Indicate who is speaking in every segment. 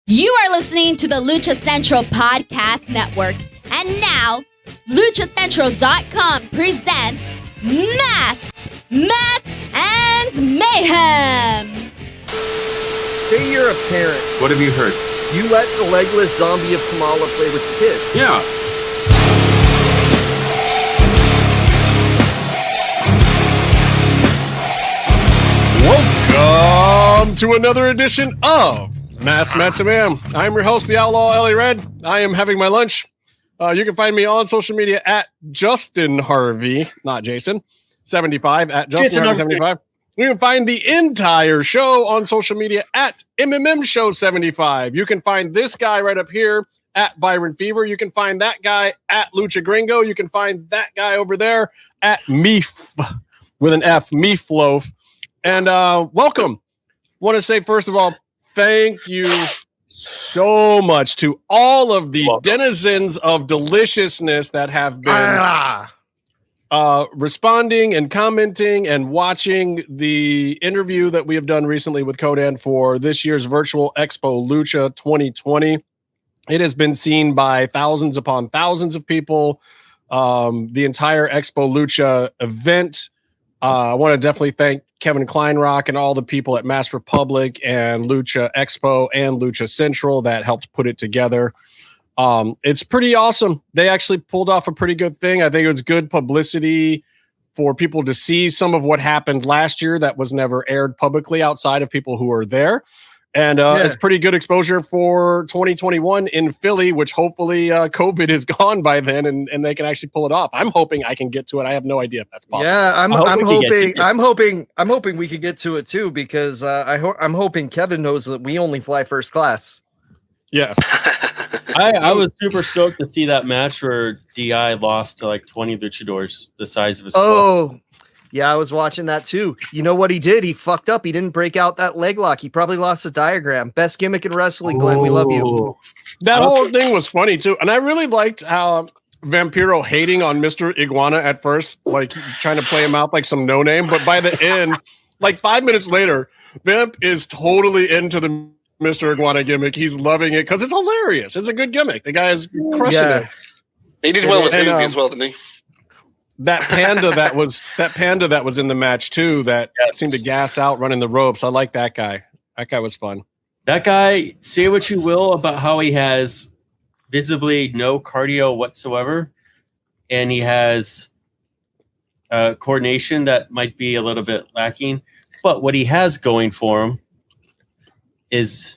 Speaker 1: You are listening to the Lucha Central Podcast Network. And now, LuchaCentral.com presents Masks, Mats, and Mayhem.
Speaker 2: Say you're a parent.
Speaker 3: What have you heard?
Speaker 2: You let the legless zombie of Kamala play with the kids.
Speaker 3: Yeah.
Speaker 4: Welcome to another edition of Masks, Mats, and Mayhem. I'm your host, the Outlaw Ellie Red. I am having my lunch. You can find me on social media at Justin Harvey, not Jason, 75, at Justin Harvey 75. You can find the entire show on social media at MMMShow 75. You can find this guy right up here at Byron Fever. You can find that guy at Lucha Gringo. You can find that guy over there at Meef with an F, Meefloaf. And welcome. Want to say, first of all, thank you so much to all of the denizens of deliciousness that have been responding and commenting and watching the interview that we have done recently with Kodan for this year's virtual Expo Lucha 2020. It has been seen by thousands upon thousands of people. The entire Expo Lucha event. I want to definitely thank Kevin Kleinrock and all the people at Mass Republic and Lucha Expo and Lucha Central that helped put it together. It's pretty awesome. They actually pulled off a pretty good thing. I think it was good publicity for people to see some of what happened last year that was never aired publicly outside of people who were there. And it's pretty good exposure for 2021 in Philly, which hopefully COVID is gone by then and they can actually pull it off. I'm hoping I can get to it. I have no idea if that's possible.
Speaker 2: Yeah, I'm hoping we could get to it too, because I'm hoping Kevin knows that we only fly first class.
Speaker 4: Yes.
Speaker 5: I was super stoked to see that match where DI lost to like 20 luchadors the size of his club.
Speaker 2: Yeah, I was watching that too. You know what he did? He fucked up. He didn't break out that leg lock. He probably lost the diagram. Best gimmick in wrestling, Glenn. We love you.
Speaker 4: That whole thing was funny too. And I really liked how Vampiro hating on Mr. Iguana at first, like trying to play him out like some no-name. But by the end, like 5 minutes later, Vamp is totally into the Mr. Iguana gimmick. He's loving it because it's hilarious. It's a good gimmick. The guy is crushing it.
Speaker 3: He did well with Hoovy as well, didn't he?
Speaker 4: That panda that was in the match too, that seemed to gas out running the ropes. I like that guy. That guy was fun.
Speaker 5: That guy, say what you will about how he has visibly no cardio whatsoever, and he has coordination that might be a little bit lacking. But what he has going for him is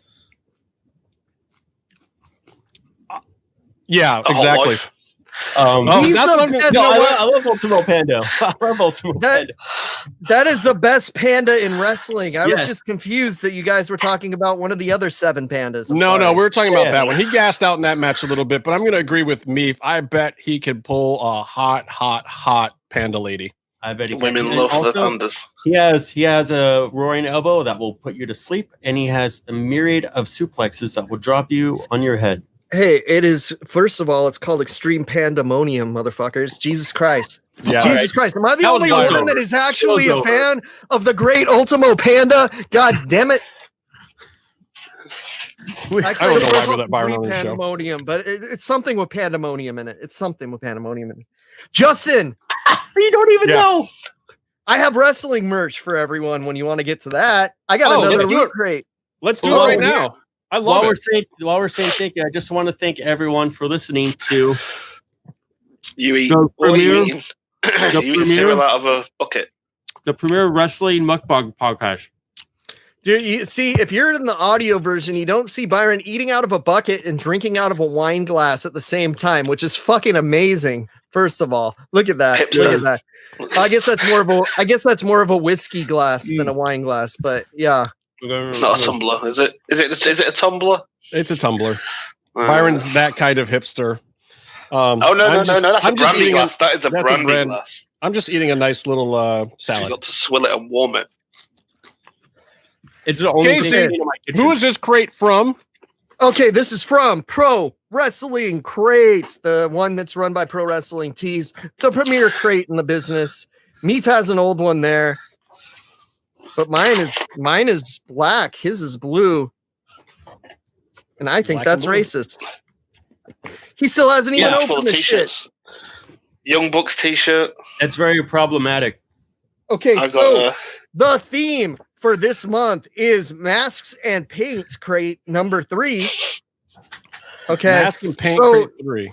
Speaker 4: exactly.
Speaker 5: I love Ultimo Panda. I love Ultimo Panda.
Speaker 2: That is the best panda in wrestling. I was just confused that you guys were talking about one of the other 7 pandas.
Speaker 4: No, we were talking about that one. He gassed out in that match a little bit, but I'm going to agree with Meef. I bet he could pull a hot panda lady.
Speaker 5: I bet he can.
Speaker 3: Women love the pandas.
Speaker 5: He has a roaring elbow that will put you to sleep, and he has a myriad of suplexes that will drop you on your head.
Speaker 2: Hey, it is, first of all, it's called Extreme Pandemonium, motherfuckers. Jesus Christ.
Speaker 4: Yeah,
Speaker 2: Jesus Christ. Am I the only woman that is actually a fan of the great Ultimo Panda? God damn it.
Speaker 4: Actually, I don't know why we let Byron on the show.
Speaker 2: Pandemonium, but it's something with pandemonium in it. Justin!
Speaker 5: You don't even know.
Speaker 2: I have wrestling merch for everyone when you want to get to that. I got another loot crate.
Speaker 4: Let's do it right now. I love it.
Speaker 5: While we're saying thank you, I just want to thank everyone for listening to
Speaker 3: you eat cereal out of a bucket.
Speaker 5: The premier wrestling mukbang podcast.
Speaker 2: Dude, you see, if you're in the audio version, you don't see Byron eating out of a bucket and drinking out of a wine glass at the same time, which is fucking amazing. First of all, look at that.
Speaker 3: Hipster.
Speaker 2: Look at that. I guess that's more of a whiskey glass than a wine glass, but yeah.
Speaker 3: It's not a tumbler, is it? Is it a tumbler?
Speaker 4: It's a tumbler. Byron's that kind of hipster.
Speaker 3: No, that's a brandy glass. That is a brandy glass.
Speaker 4: I'm just eating a nice little salad.
Speaker 3: You got to swill it and warm it.
Speaker 5: It's the only
Speaker 4: Casey, who is this crate from?
Speaker 2: Okay, this is from Pro Wrestling Crate, the one that's run by Pro Wrestling Tees, the premier crate in the business. Meef has an old one there. But mine is black. His is blue. And I think
Speaker 4: Black
Speaker 2: that's
Speaker 4: and blue.
Speaker 2: racist. He still hasn't even
Speaker 3: Full
Speaker 2: opened the shit.
Speaker 3: t-shirts. Young Bucks t-shirt.
Speaker 5: That's very problematic.
Speaker 2: Okay,
Speaker 3: I
Speaker 2: so
Speaker 3: got
Speaker 2: the theme for this month is masks and paint crate number 3. Okay.
Speaker 4: Mask and paint
Speaker 2: so,
Speaker 4: crate 3.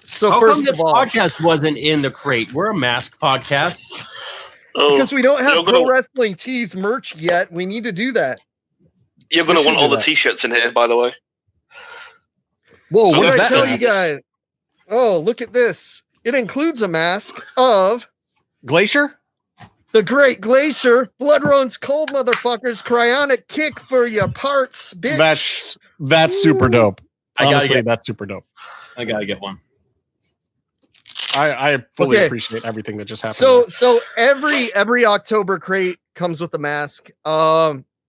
Speaker 2: So
Speaker 5: How
Speaker 2: first
Speaker 5: come
Speaker 2: of
Speaker 5: this
Speaker 2: all,
Speaker 5: podcast wasn't in the crate? We're a mask podcast.
Speaker 2: because we don't have
Speaker 3: you're
Speaker 2: pro
Speaker 3: gonna-
Speaker 2: wrestling tees merch yet, we need to do that.
Speaker 3: You're going
Speaker 2: We
Speaker 3: to want
Speaker 2: should
Speaker 3: all
Speaker 2: do
Speaker 3: the
Speaker 2: that.
Speaker 3: t-shirts in here, by the way.
Speaker 4: Whoa,
Speaker 2: What
Speaker 4: what
Speaker 2: did
Speaker 4: is
Speaker 2: I
Speaker 4: that?
Speaker 2: tell
Speaker 4: mean?
Speaker 2: you guys? Oh, look at this. It includes a mask of
Speaker 4: Glacier?
Speaker 2: the Great Glacier. Blood runs cold, motherfuckers. Cryonic kick for your parts, bitch.
Speaker 4: That's super dope. Honestly,
Speaker 5: get-
Speaker 4: that's super dope.
Speaker 5: I gotta get one.
Speaker 4: I fully
Speaker 2: Okay.
Speaker 4: appreciate everything that just happened.
Speaker 2: So every October crate comes with a mask.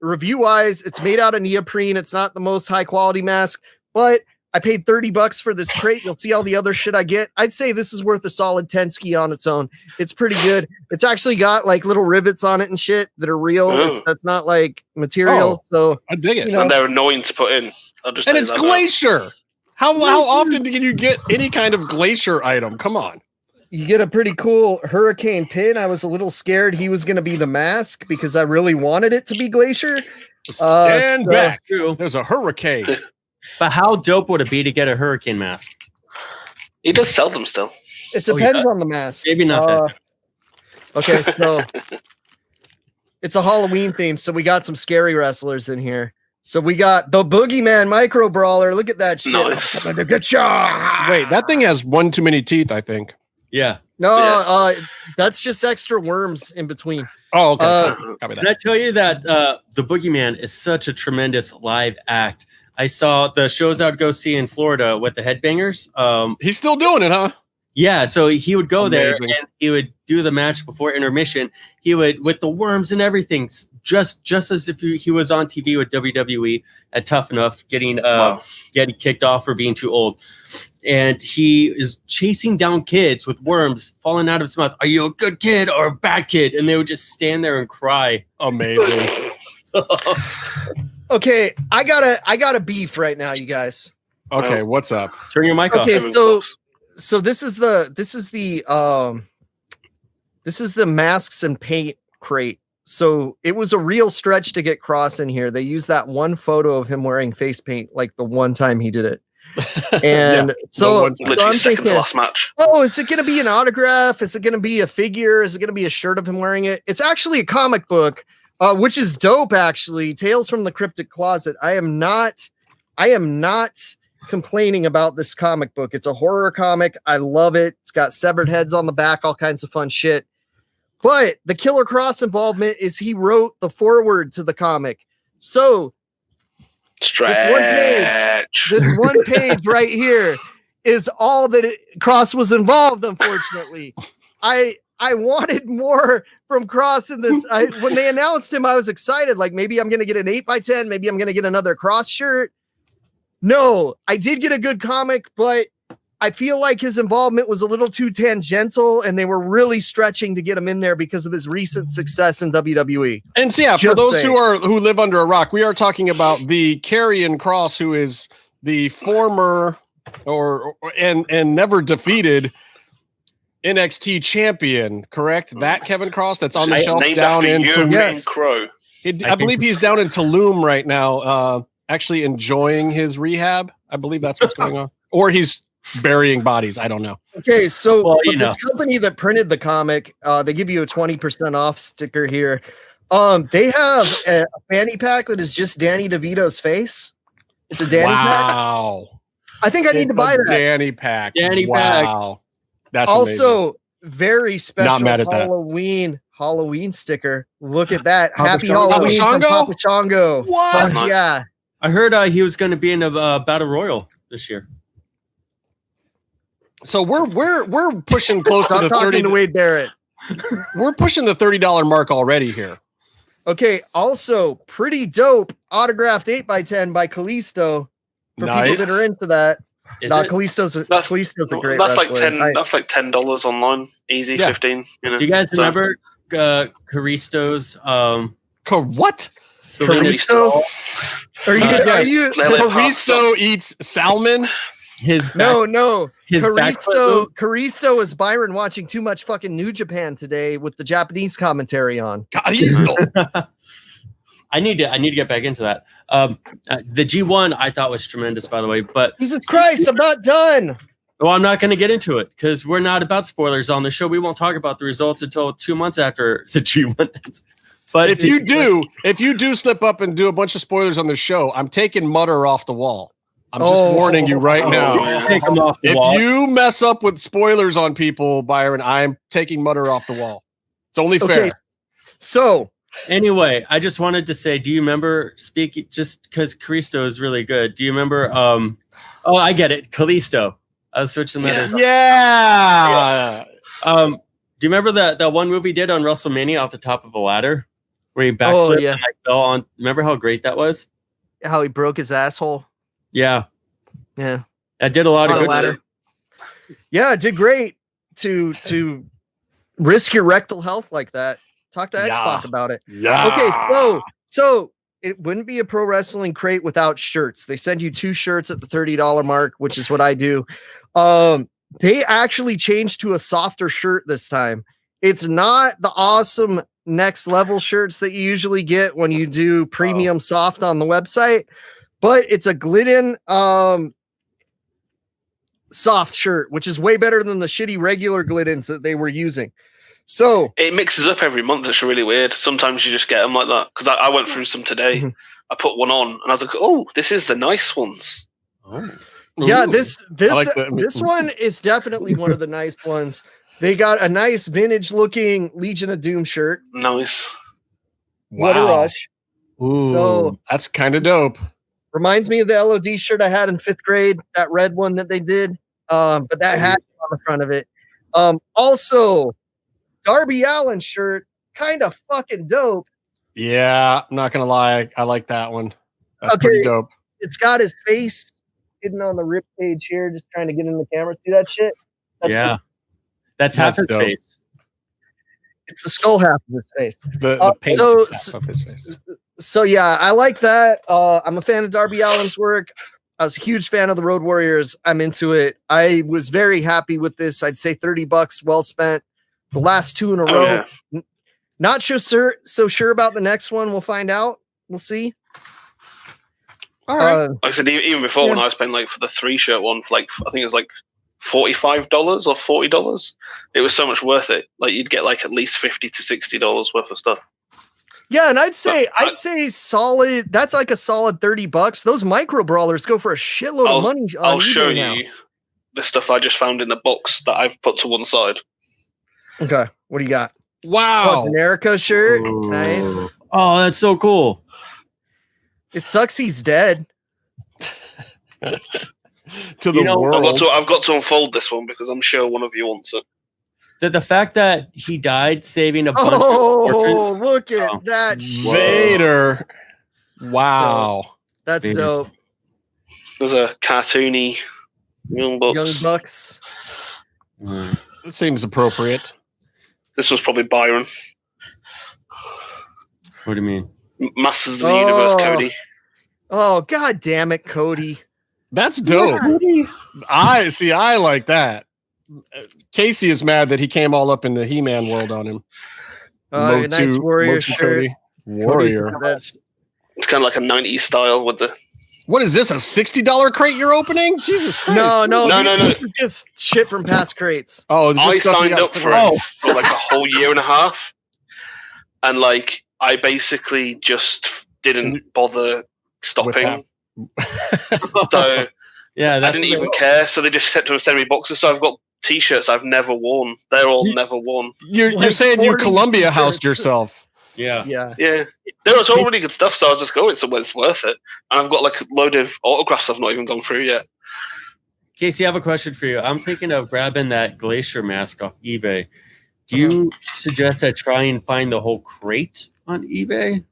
Speaker 2: Review wise, it's made out of neoprene. It's not the most high quality mask, but I paid $30 for this crate. You'll see all the other shit I get. I'd say this is worth a solid 10 ski on its own. It's pretty good. It's actually got like little rivets on it and shit that are real.
Speaker 3: Oh.
Speaker 2: That's not like material.
Speaker 4: Oh.
Speaker 2: So
Speaker 4: I dig it.
Speaker 2: you know,
Speaker 3: And they're annoying to put in. I'll just
Speaker 4: And
Speaker 3: tell you
Speaker 4: it's
Speaker 3: that
Speaker 4: Glacier. How often can you get any kind of Glacier item? Come on.
Speaker 2: you get a pretty cool hurricane pin. I was a little scared he was going to be the mask because I really wanted it to be Glacier.
Speaker 4: Stand
Speaker 2: so-
Speaker 4: back.
Speaker 5: True.
Speaker 4: There's a hurricane.
Speaker 5: But how dope would it be to get a hurricane mask?
Speaker 3: He does sell them still.
Speaker 2: It
Speaker 5: Oh,
Speaker 2: depends on the mask.
Speaker 5: Maybe not that.
Speaker 2: Okay, so it's a Halloween theme, so we got some scary wrestlers in here. So we got the Boogeyman Micro Brawler. Look at that shit.
Speaker 3: Nice.
Speaker 2: I'm gonna get ya.
Speaker 4: Wait, that thing has one too many teeth, I think.
Speaker 5: Yeah.
Speaker 2: No,
Speaker 3: Yeah.
Speaker 2: that's just extra worms in between.
Speaker 4: Oh, okay.
Speaker 2: Uh,
Speaker 4: Copy
Speaker 5: Can
Speaker 4: that.
Speaker 5: I tell you that the Boogeyman is such a tremendous live act? I saw the shows I'd go see in Florida with the Headbangers.
Speaker 4: He's still doing it, huh?
Speaker 5: Yeah, so he would go there
Speaker 4: Amazing.
Speaker 5: and he would do the match before intermission. He would, with the worms and everything, just as if he was on TV with WWE at Tough Enough, getting kicked off for being too old. And he is chasing down kids with worms falling out of his mouth. Are you a good kid or a bad kid? And they would just stand there and cry.
Speaker 4: Amazing.
Speaker 5: So,
Speaker 2: Okay, I got a beef right now, you guys.
Speaker 4: Okay, what's up?
Speaker 5: turn your mic
Speaker 2: Okay,
Speaker 5: off.
Speaker 2: so this is the masks and paint crate. So it was a real stretch to get Kross in here. They used that one photo of him wearing face paint like the one time he did it. And so
Speaker 4: one time.
Speaker 2: I'm
Speaker 3: Literally second to
Speaker 2: thinking,
Speaker 3: last match.
Speaker 2: oh, is it going to be an autograph? Is it going to be a figure? Is it going to be a shirt of him wearing it? It's actually a comic book, which is dope, actually. Tales from the Cryptic Closet. I am not complaining about this comic book. It's a horror comic. I love it. It's got severed heads on the back, all kinds of fun shit. But the Killer Kross involvement is he wrote the foreword to the comic. So
Speaker 3: Stretch.
Speaker 2: this one page right here is all that Kross was involved. Unfortunately, I wanted more from Kross in this. When they announced him, I was excited. Like maybe I'm gonna get an 8x10. Maybe I'm gonna get another Kross shirt. No, I did get a good comic, but I feel like his involvement was a little too tangential, and they were really stretching to get him in there because of his recent success in WWE.
Speaker 4: And so, yeah, for
Speaker 2: Just
Speaker 4: those
Speaker 2: saying.
Speaker 4: who live under a rock, we are talking about the Karrion Kross, who is the former and never defeated NXT champion. Correct? That Kevin Kross that's on the shelf
Speaker 3: Named
Speaker 4: down
Speaker 3: after
Speaker 4: in
Speaker 3: Jurgen
Speaker 2: Yes.
Speaker 3: Crow.
Speaker 4: I believe he's down in Tulum right now, actually enjoying his rehab. I believe that's what's going on, or he's burying bodies. I don't know.
Speaker 2: Okay, so
Speaker 5: Well,
Speaker 2: but
Speaker 5: you
Speaker 2: this
Speaker 5: know.
Speaker 2: company that printed the comic, they give you a 20% off sticker here. They have a fanny pack that is just Danny DeVito's face. It's a Danny pack.
Speaker 4: Wow.
Speaker 2: I think I need to buy that.
Speaker 4: Danny pack.
Speaker 5: Danny pack.
Speaker 4: Wow. That's amazing.
Speaker 2: Also, very special
Speaker 4: mad at that.
Speaker 2: Halloween sticker. Look at that.
Speaker 4: Papa
Speaker 2: Happy
Speaker 4: Shango?
Speaker 2: Halloween from
Speaker 4: Papa
Speaker 2: Papa Shango.
Speaker 4: What?
Speaker 2: Fuck yeah.
Speaker 5: I heard he was going to be in a battle royal this year.
Speaker 4: So we're pushing close to
Speaker 2: Stop
Speaker 4: the
Speaker 2: talking
Speaker 4: 30.
Speaker 2: to Wade Barrett.
Speaker 4: We're pushing the $30 mark already here.
Speaker 2: Okay, also pretty dope autographed 8x10 by Kalisto for
Speaker 4: Nice.
Speaker 2: people that are into that.
Speaker 5: Is
Speaker 2: No,
Speaker 5: it?
Speaker 2: Kalisto's a great
Speaker 3: That's like
Speaker 2: wrestler.
Speaker 3: that's like $10 online, easy
Speaker 4: Yeah.
Speaker 3: 15. You know,
Speaker 5: Do you guys
Speaker 3: so-
Speaker 5: remember Karisto's?
Speaker 4: What?
Speaker 2: Karisto?
Speaker 4: Karisto eats salmon.
Speaker 2: No. Karisto is Byron watching too much fucking New Japan today with the Japanese commentary on.
Speaker 4: Karisto.
Speaker 5: I need to get back into that. The G1 I thought was tremendous, by the way. But
Speaker 2: Jesus Christ, I'm not done.
Speaker 5: Well, I'm not going to get into it because we're not about spoilers on the show. We won't talk about the results until 2 months after the G1 ends. But
Speaker 4: if you do slip up and do a bunch of spoilers on the show, I'm taking Mutter off the wall. I'm just warning you right now.
Speaker 5: Take him off the wall.
Speaker 4: If you mess up with spoilers on people, Byron, I'm taking Mutter off the wall. It's only fair.
Speaker 2: Okay. So
Speaker 5: anyway, I just wanted to say, do you remember speaking? Just because Karisto is really good. Do you remember? Oh, I get it. Kalisto. I was switching letters.
Speaker 4: Yeah.
Speaker 5: Do you remember that one movie he did on WrestleMania off the top of a ladder where he backflipped and fell on? Remember how great that was?
Speaker 2: How he broke his asshole.
Speaker 5: Yeah. I did a lot of good
Speaker 2: ladder. Yeah, it did great to risk your rectal health like that. Talk to X-Pac about it.
Speaker 4: Yeah.
Speaker 2: Okay, so it wouldn't be a pro wrestling crate without shirts. They send you 2 shirts at the $30 mark, which is what I do. They actually changed to a softer shirt this time. It's not the awesome next level shirts that you usually get when you do premium soft on the website, but it's a Glidden soft shirt, which is way better than the shitty regular Gliddens that they were using. So
Speaker 3: it mixes up every month. It's really weird. Sometimes you just get them like that. Because I went through some today. I put one on and I was like, oh, this is the nice ones.
Speaker 4: Oh.
Speaker 2: Yeah, this
Speaker 4: like
Speaker 2: this one is definitely one of the nice ones. They got a nice vintage looking Legion of Doom shirt.
Speaker 3: Nice.
Speaker 2: What a rush.
Speaker 4: Ooh,
Speaker 2: so
Speaker 4: that's kind of dope.
Speaker 2: Reminds me of the LOD shirt I had in 5th grade, that red one that they did. But that hat on the front of it. Also, Darby Allen shirt, kind of fucking dope.
Speaker 4: Yeah, I'm not gonna lie, I like that one. That's pretty dope.
Speaker 2: It's got his face hidden on the rib cage here, just trying to get in the camera. See that shit?
Speaker 5: That's half his face.
Speaker 2: It's the skull half of his face.
Speaker 4: The paint half of his face.
Speaker 2: So yeah, I like that. I'm a fan of Darby Allen's work. I was a huge fan of the Road Warriors. I'm into it. I was very happy with this. I'd say $30 well spent. The last 2 in a row. Yeah. Not so sure about the next one. We'll find out. We'll see.
Speaker 3: All right. Like I said, even before when I was paying like for the 3-shirt one, for like I think it was like $45 or $40. It was so much worth it. Like you'd get like at least $50 to $60 worth of stuff.
Speaker 2: Yeah, and I'd say solid. That's like a solid $30. Those micro brawlers go for a shitload of money.
Speaker 3: I'll show you the stuff I just found in the box that I've put to one side.
Speaker 2: Okay, what do you got?
Speaker 4: Wow,
Speaker 2: Generico shirt. Ooh. Nice.
Speaker 5: Oh, that's so cool.
Speaker 2: It sucks he's dead.
Speaker 4: To the world.
Speaker 3: I've got to unfold this one because I'm sure one of you wants it.
Speaker 5: The fact that he died saving a bunch
Speaker 2: of orphans. Look at that
Speaker 4: Vader. Wow.
Speaker 2: That's dope.
Speaker 3: There's a cartoony Young
Speaker 2: Bucks.
Speaker 4: It seems appropriate.
Speaker 3: This was probably Byron.
Speaker 5: What do you mean?
Speaker 3: Masters of the Universe, Cody.
Speaker 2: Oh, god damn it, Cody.
Speaker 4: That's dope. Yeah. I like that. Casey is mad that he came all up in the He-Man world on him.
Speaker 2: Nice Warrior shirt.
Speaker 4: Cody. Warrior.
Speaker 3: It's kind of like a 90s style with the...
Speaker 4: What is this, a $60 crate you're opening? Jesus Christ.
Speaker 3: No.
Speaker 2: Just shit from past crates.
Speaker 4: Oh,
Speaker 3: I signed up for it for like a whole year and a half. And like, I basically just didn't bother stopping. So
Speaker 5: yeah,
Speaker 3: I didn't even care. So they just sent me boxes. So I've got T-shirts I've never worn. They're all never worn.
Speaker 4: You're saying you Columbia housed yourself.
Speaker 5: Yeah.
Speaker 3: There was all really good stuff. So I'll just go. It's worth it. And I've got like a load of autographs I've not even gone through yet.
Speaker 5: Casey, I have a question for you. I'm thinking of grabbing that Glacier mask off eBay. Do you suggest I try and find the whole crate on eBay?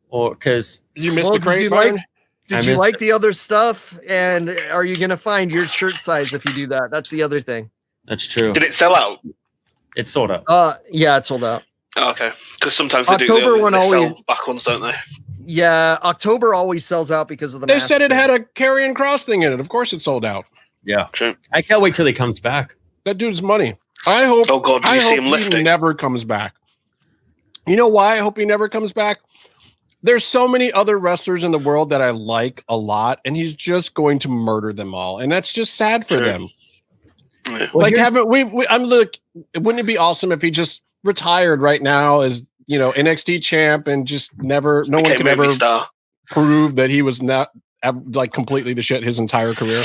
Speaker 5: Or because
Speaker 4: you missed the crate?
Speaker 2: Did you like the other stuff? And are you going to find your shirt size if you do that? That's the other thing.
Speaker 5: That's true.
Speaker 3: Did it sell out?
Speaker 5: It sold out.
Speaker 2: Yeah, it sold out.
Speaker 3: Oh, okay, because sometimes they
Speaker 2: October
Speaker 3: do
Speaker 2: one
Speaker 3: they
Speaker 2: always
Speaker 3: sell back ones, don't they?
Speaker 2: Yeah, October always sells out because of the.
Speaker 4: They said it had a Karrion Kross thing in it. Of course, it sold out.
Speaker 5: Yeah,
Speaker 3: True.
Speaker 5: I can't wait till he comes back.
Speaker 4: That dude's money. I hope.
Speaker 3: Oh God, did you see him lifting?
Speaker 4: He never comes back. You know why I hope he never comes back? There's so many other wrestlers in the world that I like a lot, and he's just going to murder them all, and that's just sad for them.
Speaker 3: Yeah.
Speaker 5: Well,
Speaker 4: Like, wouldn't it be awesome if he just retired right now as NXT champ and just no one could ever prove that he was not like completely the shit his entire career.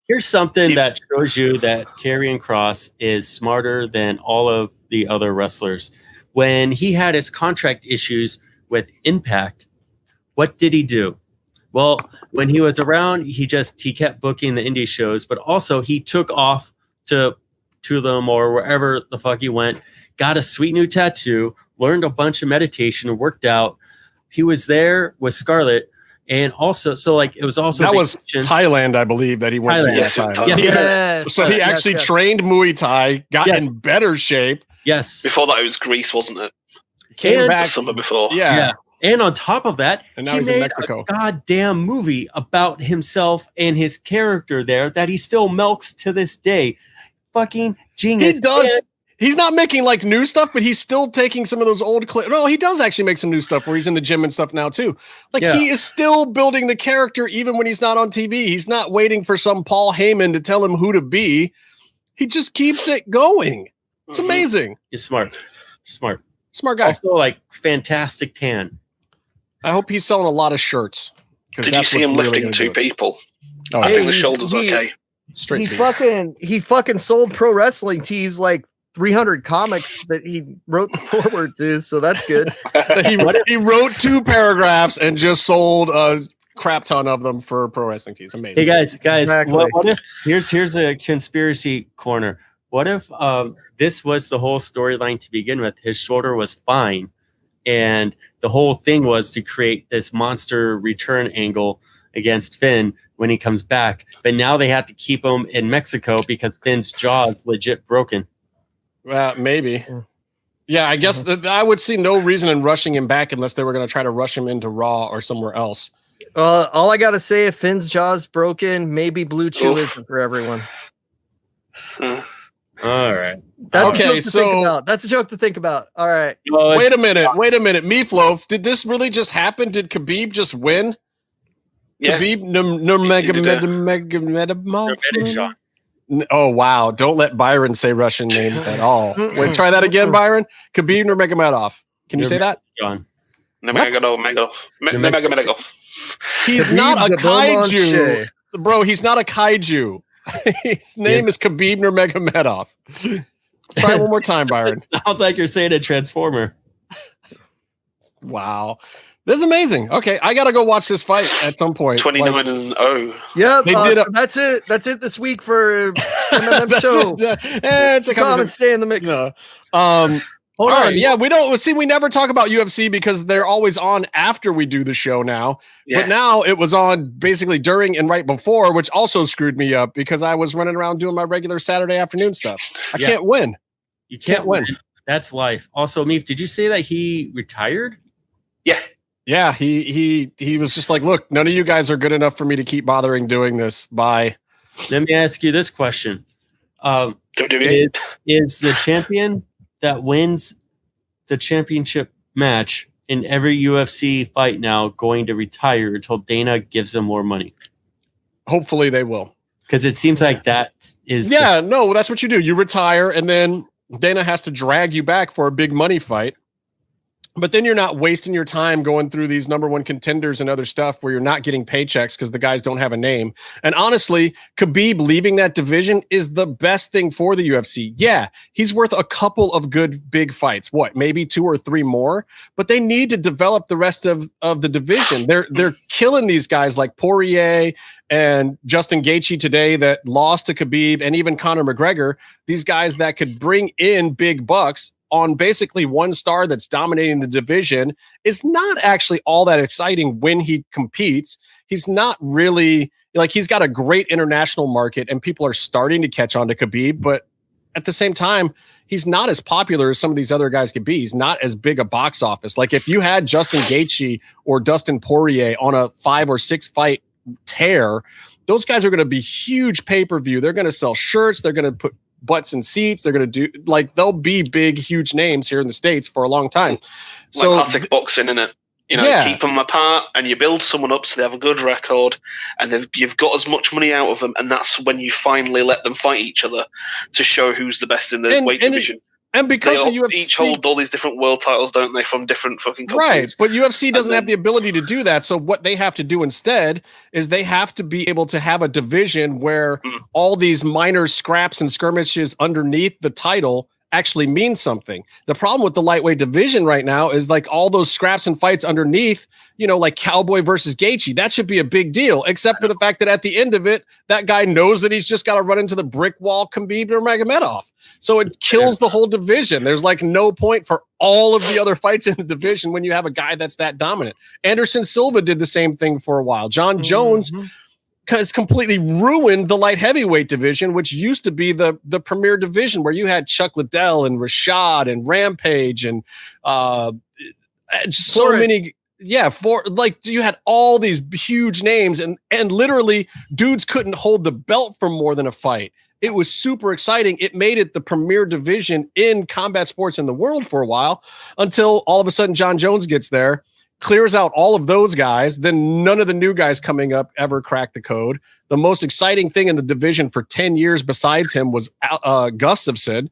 Speaker 5: Here's something that shows you that Karrion Kross is smarter than all of the other wrestlers. When he had his contract issues with Impact, what did he do? Well, when he was around, he kept booking the indie shows, but also he took off to them or wherever the fuck he went, got a sweet new tattoo, learned a bunch of meditation, worked out. He was there with Scarlett, and also, it was also
Speaker 4: that was Thailand, I believe, that he went to.
Speaker 2: Yes.
Speaker 4: So he actually trained Muay Thai, got in better shape.
Speaker 5: Yes.
Speaker 3: Before that, it was Greece, wasn't it?
Speaker 4: Came back
Speaker 3: the summer before.
Speaker 5: Yeah. And on top of that,
Speaker 4: and now he's in Mexico.
Speaker 5: A goddamn movie about himself and his character there that he still milks to this day. Fucking genius.
Speaker 4: He does. He's not making like new stuff, but he's still taking some of those old clips. No, he does actually make some new stuff where he's in the gym and stuff now too. He is still building the character even when he's not on TV. He's not waiting for some Paul Heyman to tell him who to be. He just keeps it going. It's amazing.
Speaker 5: He's smart guy. Also, fantastic tan.
Speaker 4: I hope he's selling a lot of shirts.
Speaker 3: Did you see him lifting two people?
Speaker 4: Oh,
Speaker 3: I think the shoulders okay.
Speaker 4: Straight.
Speaker 2: He fucking sold pro wrestling tees 300 comics that he wrote the forward to, so that's good.
Speaker 4: he wrote 2 paragraphs and just sold a crap ton of them for pro wrestling tees. Amazing.
Speaker 5: Hey guys,
Speaker 2: exactly.
Speaker 5: what if here's a conspiracy corner. What if this was the whole storyline to begin with? His shoulder was fine, and the whole thing was to create this monster return angle against Finn when he comes back. But now they have to keep him in Mexico because Finn's jaw is legit broken.
Speaker 4: Maybe. Yeah, I guess I would see no reason in rushing him back unless they were going to try to rush him into Raw or somewhere else.
Speaker 2: All I got to say, if Finn's jaw's broken, maybe Blue Chew isn't for everyone.
Speaker 5: All right.
Speaker 2: That's a joke to think about. All right.
Speaker 4: Well, wait a minute. Meatloaf, did this really just happen? Did Khabib just win?
Speaker 3: Yeah.
Speaker 4: Khabib Nurmagomedov. Oh, wow. Don't let Byron say Russian names at all. Wait, try that again, Byron. Khabib Nurmagomedov. Can you say that?
Speaker 3: Nurmagomedov.
Speaker 4: He's not a kaiju. Bro, he's not a kaiju. His name is Khabib Nurmagomedov. Try one more time, Byron.
Speaker 5: Sounds like you're saying a Transformer.
Speaker 4: Wow. This is amazing. Okay, I gotta go watch this fight at some point.
Speaker 3: 29-0.
Speaker 2: Yeah, that's it. That's it this week for MMMShow.
Speaker 4: It's a
Speaker 2: come and stay in the mix.
Speaker 4: Hold on. Yeah, we never talk about UFC because they're always on after we do the show now. Yeah. But now it was on basically during and right before, which also screwed me up because I was running around doing my regular Saturday afternoon stuff. I can't win.
Speaker 5: You can't win. That's life. Also, Meef, did you say that he retired?
Speaker 3: Yeah.
Speaker 4: Yeah, he was just like, look, none of you guys are good enough for me to keep bothering doing this. Bye.
Speaker 5: Let me ask you this question. Is the champion that wins the championship match in every UFC fight now going to retire until Dana gives them more money?
Speaker 4: Hopefully they will.
Speaker 5: Because it seems like that is...
Speaker 4: Yeah, no, that's what you do. You retire, and then Dana has to drag you back for a big money fight. But then you're not wasting your time going through these number one contenders and other stuff where you're not getting paychecks because the guys don't have a name. And honestly, Khabib leaving that division is the best thing for the UFC. Yeah, he's worth a couple of good big fights. What, maybe 2 or 3 more? But they need to develop the rest of the division. They're killing these guys like Poirier and Justin Gaethje today that lost to Khabib, and even Conor McGregor. These guys that could bring in big bucks on basically one star that's dominating the division is not actually all that exciting when he competes. He's not really he's got a great international market and people are starting to catch on to Khabib, but at the same time, he's not as popular as some of these other guys could be. He's not as big a box office. Like if you had Justin Gaethje or Dustin Poirier on a 5 or 6 fight tear, those guys are going to be huge pay-per-view. They're going to sell shirts. They're going to put butts in seats. They're going to do they'll be big, huge names here in the States for a long time. So
Speaker 3: classic boxing, isn't it? You know, keep them apart and you build someone up so they have a good record and you've got as much money out of them. And that's when you finally let them fight each other to show who's the best in the weight division.
Speaker 4: And because the UFC
Speaker 3: each hold all these different world titles, don't they, from different fucking companies?
Speaker 4: Right, but UFC doesn't have the ability to do that. So what they have to do instead is they have to be able to have a division where all these minor scraps and skirmishes underneath the title actually mean something. The problem with the lightweight division right now is like all those scraps and fights underneath, you know, like Cowboy versus Gaethje, that should be a big deal, except for the fact that at the end of it, that guy knows that he's just got to run into the brick wall, Khabib or Magomedov. So it kills the whole division. There's like no point for all of the other fights in the division when you have a guy that's that dominant. Anderson Silva did the same thing for a while. John Jones has completely ruined the light heavyweight division, which used to be the premier division where you had Chuck Liddell and Rashad and Rampage and so many. Yeah, you had all these huge names and literally dudes couldn't hold the belt for more than a fight. It was super exciting. It made it the premier division in combat sports in the world for a while until all of a sudden John Jones gets there, clears out all of those guys. Then none of the new guys coming up ever cracked the code. The most exciting thing in the division for 10 years besides him was Gustafsson.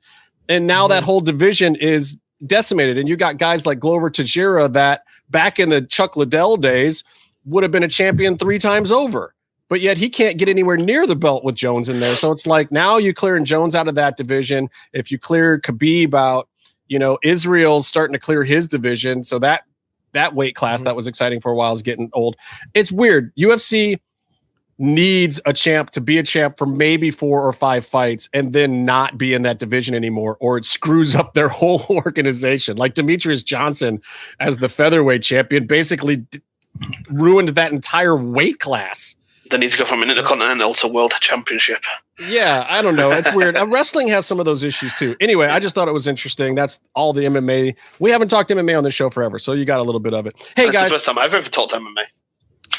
Speaker 4: And now that whole division is decimated. And you got guys like Glover Teixeira that back in the Chuck Liddell days would have been a champion 3 times over. But yet he can't get anywhere near the belt with Jones in there. So it's like now you clearing Jones out of that division. If you cleared Khabib out, you know, Israel's starting to clear his division. So that weight class that was exciting for a while is getting old. It's weird. UFC needs a champ to be a champ for maybe 4 or 5 fights and then not be in that division anymore, or it screws up their whole organization. Like Demetrius Johnson as the featherweight champion basically ruined that entire weight class.
Speaker 3: They need to go from an Intercontinental to World Championship.
Speaker 4: Yeah, I don't know. It's weird. Wrestling has some of those issues too. Anyway, I just thought it was interesting. That's all the MMA. We haven't talked MMA on this show forever, so you got a little bit of it. Hey,
Speaker 3: That's
Speaker 4: guys.
Speaker 3: the first time I've ever talked MMA.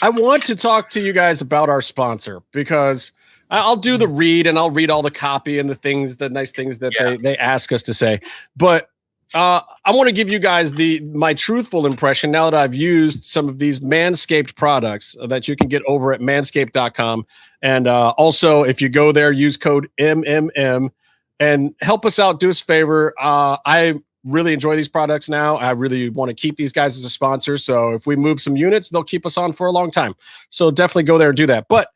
Speaker 4: I want to talk to you guys about our sponsor because I'll do the read and I'll read all the copy and the nice things that they ask us to say. But I want to give you guys my truthful impression now that I've used some of these Manscaped products that you can get over at manscaped.com. And also, if you go there, use code MMM and help us out. Do us a favor. I really enjoy these products now. I really want to keep these guys as a sponsor. So if we move some units, they'll keep us on for a long time. So definitely go there and do that. But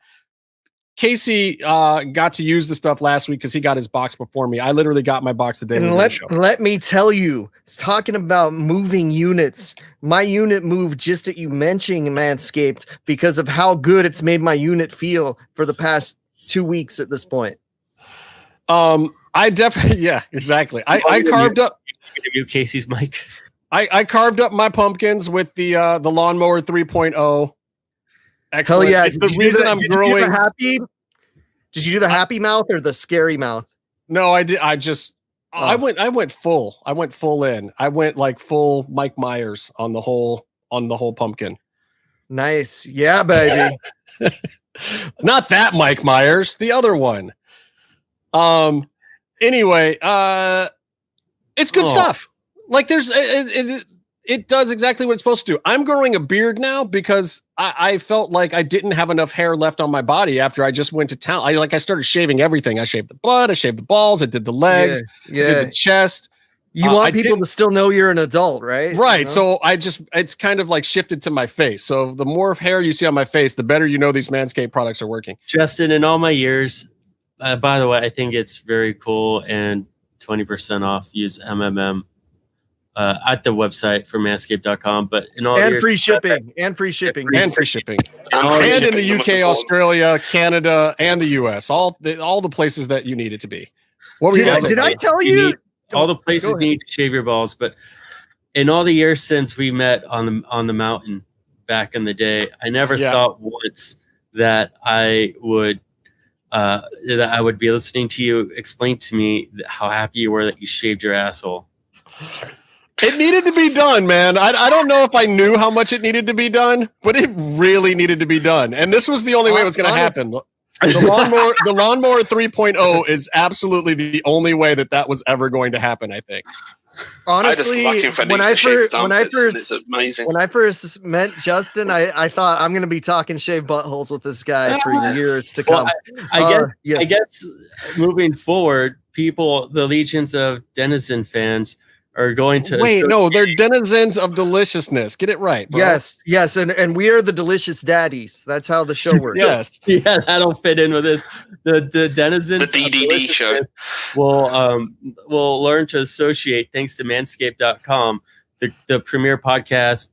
Speaker 4: Casey got to use the stuff last week because he got his box before me. I literally got my box the day.
Speaker 2: And let me tell you, talking about moving units, my unit moved just at you mentioning Manscaped because of how good it's made my unit feel for the past 2 weeks at this point.
Speaker 4: I definitely, yeah, exactly. I carved up
Speaker 5: Casey's mic.
Speaker 4: I carved up my pumpkins with the lawnmower 3.0. Excellent.
Speaker 2: Hell yeah.
Speaker 4: It's the reason I'm growing.
Speaker 2: Did you do the happy mouth or the scary mouth?
Speaker 4: No, I did. I went full. I went full in. I went like full Mike Myers on the whole pumpkin.
Speaker 2: Nice. Yeah, baby.
Speaker 4: Not that Mike Myers, the other one. Anyway, it's good stuff. Like it does exactly what it's supposed to do. I'm growing a beard now because I felt like I didn't have enough hair left on my body after I just went to town. I started shaving everything. I shaved the butt, I shaved the balls, I did the legs, I did the chest.
Speaker 2: You want people to still know you're an adult, right?
Speaker 4: Right.
Speaker 2: You know?
Speaker 4: So it's kind of like shifted to my face. So the more hair you see on my face, the better you know these Manscaped products are working.
Speaker 5: Justin, in all my years, by the way, I think it's very cool and 20% off. Use MMM. At the website for manscaped.com, but in all
Speaker 2: free shipping and free shipping
Speaker 4: and in the UK, Australia, Canada, and the US, all the places that you need it to be. What were you guys saying?
Speaker 2: Did I tell you?
Speaker 5: All the places you need to shave your balls, but in all the years since we met on the mountain back in the day, I never thought once that I would that I would be listening to you explain to me how happy you were that you shaved your asshole.
Speaker 4: It needed to be done, man. I don't know if I knew how much it needed to be done, but it really needed to be done. And this was the only way it was going to happen. The lawnmower 3.0 is absolutely the only way that was ever going to happen, I think.
Speaker 2: Honestly, when I first met Justin, I thought I'm going to be talking shaved buttholes with this guy for years to come.
Speaker 5: I guess moving forward, the legions of Denizen fans are going to
Speaker 4: they're Denizens of Deliciousness. Get it right, bro.
Speaker 2: Yes, and we are the Delicious Daddies. That's how the show works.
Speaker 4: Yes.
Speaker 5: Yeah, that'll fit in with this. The Denizens
Speaker 3: the DDD show
Speaker 5: will learn to associate thanks to manscaped.com. The premier podcast,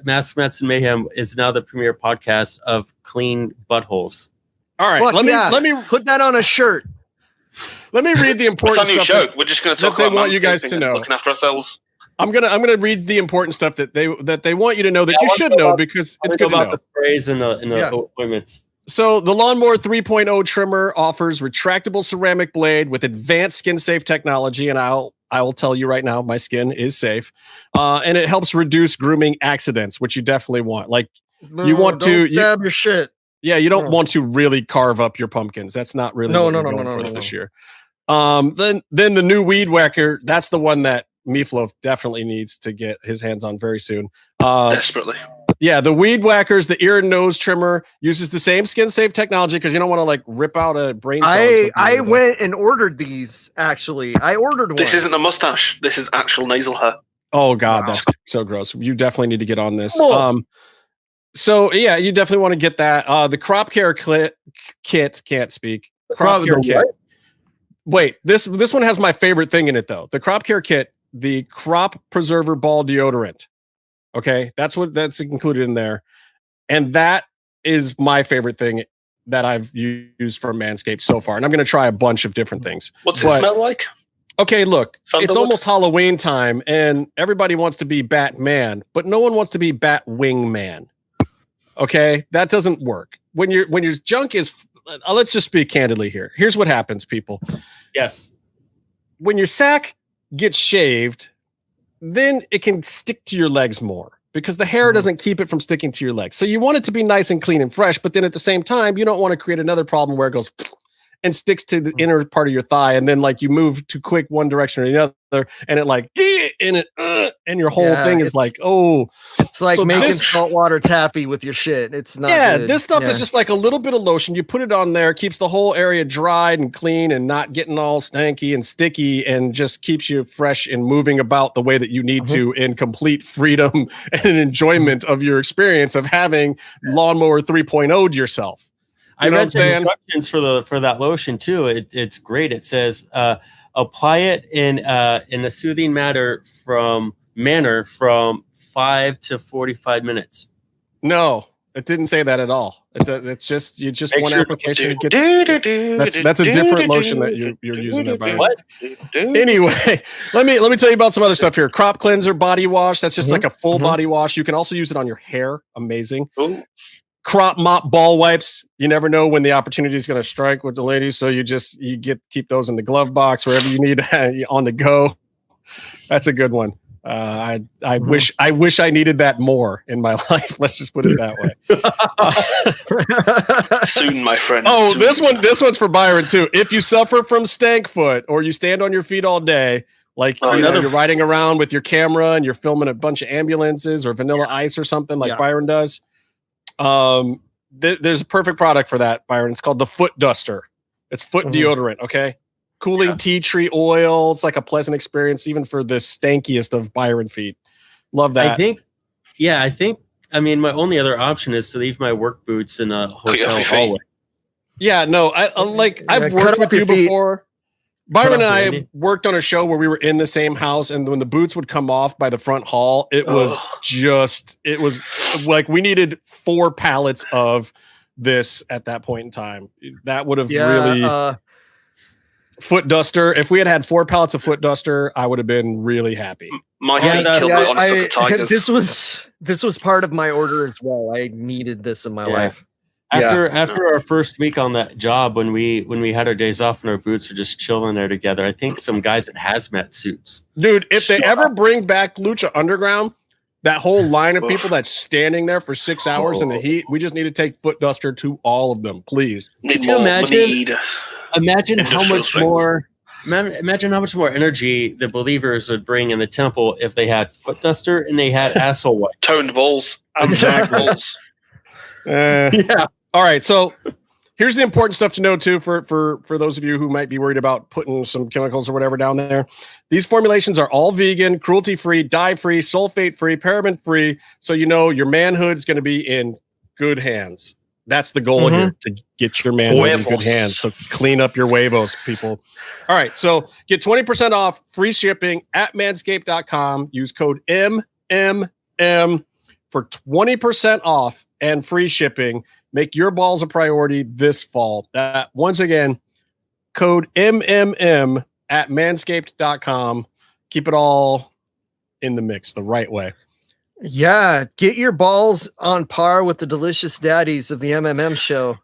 Speaker 5: Mass Mets and Mayhem, is now the premier podcast of clean buttholes.
Speaker 4: All right, let me
Speaker 2: put that on a shirt.
Speaker 4: Let me read the important stuff.
Speaker 3: Show. We're just going to talk about
Speaker 4: they want you guys to know.
Speaker 3: Looking after ourselves.
Speaker 4: I'm gonna read the important stuff that they want you to know that you should know because it's good to know.
Speaker 5: The sprays and the appointments.
Speaker 4: So the Lawnmower 3.0 trimmer offers retractable ceramic blade with advanced skin-safe technology, and I will tell you right now, my skin is safe, and it helps reduce grooming accidents, which you definitely want. Like you want to
Speaker 2: stab your shit.
Speaker 4: Yeah, you don't want to really carve up your pumpkins. That's not really for this year. Then the new weed whacker. That's the one that Meatloaf definitely needs to get his hands on very soon.
Speaker 3: Desperately.
Speaker 4: Yeah, the weed whackers, the ear and nose trimmer uses the same skin safe technology because you don't want to like rip out a brain cell.
Speaker 2: I went and ordered these. Actually, I ordered one.
Speaker 3: This isn't a mustache. This is actual nasal hair.
Speaker 4: Oh God, that's so gross. You definitely need to get on this. So yeah, you definitely want to get that. The crop care kit can't speak. Crop care kit. Wait, this one has my favorite thing in it though. The crop care kit, the crop preserver ball deodorant. Okay, that's included in there, and that is my favorite thing that I've used from Manscaped so far. And I'm going to try a bunch of different things.
Speaker 3: What's it smell like?
Speaker 4: Okay, look, it's almost Halloween time, and everybody wants to be Batman, but no one wants to be Batwing Man. Okay, that doesn't work. When your junk is, let's just speak candidly here. Here's what happens, people.
Speaker 5: Yes.
Speaker 4: When your sack gets shaved, then it can stick to your legs more because the hair doesn't keep it from sticking to your legs. So you want it to be nice and clean and fresh, but then at the same time, you don't want to create another problem where it goes and sticks to the inner part of your thigh, and then like you move too quick one direction or the other, and it like and your whole thing is like,
Speaker 2: it's like making saltwater taffy with your shit. It's not.
Speaker 4: Yeah,
Speaker 2: good.
Speaker 4: This stuff is just like a little bit of lotion. You put it on there, keeps the whole area dried and clean, and not getting all stanky and sticky, and just keeps you fresh and moving about the way that you need to in complete freedom and enjoyment of your experience of having Lawnmower 3.0'd yourself.
Speaker 5: I read the instructions for that lotion too. It's great. It says apply it in a soothing manner from 5 to 45 minutes. No, it didn't say that at all. It's just one application. That's a different lotion that you're using there. By what? Anyway, let me tell you about some other stuff here. Crop cleanser body wash. That's just like a full body wash. You can also use it on your hair. Amazing. Ooh. Crop mop ball wipes. You never know when the opportunity is going to strike with the ladies, so you keep those in the glove box wherever you need on the go. That's a good one. I wish I needed that more in my life. Let's just put it that way.
Speaker 3: Soon, my friend.
Speaker 4: Oh, soon. This one's for Byron too. If you suffer from stank foot or you stand on your feet all day, like you're riding around with your camera and you're filming a bunch of ambulances or Vanilla Ice or something like Byron does. There's a perfect product for that, Byron. It's called the Foot Duster. It's foot deodorant. Okay. Cooling tea tree oil. It's like a pleasant experience, even for the stankiest of Byron feet. Love that.
Speaker 5: I mean, my only other option is to leave my work boots in a hotel hallway.
Speaker 4: Yeah, no, I've worked with you before. Byron and I worked on a show where we were in the same house, and when the boots would come off by the front hall, it was like we needed 4 pallets of this at that point in time. That would have really foot duster. If we had 4 pallets of foot duster, I would have been really happy.
Speaker 3: My feet killed me on the Tigers.
Speaker 2: This was part of my order as well. I needed this in my life.
Speaker 5: After our first week on that job, when we had our days off and our boots were just chilling there together, I think some guys in hazmat suits.
Speaker 4: Dude, if they ever bring back Lucha Underground, that whole line of people that's standing there for 6 hours in the heat, we just need to take foot duster to all of them, please.
Speaker 5: Could you imagine how much more? Imagine how much more energy the believers would bring in the temple if they had foot duster and they had asshole wipes.
Speaker 3: Toned balls.
Speaker 4: Exactly.
Speaker 3: Balls.
Speaker 4: Yeah. All right. So here's the important stuff to know too for those of you who might be worried about putting some chemicals or whatever down there. These formulations are all vegan, cruelty-free, dye-free, sulfate-free, paraben-free. So you know your manhood is going to be in good hands. That's the goal here, to get your manhood in good hands. So clean up your huevos, people. All right. So get 20% off, free shipping at manscaped.com. Use code MMM for 20% off and free shipping. Make your balls a priority this fall. Once again, code MMM at manscaped.com. Keep it all in the mix the right way.
Speaker 2: Yeah, get your balls on par with the Delicious Daddies of the MMMShow.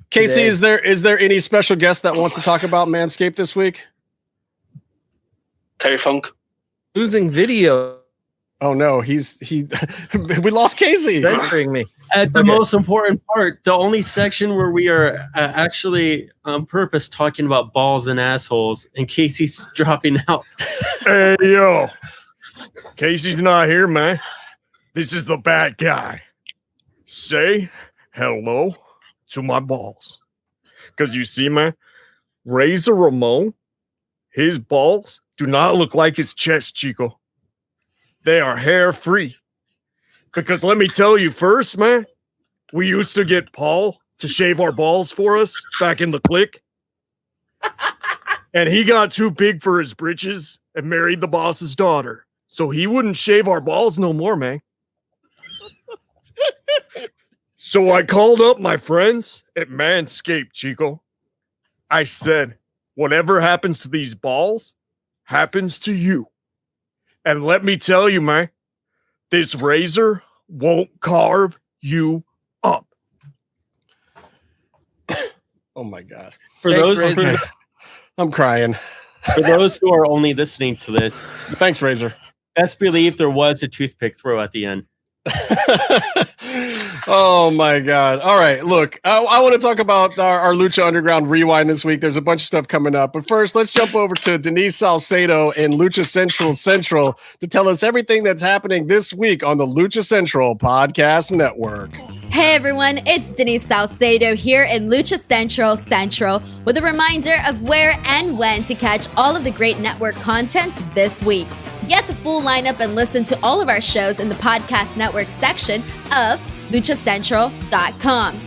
Speaker 4: Casey, is there any special guest that wants to talk about Manscaped this week?
Speaker 3: Terry Funk.
Speaker 2: Losing video.
Speaker 4: Oh no, we lost Casey.
Speaker 2: Censoring me.
Speaker 5: At the most important part, the only section where we are actually on purpose talking about balls and assholes, and Casey's dropping out.
Speaker 6: Hey yo, Casey's not here, man. This is the bad guy. Say hello to my balls, because you see, man, Razor Ramon, his balls do not look like his chest, Chico. They are hair free. Because let me tell you first, man, we used to get Paul to shave our balls for us back in the clique. And he got too big for his britches and married the boss's daughter. So he wouldn't shave our balls no more, man. So I called up my friends at Manscaped, Chico. I said, whatever happens to these balls happens to you. And let me tell you, man, this razor won't carve you up.
Speaker 4: Oh my God.
Speaker 5: I'm
Speaker 4: crying.
Speaker 5: For those who are only listening to this,
Speaker 4: thanks, Razor.
Speaker 5: Best believe there was a toothpick throw at the end.
Speaker 4: Oh my God. All right. Look, I want to talk about our Lucha Underground rewind this week. There's a bunch of stuff coming up. But first, let's jump over to Denise Salcedo in Lucha Central to tell us everything that's happening this week on the Lucha Central Podcast Network.
Speaker 1: Hey everyone, it's Denise Salcedo here in Lucha Central with a reminder of where and when to catch all of the great network content this week. Get the full lineup and listen to all of our shows in the podcast network section of luchacentral.com.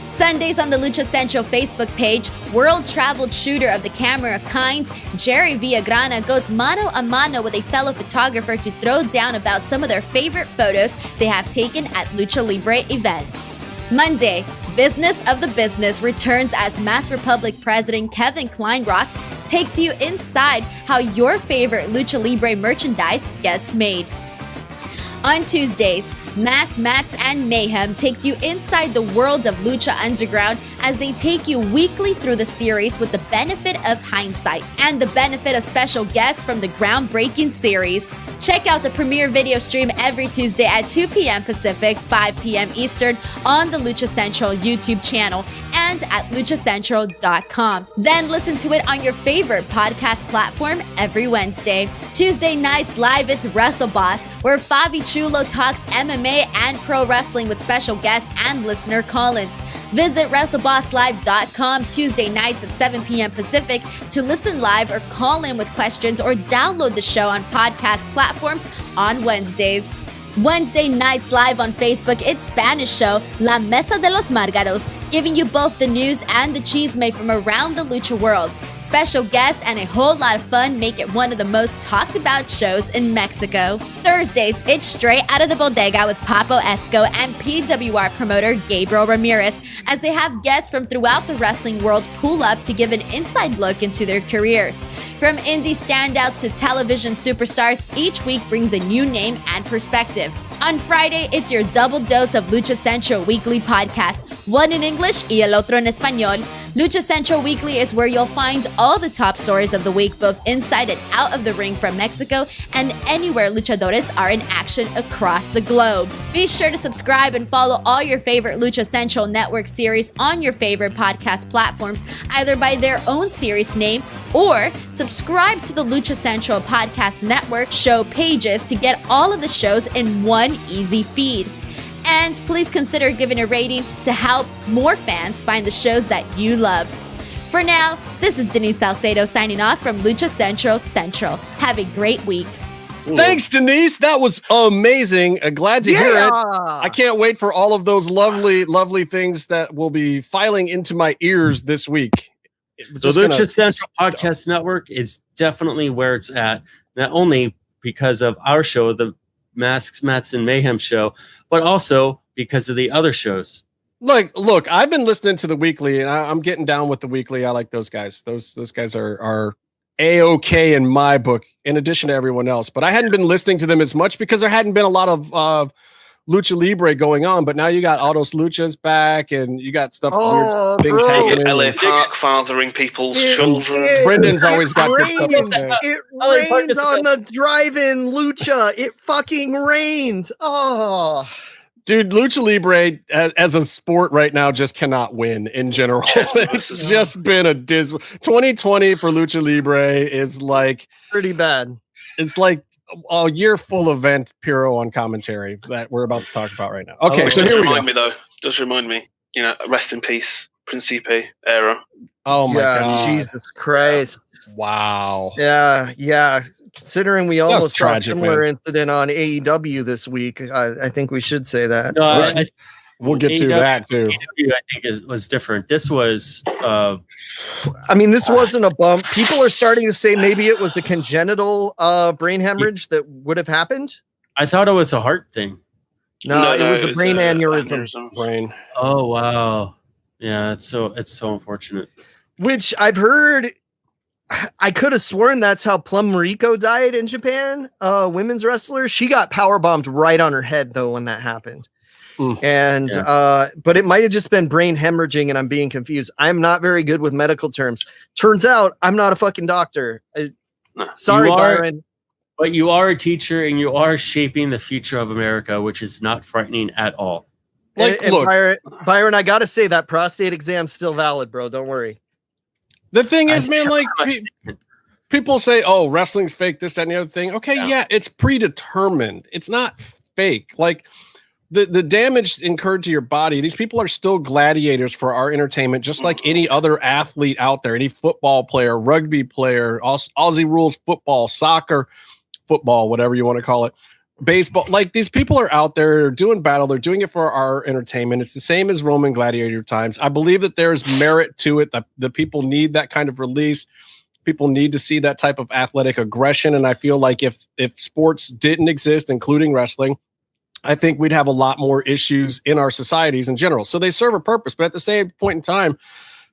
Speaker 1: Sundays on the Lucha Central Facebook page, world-traveled shooter of the camera kind, Jerry Villagrana goes mano a mano with a fellow photographer to throw down about some of their favorite photos they have taken at Lucha Libre events. Monday, Business of the Business returns as Mass Republic President Kevin Kleinrock takes you inside how your favorite Lucha Libre merchandise gets made. On Tuesdays, Mass Mats and Mayhem takes you inside the world of Lucha Underground as they take you weekly through the series with the benefit of hindsight and the benefit of special guests from the groundbreaking series. Check out the premiere video stream every Tuesday at 2 p.m. Pacific, 5 p.m. Eastern on the Lucha Central YouTube channel and at luchacentral.com. Then listen to it on your favorite podcast platform every Wednesday. Tuesday nights live, it's Wrestle Boss, where Fabi Chulo talks MMA and pro wrestling with special guests and listener call-ins. Visit WrestleBossLive.com Tuesday nights at 7 p.m. Pacific to listen live or call in with questions or download the show on podcast platforms on Wednesdays. Wednesday nights live on Facebook, it's Spanish show La Mesa de los Márgaros, giving you both the news and the chisme from around the lucha world. Special guests and a whole lot of fun make it one of the most talked about shows in Mexico. Thursdays, it's Straight Out of the Bodega with Papo Esco and PWR promoter Gabriel Ramirez, as they have guests from throughout the wrestling world pull up to give an inside look into their careers. From indie standouts to television superstars, each week brings a new name and perspective. On Friday, it's your double dose of Lucha Central Weekly podcast, one in English y el otro en español. Lucha Central Weekly is where you'll find all the top stories of the week, both inside and out of the ring from Mexico and anywhere luchadores are in action across the globe. Be sure to subscribe and follow all your favorite Lucha Central Network series on your favorite podcast platforms, either by their own series name or subscribe to the Lucha Central Podcast Network show pages to get all of the shows in one easy feed. And please consider giving a rating to help more fans find the shows that you love. For now, this is Denise Salcedo signing off from Lucha Central Central. Have a great week.
Speaker 4: Thanks, Denise. That was amazing. Glad to hear it. I can't wait for all of those lovely, lovely things that will be filing into my ears this week.
Speaker 5: The Lucha Central Podcast Network is definitely where it's at, not only because of our show, the Masks, Mats, and Mayhem show, but also because of the other shows.
Speaker 4: Look, I've been listening to the weekly, and I'm getting down with the weekly. I like those guys. Those guys are A-OK in my book, in addition to everyone else. But I hadn't been listening to them as much because there hadn't been a lot of Lucha Libre going on, but now you got Autos Luchas back, and you got stuff, weird things happening.
Speaker 3: LA Park fathering people's children.
Speaker 4: Brendan's always got good stuff to say.
Speaker 2: It rains on the drive-in Lucha. It fucking rains. Oh,
Speaker 4: dude, Lucha Libre as a sport right now just cannot win in general. It's just been a dismal. 2020 for Lucha Libre is like
Speaker 2: pretty bad.
Speaker 4: It's like a year full event Puro on commentary that we're about to talk about right now. Okay, so here we go.
Speaker 3: Does remind me, rest in peace, Principe era.
Speaker 4: Oh my God.
Speaker 2: Jesus Christ.
Speaker 4: Wow.
Speaker 2: Yeah. Considering we almost saw a similar
Speaker 4: man.
Speaker 2: incident on AEW this week, I think we should say that.
Speaker 5: No,
Speaker 4: we'll get to that too.
Speaker 5: AEW, I think was different. This was
Speaker 2: this wasn't a bump. People are starting to say maybe it was the congenital brain hemorrhage that would have happened.
Speaker 5: I thought it was a heart thing.
Speaker 2: No, it was a brain aneurysm.
Speaker 4: Brain.
Speaker 5: Oh wow. Yeah, it's so unfortunate.
Speaker 2: Which I've heard. I could have sworn that's how Plum Mariko died in Japan. Women's wrestler. She got powerbombed right on her head though when that happened. And but it might have just been brain hemorrhaging, and I'm being confused. I'm not very good with medical terms. Turns out I'm not a fucking doctor. Sorry, Byron.
Speaker 5: But you are a teacher, and you are shaping the future of America, which is not frightening at all.
Speaker 2: Look, Byron, I gotta say that prostate exam's still valid, bro. Don't worry.
Speaker 4: The thing is, man, like people say, "Oh, wrestling's fake." This, that, and the other thing. Okay, yeah, it's predetermined. It's not fake. Like the damage incurred to your body. These people are still gladiators for our entertainment, just like any other athlete out there. Any football player, rugby player, Aussie rules football, soccer, football, whatever you want to call it, baseball. Like these people are out there doing battle. They're doing it for our entertainment. It's the same as Roman gladiator times. I believe that there's merit to it. The people need that kind of release. People need to see that type of athletic aggression. And I feel like if sports didn't exist, including wrestling, I think we'd have a lot more issues in our societies in general. So they serve a purpose, but at the same point in time,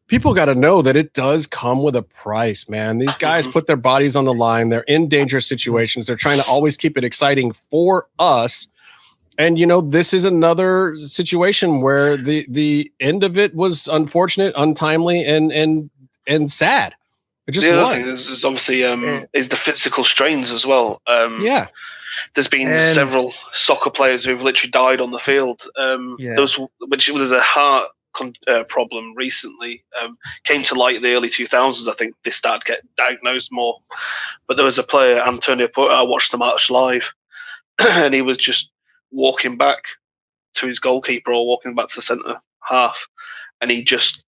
Speaker 4: people got to know that it does come with a price, man. These guys put their bodies on the line. They're in dangerous situations. They're trying to always keep it exciting for us. And, this is another situation where the end of it was unfortunate, untimely, and sad. It just
Speaker 3: the other thing is obviously is the physical strains as well. There's been several soccer players who've literally died on the field. Which was a heart problem recently. Came to light in the early 2000s. I think they started to get diagnosed more. But there was a player, Antonio Porter, I watched the match live, and he was just walking back to his goalkeeper or walking back to the centre half, and he just...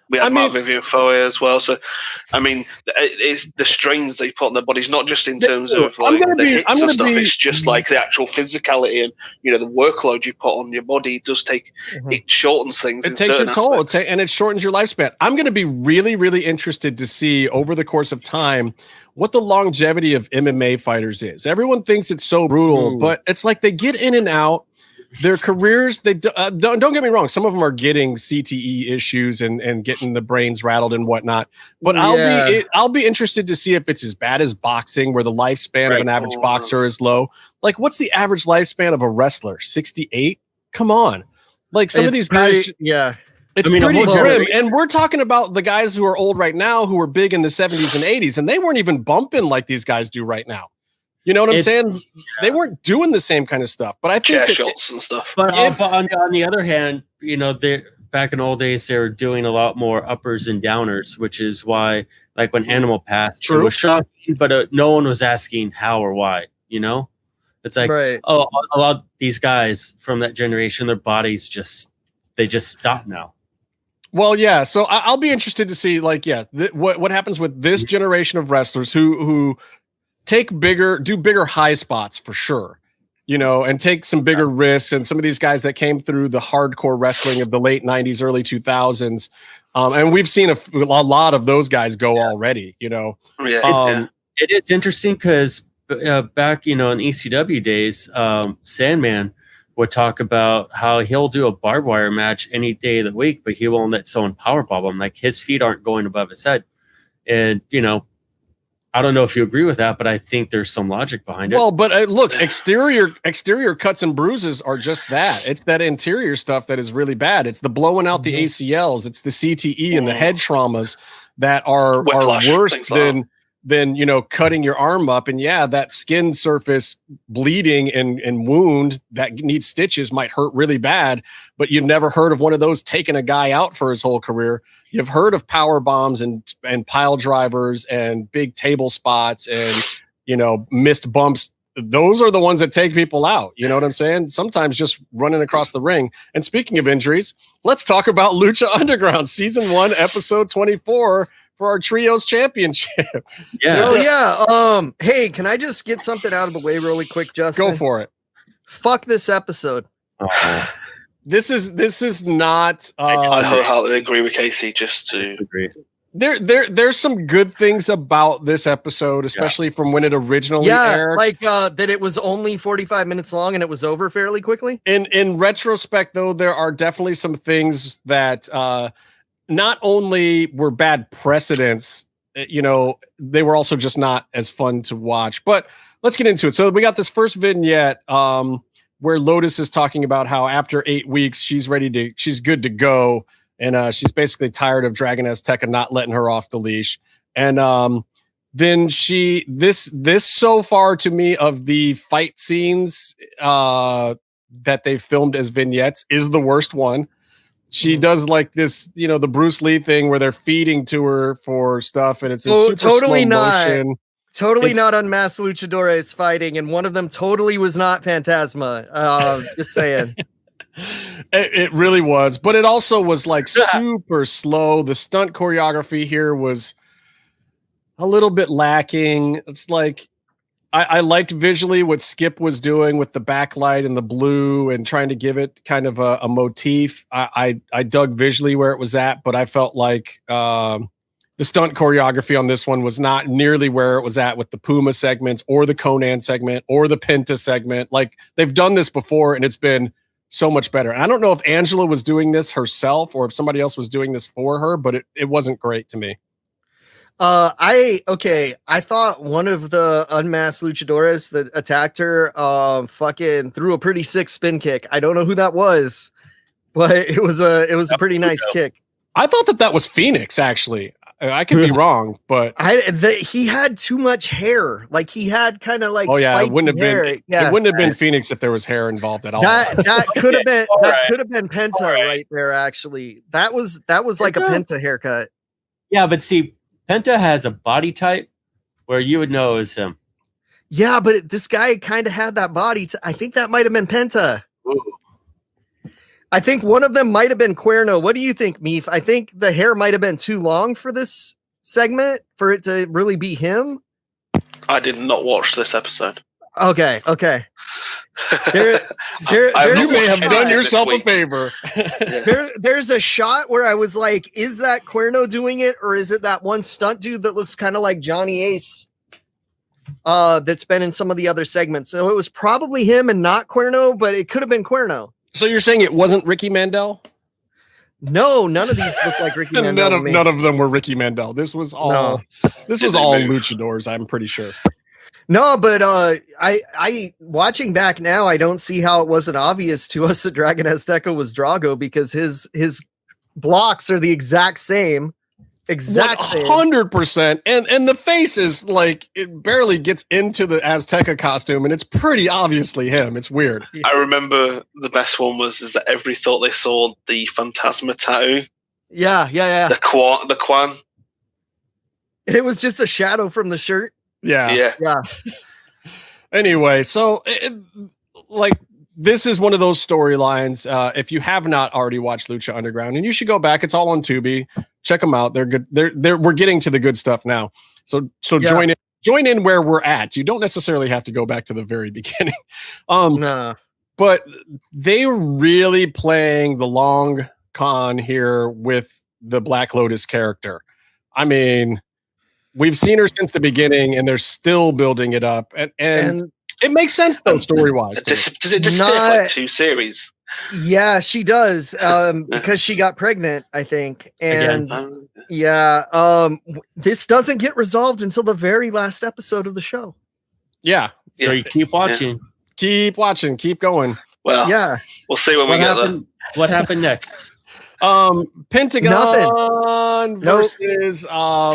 Speaker 3: We had Mark Vivian Foe as well. So, it's the strains they put on their bodies, not just in terms of the hits and stuff. It's just like the actual physicality and, the workload you put on your body does take, it shortens things.
Speaker 4: It takes your toll and it shortens your lifespan. I'm going to be really, really interested to see over the course of time what the longevity of MMA fighters is. Everyone thinks it's so brutal, but it's like they get in and out. their careers, they don't get me wrong. Some of them are getting CTE issues and getting the brains rattled and whatnot. But I'll be interested to see if it's as bad as boxing, where the lifespan of an average boxer is low. Like, what's the average lifespan of a wrestler? 68? Come on. Like, some of these guys.
Speaker 2: Yeah.
Speaker 4: It's pretty grim. And we're talking about the guys who are old right now, who were big in the 70s and 80s, and they weren't even bumping like these guys do right now. You know what I'm saying? Yeah. They weren't doing the same kind of stuff. But I think
Speaker 3: shots and stuff.
Speaker 5: But on the other hand, you know, back in old days, they were doing a lot more uppers and downers, which is why, like when Animal passed, it was shocking, but no one was asking how or why. You know, it's like, a lot of these guys from that generation, their bodies just stop now.
Speaker 4: Well, yeah. So I'll be interested to see, like, what happens with this generation of wrestlers who do bigger high spots for sure, you know, and take some bigger risks. And some of these guys that came through the hardcore wrestling of the late 90s, early 2000s. And we've seen a lot of those guys go already, you know.
Speaker 5: It is interesting because back, you know, in ECW days, Sandman would talk about how he'll do a barbed wire match any day of the week, but he won't let someone powerbomb him. Like, his feet aren't going above his head. And, you know, I don't know if you agree with that, but I think there's some logic behind it.
Speaker 4: Well, but look, exterior cuts and bruises are just that. It's that interior stuff that is really bad. It's the blowing out the ACLs. It's the CTE and the head traumas that are worse than, you know, cutting your arm up. And that skin surface bleeding and wound that needs stitches might hurt really bad, but you've never heard of one of those taking a guy out for his whole career. You've heard of power bombs and pile drivers and big table spots and, you know, missed bumps. Those are the ones that take people out. You know what I'm saying? Sometimes just running across the ring. And speaking of injuries, let's talk about Lucha Underground season 1, episode 24. For our trios championship.
Speaker 2: Hey, can I just get something out of the way really quick, Justin?
Speaker 4: Go for it.
Speaker 2: Fuck this episode.
Speaker 4: This is not.
Speaker 3: I wholeheartedly agree with Casey. Just to agree.
Speaker 4: There's some good things about this episode, especially from when it originally aired.
Speaker 2: Like that it was only 45 minutes long and it was over fairly quickly.
Speaker 4: In retrospect, though, there are definitely some things that not only were bad precedents, you know, they were also just not as fun to watch. But let's get into it. So we got this first vignette where Lotus is talking about how after 8 weeks, she's good to go. And she's basically tired of Dragon Azteca not letting her off the leash. And then this so far to me of the fight scenes that they filmed as vignettes is the worst one. She does like this, you know, the Bruce Lee thing where they're feeding to her for stuff, and it's in super
Speaker 2: totally
Speaker 4: slow motion.
Speaker 2: Not unmasked luchadores fighting, and one of them totally was not Phantasma. Just saying.
Speaker 4: It really was, but it also was like super slow. The stunt choreography here was a little bit lacking. It's like I liked visually what Skip was doing with the backlight and the blue and trying to give it kind of a motif. I dug visually where it was at, but I felt like the stunt choreography on this one was not nearly where it was at with the Puma segments or the Conan segment or the Penta segment. Like, they've done this before and it's been so much better. And I don't know if Angela was doing this herself or if somebody else was doing this for her, but it wasn't great to me.
Speaker 2: I thought one of the unmasked luchadores that attacked her fucking threw a pretty sick spin kick. I don't know who that was, but it was a pretty nice kick.
Speaker 4: I thought that was Phoenix, actually. I could be wrong, but
Speaker 2: he had too much hair. Like, he had kind of like
Speaker 4: it wouldn't have hair. It wouldn't have been Phoenix if there was hair involved at all.
Speaker 2: That could have been could have been Penta right there. Actually, that was like a Penta haircut.
Speaker 5: Yeah, but see, Penta has a body type where you would know it was him.
Speaker 2: Yeah, but this guy kind of had that body. I think that might have been Penta.
Speaker 5: Ooh.
Speaker 2: I think one of them might have been Cuerno. What do you think, Meef? I think the hair might have been too long for this segment for it to really be him.
Speaker 3: I did not watch this episode.
Speaker 2: Okay.
Speaker 4: You may have done yourself a favor.
Speaker 2: There's a shot where I was like, is that Cuerno doing it, or is it that one stunt dude that looks kind of like Johnny Ace? that's been in some of the other segments. So it was probably him and not Cuerno, but it could have been Cuerno.
Speaker 4: So you're saying it wasn't Ricky Mandel?
Speaker 2: No, none of these look like Ricky Mandel.
Speaker 4: None of them were Ricky Mandel. This was all luchadors, I'm pretty sure.
Speaker 2: No, but I watching back now, I don't see how it wasn't obvious to us that Dragon Azteca was Drago, because his blocks are the exact same.
Speaker 4: 100%. And the face is like, it barely gets into the Azteca costume, and it's pretty obviously him. It's weird.
Speaker 3: I remember the best one is that everybody thought they saw the Phantasma tattoo.
Speaker 2: Yeah.
Speaker 3: The Quan.
Speaker 2: It was just a shadow from the shirt.
Speaker 4: Yeah.
Speaker 2: Yeah.
Speaker 4: Anyway, so this is one of those storylines. If you have not already watched Lucha Underground, and you should go back, it's all on Tubi. Check them out. They're good. We're getting to the good stuff now. So yeah. Join in where we're at. You don't necessarily have to go back to the very beginning.
Speaker 2: Nah.
Speaker 4: But they're really playing the long con here with the Black Lotus character. I mean, we've seen her since the beginning, and they're still building it up. And it makes sense though, story-wise.
Speaker 3: Does it disappear for like 2 series?
Speaker 2: Yeah, she does. Because she got pregnant, I think. And this doesn't get resolved until the very last episode of the show.
Speaker 4: Yeah.
Speaker 5: So you keep watching.
Speaker 4: Keep watching. Keep going.
Speaker 3: Well, yeah. We'll see when we get there.
Speaker 5: What happened next?
Speaker 2: Nothing.
Speaker 4: versus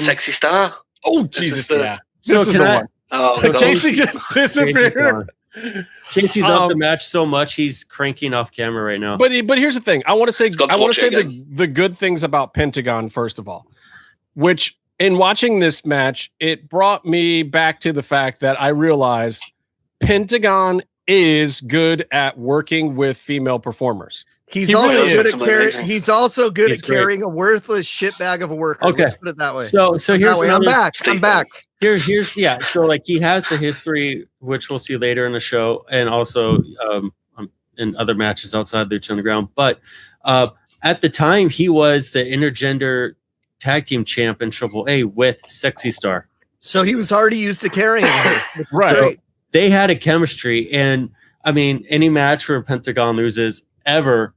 Speaker 3: Sexy Star.
Speaker 4: Oh, Jesus. Yeah.
Speaker 5: This is the one.
Speaker 3: Oh,
Speaker 4: Casey just disappeared.
Speaker 5: Casey loved the match so much he's cranking off camera right now.
Speaker 4: But here's the thing. I want to say the good things about Pentagon first of all, which in watching this match, it brought me back to the fact that I realized Pentagon is good at working with female performers.
Speaker 2: He's also good at carrying a worthless shitbag of a worker.
Speaker 5: Okay.
Speaker 2: Let's put it that way.
Speaker 5: So here's
Speaker 2: I'm back.
Speaker 5: Here's so like he has the history, which we'll see later in the show, and also in other matches outside Lucha Underground. But at the time, he was the intergender tag team champ in AAA with Sexy Star.
Speaker 2: So he was already used to carrying her.
Speaker 4: Right.
Speaker 2: Great.
Speaker 5: They had a chemistry, and I mean, any match where Pentagon loses ever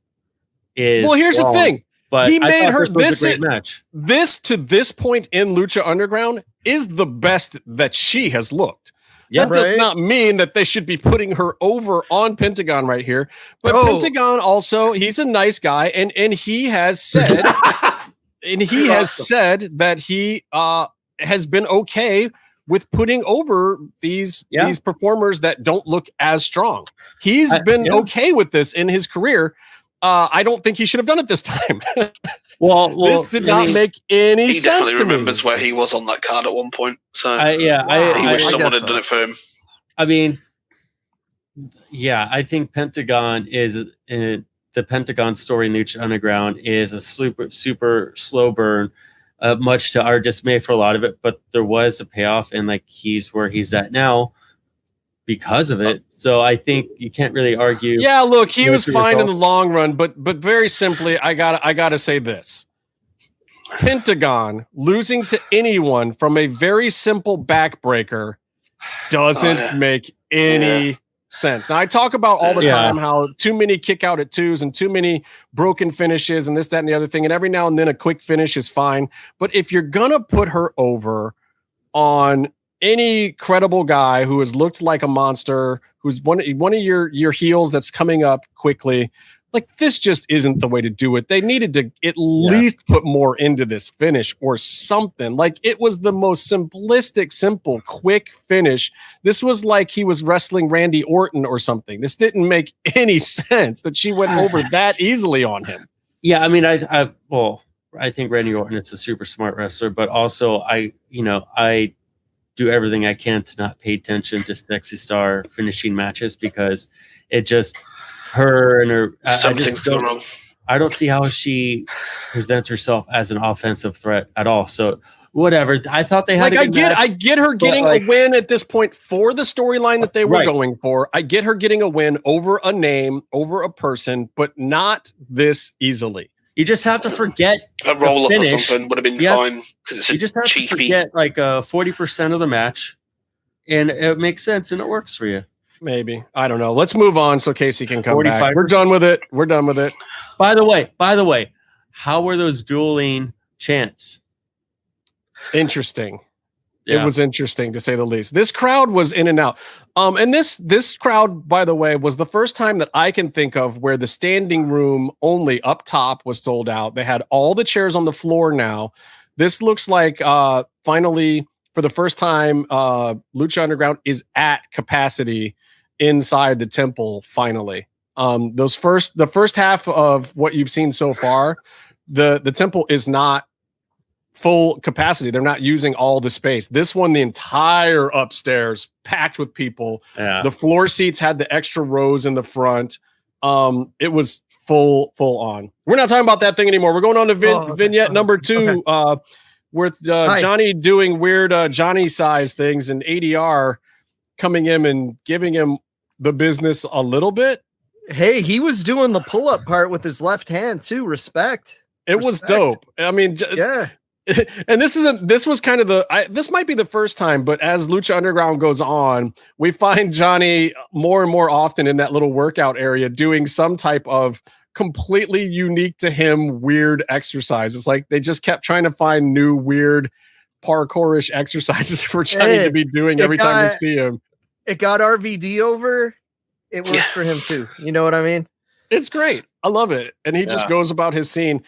Speaker 5: is
Speaker 4: here's
Speaker 5: wrong,
Speaker 4: the thing.
Speaker 5: But
Speaker 4: he made her
Speaker 5: this match.
Speaker 4: This to this point in Lucha Underground is the best that she has looked.
Speaker 5: Yeah,
Speaker 4: that does not mean that they should be putting her over on Pentagon right here. But Pentagon also, he's a nice guy, and he has said that he has been okay with putting over these performers that don't look as strong. He's been okay with this in his career. I don't think he should have done it this time. This did not make any sense to me. He definitely
Speaker 3: remembers where he was on that card at one point. So
Speaker 5: I
Speaker 3: wish someone had done it for him.
Speaker 5: I mean, I think Pentagon is the Pentagon story in Lucha Underground is a super slow burn. Much to our dismay for a lot of it, but there was a payoff, and like he's where he's at now because of it. So I think you can't really argue.
Speaker 4: Yeah, look, he was fine in the long run, but very simply, I gotta say this: Pentagon losing to anyone from a very simple backbreaker doesn't make any sense. Now I talk about all the time how too many kick out at 2s and too many broken finishes and this, that, and the other thing. And every now and then a quick finish is fine. But if you're gonna put her over on any credible guy who has looked like a monster, who's one of your heels that's coming up quickly, like this just isn't the way to do it. They needed to at least put more into this finish or something. Like it was the most simplistic, simple, quick finish. This was like he was wrestling Randy Orton or something. This didn't make any sense that she went over that easily on him.
Speaker 5: Yeah, I mean, I think Randy Orton is a super smart wrestler, but also I do everything I can to not pay attention to Sexy Star finishing matches because it just her and her. I don't see how she presents herself as an offensive threat at all. So whatever. I thought they had.
Speaker 4: I get her getting a win at this point for the storyline that they were going for. I get her getting a win over a name, over a person, but not this easily.
Speaker 5: You just have to forget
Speaker 3: a roll up or something would have been fine because it's
Speaker 5: you just have
Speaker 3: cheapy.
Speaker 5: to forget like 40% of the match and it makes sense and it works for you.
Speaker 4: Maybe. I don't know. Let's move on so Casey can come back.
Speaker 5: 45%.
Speaker 4: We're done with it. We're done with it.
Speaker 5: By the way, how were those dueling chants?
Speaker 4: Interesting.
Speaker 5: Yeah.
Speaker 4: It was interesting to say the least. This crowd was in and out. And this crowd, by the way, was the first time that I can think of where the standing room only up top was sold out. They had all the chairs on the floor now. This looks like finally, for the first time, Lucha Underground is at capacity inside the temple finally. The first half of what you've seen so far, the temple is not full capacity. They're not using all the space. This one, the entire upstairs packed with people.
Speaker 5: Yeah.
Speaker 4: The floor seats had the extra rows in the front. It was full on. We're not talking about that thing anymore. We're going on to vignette number 2, with Johnny doing weird Johnny size things and ADR coming in and giving him the business a little bit.
Speaker 2: Hey, he was doing the pull-up part with his left hand too. Respect.
Speaker 4: It was dope. I mean,
Speaker 2: yeah.
Speaker 4: And this was kind of this might be the first time, but as Lucha Underground goes on, we find Johnny more and more often in that little workout area doing some type of completely unique to him weird exercise. It's like they just kept trying to find new weird parkourish exercises for Johnny to be doing every time we see him.
Speaker 2: It got RVD over. It works for him too. You know what I mean?
Speaker 4: It's great. I love it. And he just goes about his scene.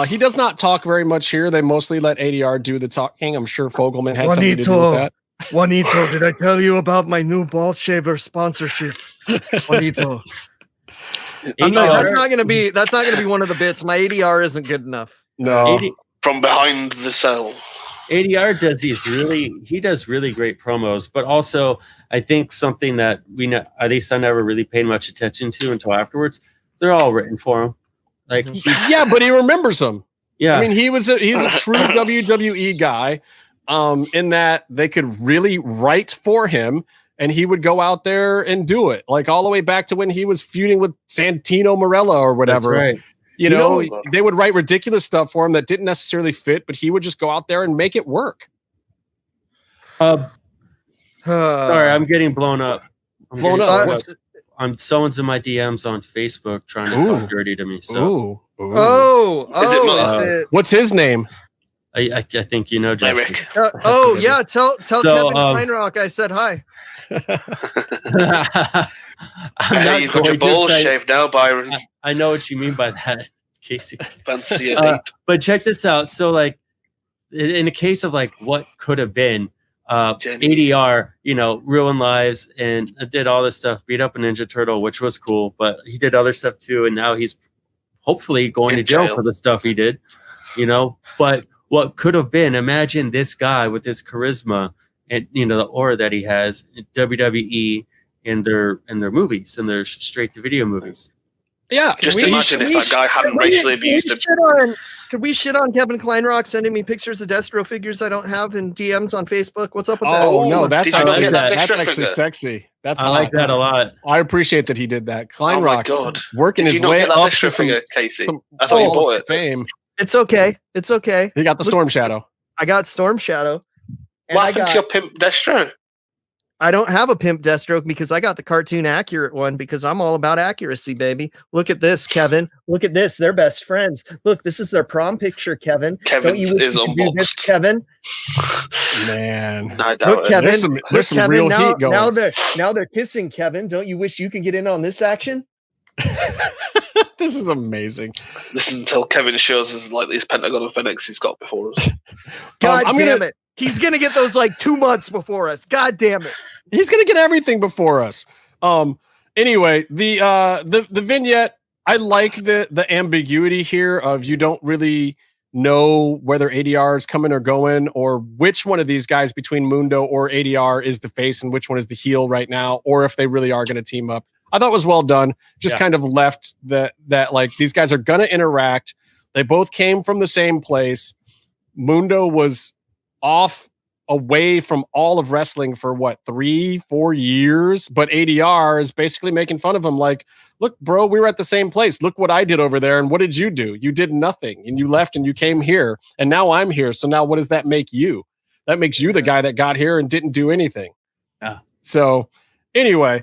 Speaker 4: He does not talk very much here. They mostly let ADR do the talking. I'm sure Fogelman had something to do with that.
Speaker 2: Juanito, did I tell you about my new ball shaver sponsorship? Juanito. That's not gonna be one of the bits. My ADR isn't good enough.
Speaker 4: No.
Speaker 3: From behind the cell.
Speaker 5: ADR does really great promos, but also I think something that at least I never really paid much attention to until afterwards. They're all written for him. Like
Speaker 4: but he remembers them.
Speaker 5: Yeah.
Speaker 4: I mean, he's a true WWE guy, in that they could really write for him and he would go out there and do it. Like all the way back to when he was feuding with Santino Marella or whatever.
Speaker 5: That's right.
Speaker 4: You know, they would write ridiculous stuff for him that didn't necessarily fit, but he would just go out there and make it work.
Speaker 5: Sorry, I'm getting blown up. Someone's in my DMs on Facebook trying to talk dirty to me. So,
Speaker 4: what's his name?
Speaker 5: I think you know, Justin.
Speaker 2: Tell Kevin Kleinrock I said hi.
Speaker 3: Hey, you've got your balls shaved now, Byron.
Speaker 5: I know what you mean by that, Casey.
Speaker 3: Fancy a date.
Speaker 5: But check this out. So, like, in a case of like what could have been, ADR, ruined lives and did all this stuff, beat up a Ninja Turtle, which was cool, but he did other stuff too, and now he's hopefully going to jail for the stuff he did, But what could have been, imagine this guy with his charisma and the aura that he has in WWE in their movies, and their straight to video movies.
Speaker 4: Yeah,
Speaker 3: just imagine if that guy hadn't racially abused him.
Speaker 2: Could we shit on Kevin Kleinrock sending me pictures of Destro figures I don't have in DMs on Facebook? What's up with that?
Speaker 4: Oh no, that's actually sexy. I
Speaker 5: like that a lot.
Speaker 4: I appreciate that he did that. Kleinrock,
Speaker 3: oh my God,
Speaker 4: working his way up to some
Speaker 3: Casey. I thought you bought it.
Speaker 4: Fame.
Speaker 2: It's okay. It's okay.
Speaker 4: He got the Storm Shadow.
Speaker 2: I got Storm Shadow.
Speaker 3: What happened to your pimp Destro?
Speaker 2: I don't have a pimp Deathstroke because I got the cartoon accurate one because I'm all about accuracy, baby. Look at this, Kevin. Look at this. They're best friends. Look, this is their prom picture, Kevin.
Speaker 3: Kevin is unboxed.
Speaker 2: Kevin.
Speaker 4: Man.
Speaker 2: Look, Kevin.
Speaker 4: There's some real heat going.
Speaker 2: Now they're kissing, Kevin. Don't you wish you could get in on this action?
Speaker 4: This is amazing.
Speaker 3: This is until Kevin shows us like these Pentagon of Phoenix he's got before us.
Speaker 2: God damn it. He's going to get those like 2 months before us. God damn it.
Speaker 4: He's going to get everything before us. Anyway, the vignette, I like the ambiguity here of you don't really know whether ADR is coming or going, or which one of these guys between Mundo or ADR is the face and which one is the heel right now, or if they really are going to team up. I thought it was well done. Just kind of left that like these guys are going to interact. They both came from the same place. Mundo was off away from all of wrestling for 3-4 years, but ADR is basically making fun of him like, look, bro, we were at the same place. Look what I did over there. And what did you do? You did nothing, and you left and you came here, and now I'm here. So now what does that make you? That makes you the guy that got here and didn't do anything.
Speaker 5: Yeah.
Speaker 4: So anyway,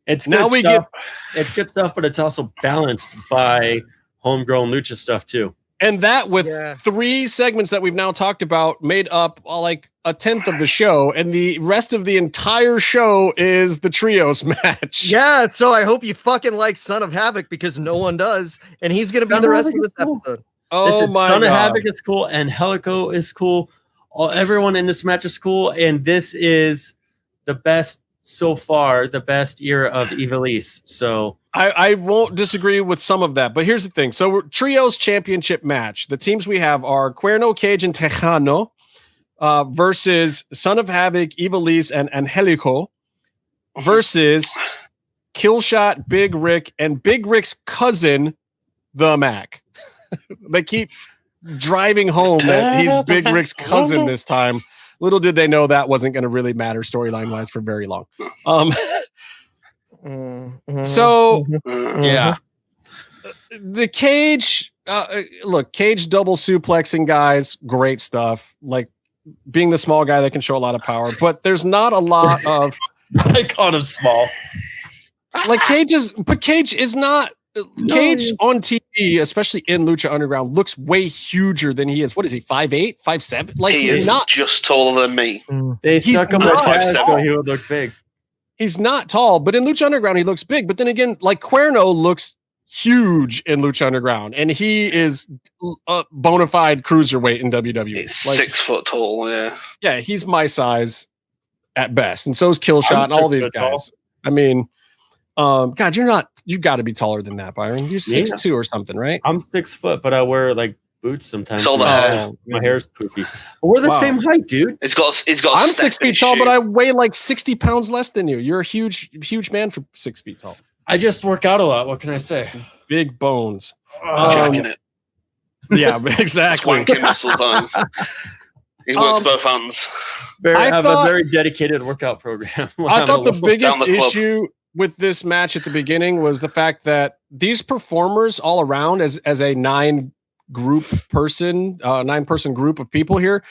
Speaker 5: it's
Speaker 4: now
Speaker 5: good
Speaker 4: we
Speaker 5: stuff. It's good stuff, but it's also balanced by homegrown lucha stuff too.
Speaker 4: And that with 3 segments that we've now talked about made up like a 10th of the show, and the rest of the entire show is the trios match.
Speaker 2: Yeah, so I hope you fucking like Son of Havoc, because no one does, and he's gonna be the rest of this episode.
Speaker 4: Oh,
Speaker 5: listen,
Speaker 4: my
Speaker 5: Son
Speaker 4: God.
Speaker 5: of Havoc is cool, and Helico is cool. Everyone in this match is cool, and this is the best so far, the best era of Ivelisse. So
Speaker 4: I won't disagree with some of that, but here's the thing. So trios championship match. The teams we have are Cuerno, Cage, and Tejano versus Son of Havoc, Ivelisse, and Angelico versus Killshot, Big Rick, and Big Rick's cousin, the Mac. They keep driving home that he's Big Rick's cousin this time. Little did they know that wasn't going to really matter storyline wise for very long. So yeah, the Cage, look, Cage double suplexing guys, great stuff. Like being the small guy that can show a lot of power, but there's not a lot of.
Speaker 5: I called him small.
Speaker 4: Like Cage is not. Cage on TV, especially in Lucha Underground, looks way huger than he is. What is he, 5'8", 5'7"? Like
Speaker 3: he's not just taller than me.
Speaker 5: They stuck him with Taz so he would look big.
Speaker 4: He's not tall, but in Lucha Underground, he looks big. But then again, like Cuerno looks huge in Lucha Underground, and he is a bona fide cruiserweight in WWE.
Speaker 3: He's
Speaker 4: like,
Speaker 3: 6 foot tall, yeah.
Speaker 4: Yeah, he's my size at best. And so is Killshot and all these guys. Tall. I mean, God, you got to be taller than that, Byron. You're 6'2" or something, right?
Speaker 5: I'm 6 foot, but I wear like boots sometimes.
Speaker 3: So
Speaker 5: my hair's poofy. But we're the same height, dude.
Speaker 3: He's got.
Speaker 4: I'm 6 feet tall, but I weigh like 60 pounds less than you. You're a huge man for 6 feet tall.
Speaker 5: I just work out a lot. What can I say?
Speaker 4: Big bones.
Speaker 3: Jacking it.
Speaker 4: Yeah, exactly.
Speaker 3: Wanking muscles on. He works both hands.
Speaker 5: I have a very dedicated workout program.
Speaker 4: I thought the biggest issue with this match at the beginning was the fact that these performers all around as a 9-person group of people here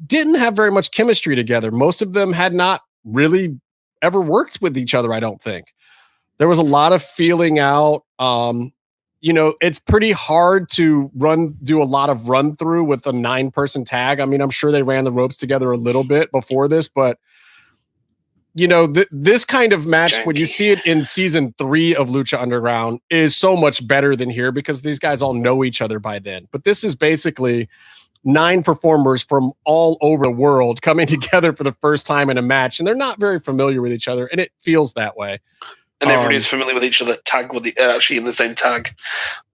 Speaker 4: didn't have very much chemistry together. Most of them had not really ever worked with each other. I don't think there was a lot of feeling out. It's pretty hard to do a lot of run through with a 9-person tag. I mean, I'm sure they ran the ropes together a little bit before this, but this kind of match, when you see it in season 3 of Lucha Underground, is so much better than here because these guys all know each other by then. But this is basically 9 performers from all over the world coming together for the first time in a match, and they're not very familiar with each other, and it feels that way.
Speaker 3: And everybody's familiar with each other. Actually in the same tag.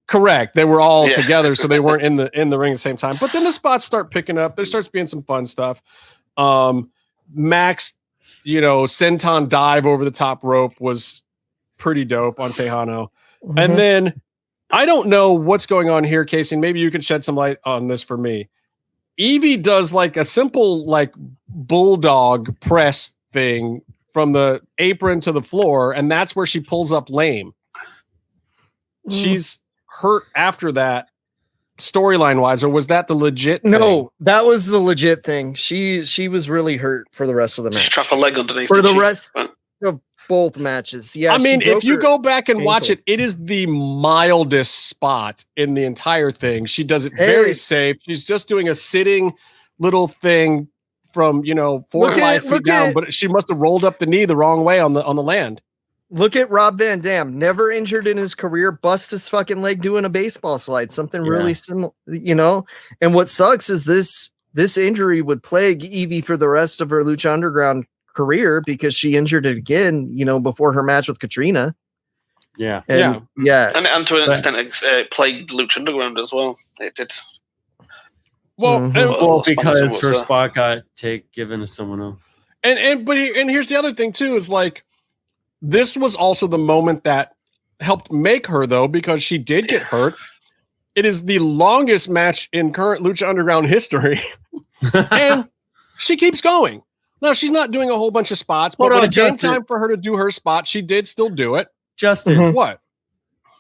Speaker 4: Correct. They were all together, so they weren't in the ring at the same time. But then the spots start picking up. There starts being some fun stuff. Max, senton dive over the top rope was pretty dope on Tejano. Mm-hmm. And then I don't know what's going on here, Casey. Maybe you can shed some light on this for me. Evie does like a simple like bulldog press thing from the apron to the floor, and that's where she pulls up lame. She's hurt after that, storyline wise, or was that the legit thing?
Speaker 2: No, that was the legit thing. She was really hurt for the rest of the match.
Speaker 3: Trap a leg underneath
Speaker 2: for the rest of both matches. Yeah,
Speaker 4: I mean, if you go back and watch it, it is the mildest spot in the entire thing. She does it very safe. She's just doing a sitting little thing from 4 or 5 feet down, but she must have rolled up the knee the wrong way on the land.
Speaker 2: Look at Rob Van Dam, never injured in his career, bust his fucking leg doing a baseball slide, something really similar, And what sucks is this injury would plague Evie for the rest of her Lucha Underground career because she injured it again, before her match with Katrina.
Speaker 5: Yeah.
Speaker 2: And
Speaker 3: to an extent, it plagued Lucha Underground as well. It did.
Speaker 5: Well, because her spot got given to someone else.
Speaker 4: And here's the other thing too, is like, this was also the moment that helped make her, though, because she did get hurt. It is the longest match in current Lucha Underground history. And she keeps going. Now, she's not doing a whole bunch of spots, but when it came time for her to do her spot, she did still do it.
Speaker 5: Justin.
Speaker 4: What?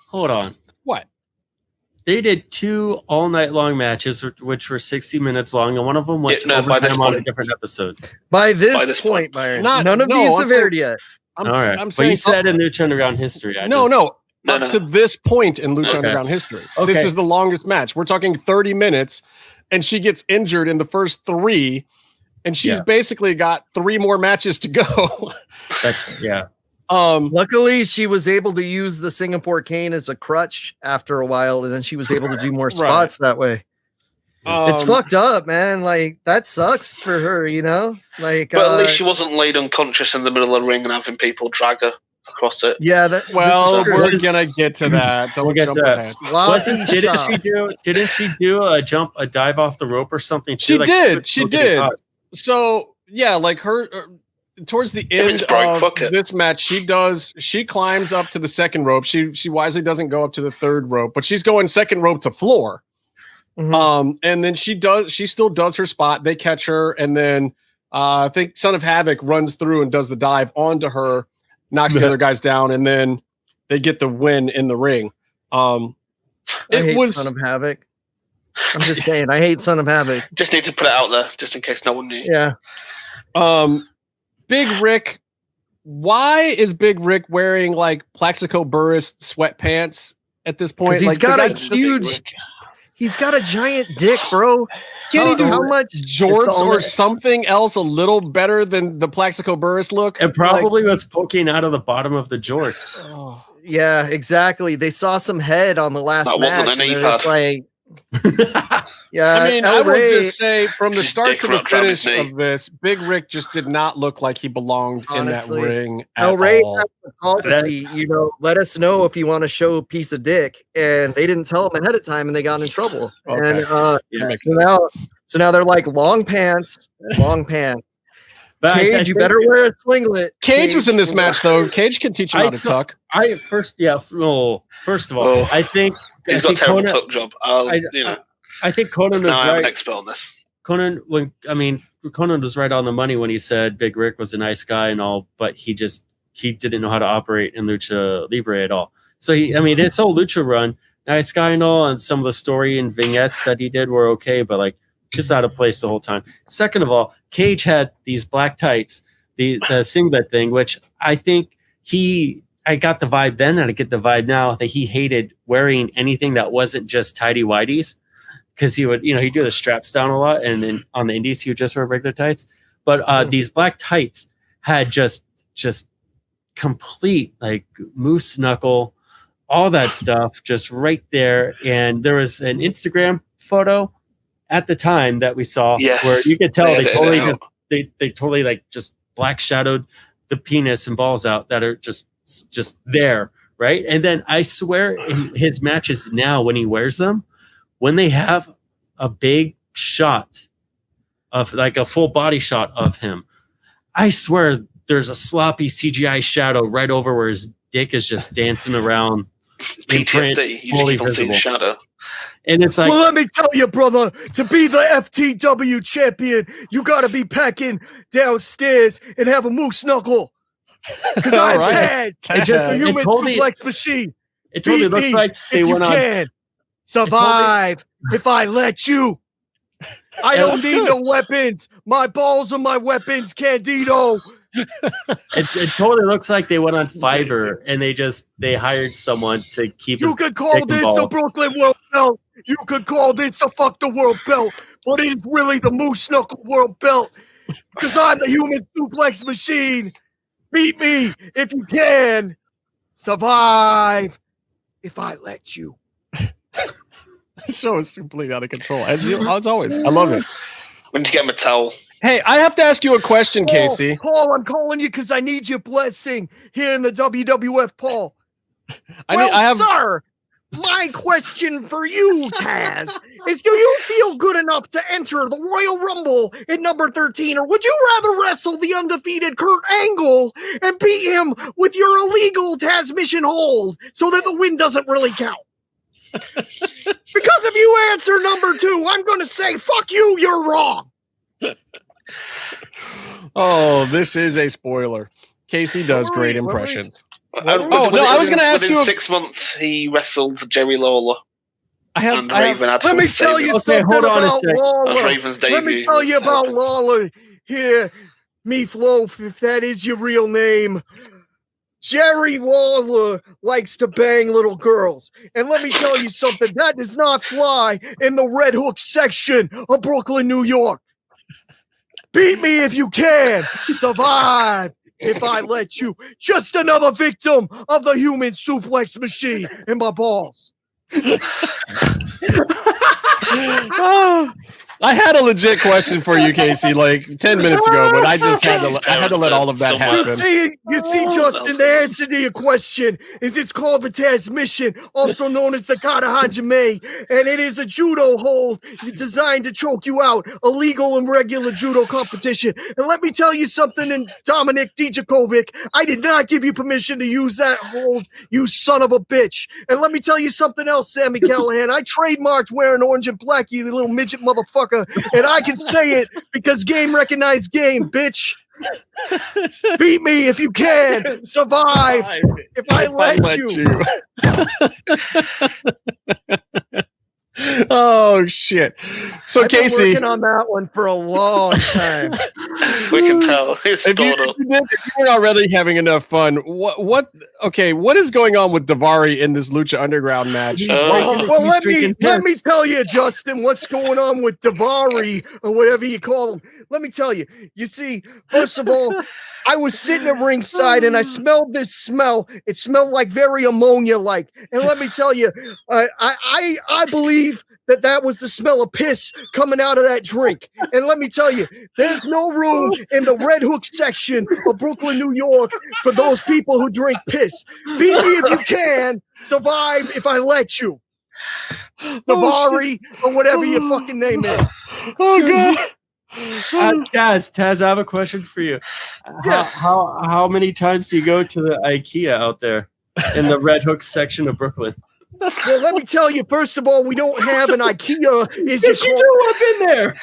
Speaker 5: Hold on.
Speaker 4: What?
Speaker 5: They did 2 all-night-long matches, which were 60 minutes long, and one of them went
Speaker 3: by this
Speaker 5: overtime on a
Speaker 3: point.
Speaker 5: different episode.
Speaker 2: By this point, Byron,
Speaker 4: None
Speaker 2: of these have aired yet.
Speaker 5: All right.
Speaker 4: I'm
Speaker 5: But
Speaker 4: saying
Speaker 5: you said in Lucha Underground history.
Speaker 4: No, to this point in Lucha Underground history.
Speaker 5: Okay.
Speaker 4: This is the longest match. We're talking 30 minutes, and she gets injured in the first 3, and she's basically got 3 more matches to go.
Speaker 2: Luckily, she was able to use the Singapore cane as a crutch after a while, and then she was able to do more spots that way. It's fucked up, man. Like, that sucks for her, you know? Like,
Speaker 3: but at least she wasn't laid unconscious in the middle of the ring and having people drag her across it.
Speaker 2: Yeah,
Speaker 4: we're gonna get to that. Don't jump ahead.
Speaker 5: Didn't she do a dive off the rope or something?
Speaker 4: She did. So yeah, like her towards the end of this match, she climbs up to the second rope. She wisely doesn't go up to the third rope, but she's going second rope to floor. And then she still does her spot. They catch her, and then I think Son of Havoc runs through and does the dive onto her, knocks the other guys down, and then they get the win in the ring.
Speaker 2: Son of Havoc. I'm just saying, I hate Son of Havoc.
Speaker 3: Just need to put it out there, just in case no one knew.
Speaker 2: Yeah.
Speaker 4: Big Rick. Why is Big Rick wearing like Plaxico Burress sweatpants at this point?
Speaker 2: He's got a huge. He's got a giant dick, bro. Can he do how much
Speaker 4: jorts or something else a little better than the Plaxico Burress look?
Speaker 5: And probably what's poking out of the bottom of the jorts.
Speaker 2: Oh. Yeah, exactly. They saw some head on the last match.
Speaker 3: Wasn't an E-pad.
Speaker 2: Yeah,
Speaker 4: I mean, I would just say from the start to the finish of this, Big Rick just did not look like he belonged in that ring at all.
Speaker 2: Has the policy, let us know if you want to show a piece of dick, and they didn't tell him ahead of time, and they got in trouble. Okay. And so now they're like long pants. But Cage, you better wear a singlet.
Speaker 4: Cage was in this match, though. Cage can teach him how to tuck.
Speaker 5: First of all, I think
Speaker 3: he's got a terrible tuck job.
Speaker 5: I think Conan is right.
Speaker 3: I'm an expert on this.
Speaker 5: Conan was right on the money when he said Big Rick was a nice guy and all, but he didn't know how to operate in Lucha Libre at all. So his whole Lucha run, nice guy and all, and some of the story and vignettes that he did were okay, but like just out of place the whole time. Second of all, Cage had these black tights, the singlet thing, which I think I got the vibe then, and I get the vibe now that he hated wearing anything that wasn't just tighty whities, because he would, he'd do the straps down a lot, and then on the indies he would just wear regular tights. But these black tights had just complete like moose knuckle, all that stuff, just right there. And there was an Instagram photo at the time that we saw where you could tell they totally like just black shadowed the penis and balls out that are just there, right? And then I swear in his matches now, when he wears them, when they have a big shot of like a full body shot of him, I swear there's a sloppy CGI shadow right over where his dick is just dancing around.
Speaker 3: PTSD, you keep on seeing shadow.
Speaker 5: And it's like,
Speaker 2: well, let me tell you, brother, to be the FTW champion, you got to be packing downstairs and have a moose knuckle. Because I'm Taz. It's just a human suplex machine.
Speaker 5: It totally looks like they went on.
Speaker 2: Survive if I let you. I don't need no weapons. My balls are my weapons, Candido.
Speaker 5: It totally looks like they went on Fiverr and they hired someone to keep.
Speaker 2: You could call this the Brooklyn World Belt. You could call this the Fuck the World Belt, but it's really the Moose Knuckle World Belt because I'm the human suplex machine. Beat me if you can. Survive if I let you.
Speaker 4: This show is completely out of control, as always. I love it.
Speaker 3: We need to get him a towel.
Speaker 4: Hey, I have to ask you a question, Casey.
Speaker 2: Paul, I'm calling you because I need your blessing here in the WWF, Paul. Sir, my question for you, Taz, is do you feel good enough to enter the Royal Rumble at number 13, or would you rather wrestle the undefeated Kurt Angle and beat him with your illegal Tazmission hold so that the win doesn't really count? Because if you answer number 2, I'm going to say, fuck you, you're wrong.
Speaker 4: Oh, this is a spoiler. Casey does great impressions.
Speaker 3: I was going to ask you. Within 6 months, he wrestled Jerry Lawler.
Speaker 2: Let me tell you something about Lawler. Let me tell you about Lawler. Here, Meatloaf, if that is your real name. Jerry Lawler likes to bang little girls. And let me tell you something, that does not fly in the Red Hook section of Brooklyn, New York. Beat me if you can. Survive if I let you. Just another victim of the human suplex machine in my balls.
Speaker 4: I had a legit question for you, Casey, like 10 minutes ago, but I just had to let all of that happen.
Speaker 2: You see, Justin, the answer to your question is it's called the Transmission, also known as the Kata Hajime, and it is a judo hold designed to choke you out, a legal and regular judo competition. And let me tell you something, Dominic Dijakovic, I did not give you permission to use that hold, you son of a bitch. And let me tell you something else, Sammy Callahan, I trademarked wearing orange and black, you little midget motherfucker. And I can say it because game recognized game, bitch. Beat me if you can. Survive if I let you.
Speaker 4: Oh shit! So
Speaker 2: I've
Speaker 4: Casey,
Speaker 2: been working on that one for a long time.
Speaker 3: We can tell. It's
Speaker 4: if you're not really having enough fun, what is going on with Daivari in this Lucha Underground match?
Speaker 2: Well, let me tell you, Justin, what's going on with Daivari or whatever you call him. Let me tell you. You see, first of all, I was sitting at ringside and I smelled this smell. It smelled like very ammonia-like. And let me tell you, I believe that was the smell of piss coming out of that drink. And let me tell you, there's no room in the Red Hook section of Brooklyn, New York for those people who drink piss. Beat me if you can. Survive if I let you. Daivari or whatever your fucking name is.
Speaker 4: Oh, God.
Speaker 5: Taz, I have a question for you. How many times do you go to the IKEA out there in the Red Hook section of Brooklyn?
Speaker 2: Well, let me tell you, first of all, we don't have an IKEA.
Speaker 5: Yes, you do. I've been there.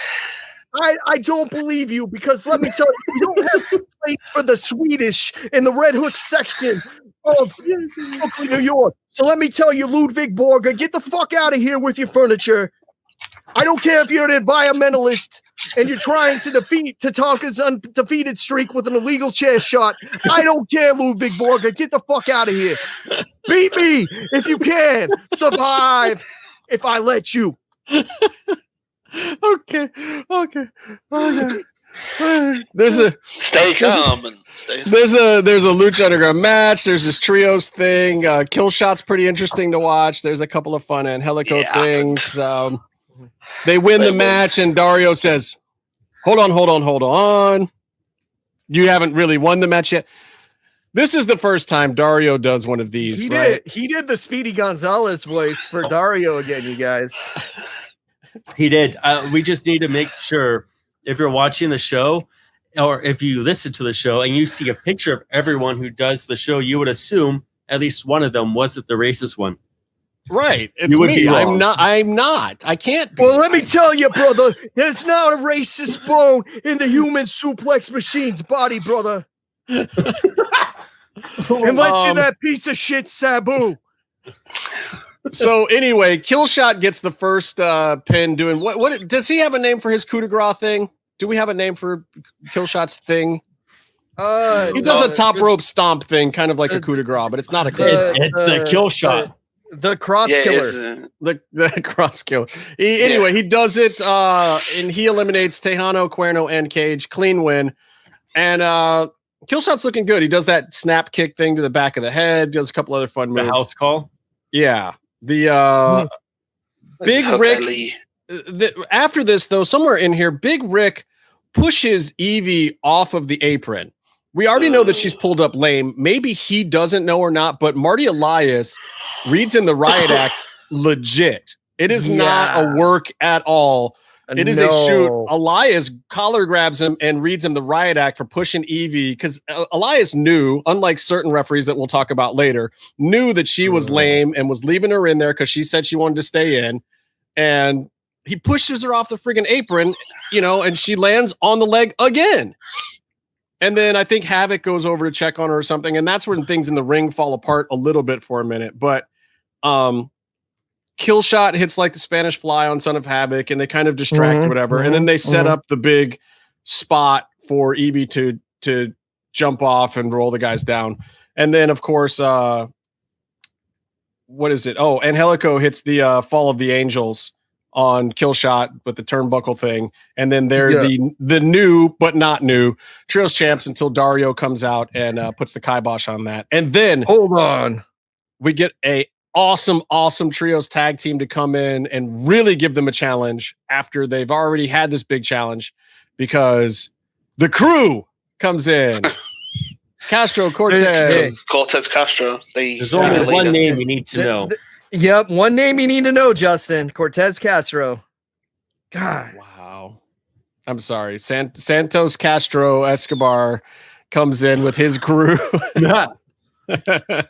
Speaker 2: I don't believe you because let me tell you, we don't have a place for the Swedish in the Red Hook section of Brooklyn, New York. So let me tell you, Ludwig Borger, get the fuck out of here with your furniture. I don't care if you're an environmentalist and you're trying to defeat Tatanka's undefeated streak with an illegal chair shot. I don't care, Ludwig Borger. Get the fuck out of here. Beat me if you can. Survive if I let you.
Speaker 4: Okay. There's a
Speaker 3: stay calm and stay.
Speaker 4: There's a Lucha Underground match. There's this trios thing. Kill Shot's pretty interesting to watch. There's a couple of fun Angelico things. They win the match, and Dario says, Hold on. You haven't really won the match yet. This is the first time Dario does one of these, right?
Speaker 2: He did the Speedy Gonzalez voice for Dario again, you guys.
Speaker 5: He did. We just need to make sure if you're watching the show or if you listen to the show and you see a picture of everyone who does the show, you would assume at least one of them wasn't the racist one.
Speaker 4: Right. It's me. I'm not. I can't be.
Speaker 2: Well, let me tell you, brother, there's not a racist bone in the human suplex machine's body, brother. Unless you're that piece of shit Sabu.
Speaker 4: So anyway, Killshot gets the first pin doing what does he have a name for his coup de grace thing? Do we have a name for Killshot's thing? He does a top rope stomp thing, kind of like a coup de grace, but it's not a coup de grace.
Speaker 5: It's the Killshot.
Speaker 2: The cross killer.
Speaker 4: The cross killer. He does it and he eliminates Tejano, Cuerno, and Cage. Clean win. And Killshot's looking good. He does that snap kick thing to the back of the head, does a couple other fun moves.
Speaker 5: The house call?
Speaker 4: Yeah. The Big Rick. After this, though, somewhere in here, Big Rick pushes Evie off of the apron. We already know that she's pulled up lame. Maybe he doesn't know or not, but Marty Elias reads in the Riot Act legit. It is not a work at all. It is a shoot. Elias collar grabs him and reads him the Riot Act for pushing Evie because Elias knew, unlike certain referees that we'll talk about later, knew that she was lame and was leaving her in there because she said she wanted to stay in. And he pushes her off the friggin' apron, and she lands on the leg again. And then I think Havoc goes over to check on her or something. And that's when things in the ring fall apart a little bit for a minute. But Killshot hits like the Spanish Fly on Son of Havoc, and they kind of distract or whatever, and then they set up the big spot for Evie to jump off and roll the guys down, and then of course, what is it? Oh, Angelico hits the Fall of the Angels on Killshot with the turnbuckle thing, and then they're the new but not new Trios champs until Dario comes out and puts the kibosh on that, and then
Speaker 2: hold on,
Speaker 4: we get a awesome Trios tag team to come in and really give them a challenge after they've already had this big challenge, because the Crew comes in. Castro, Cortez.
Speaker 3: Cortez Castro.
Speaker 5: There's only one name you need to know.
Speaker 2: Yep, one name you need to know, Justin. Cortez Castro. God.
Speaker 4: Wow. I'm sorry. Santos Castro Escobar comes in with his crew.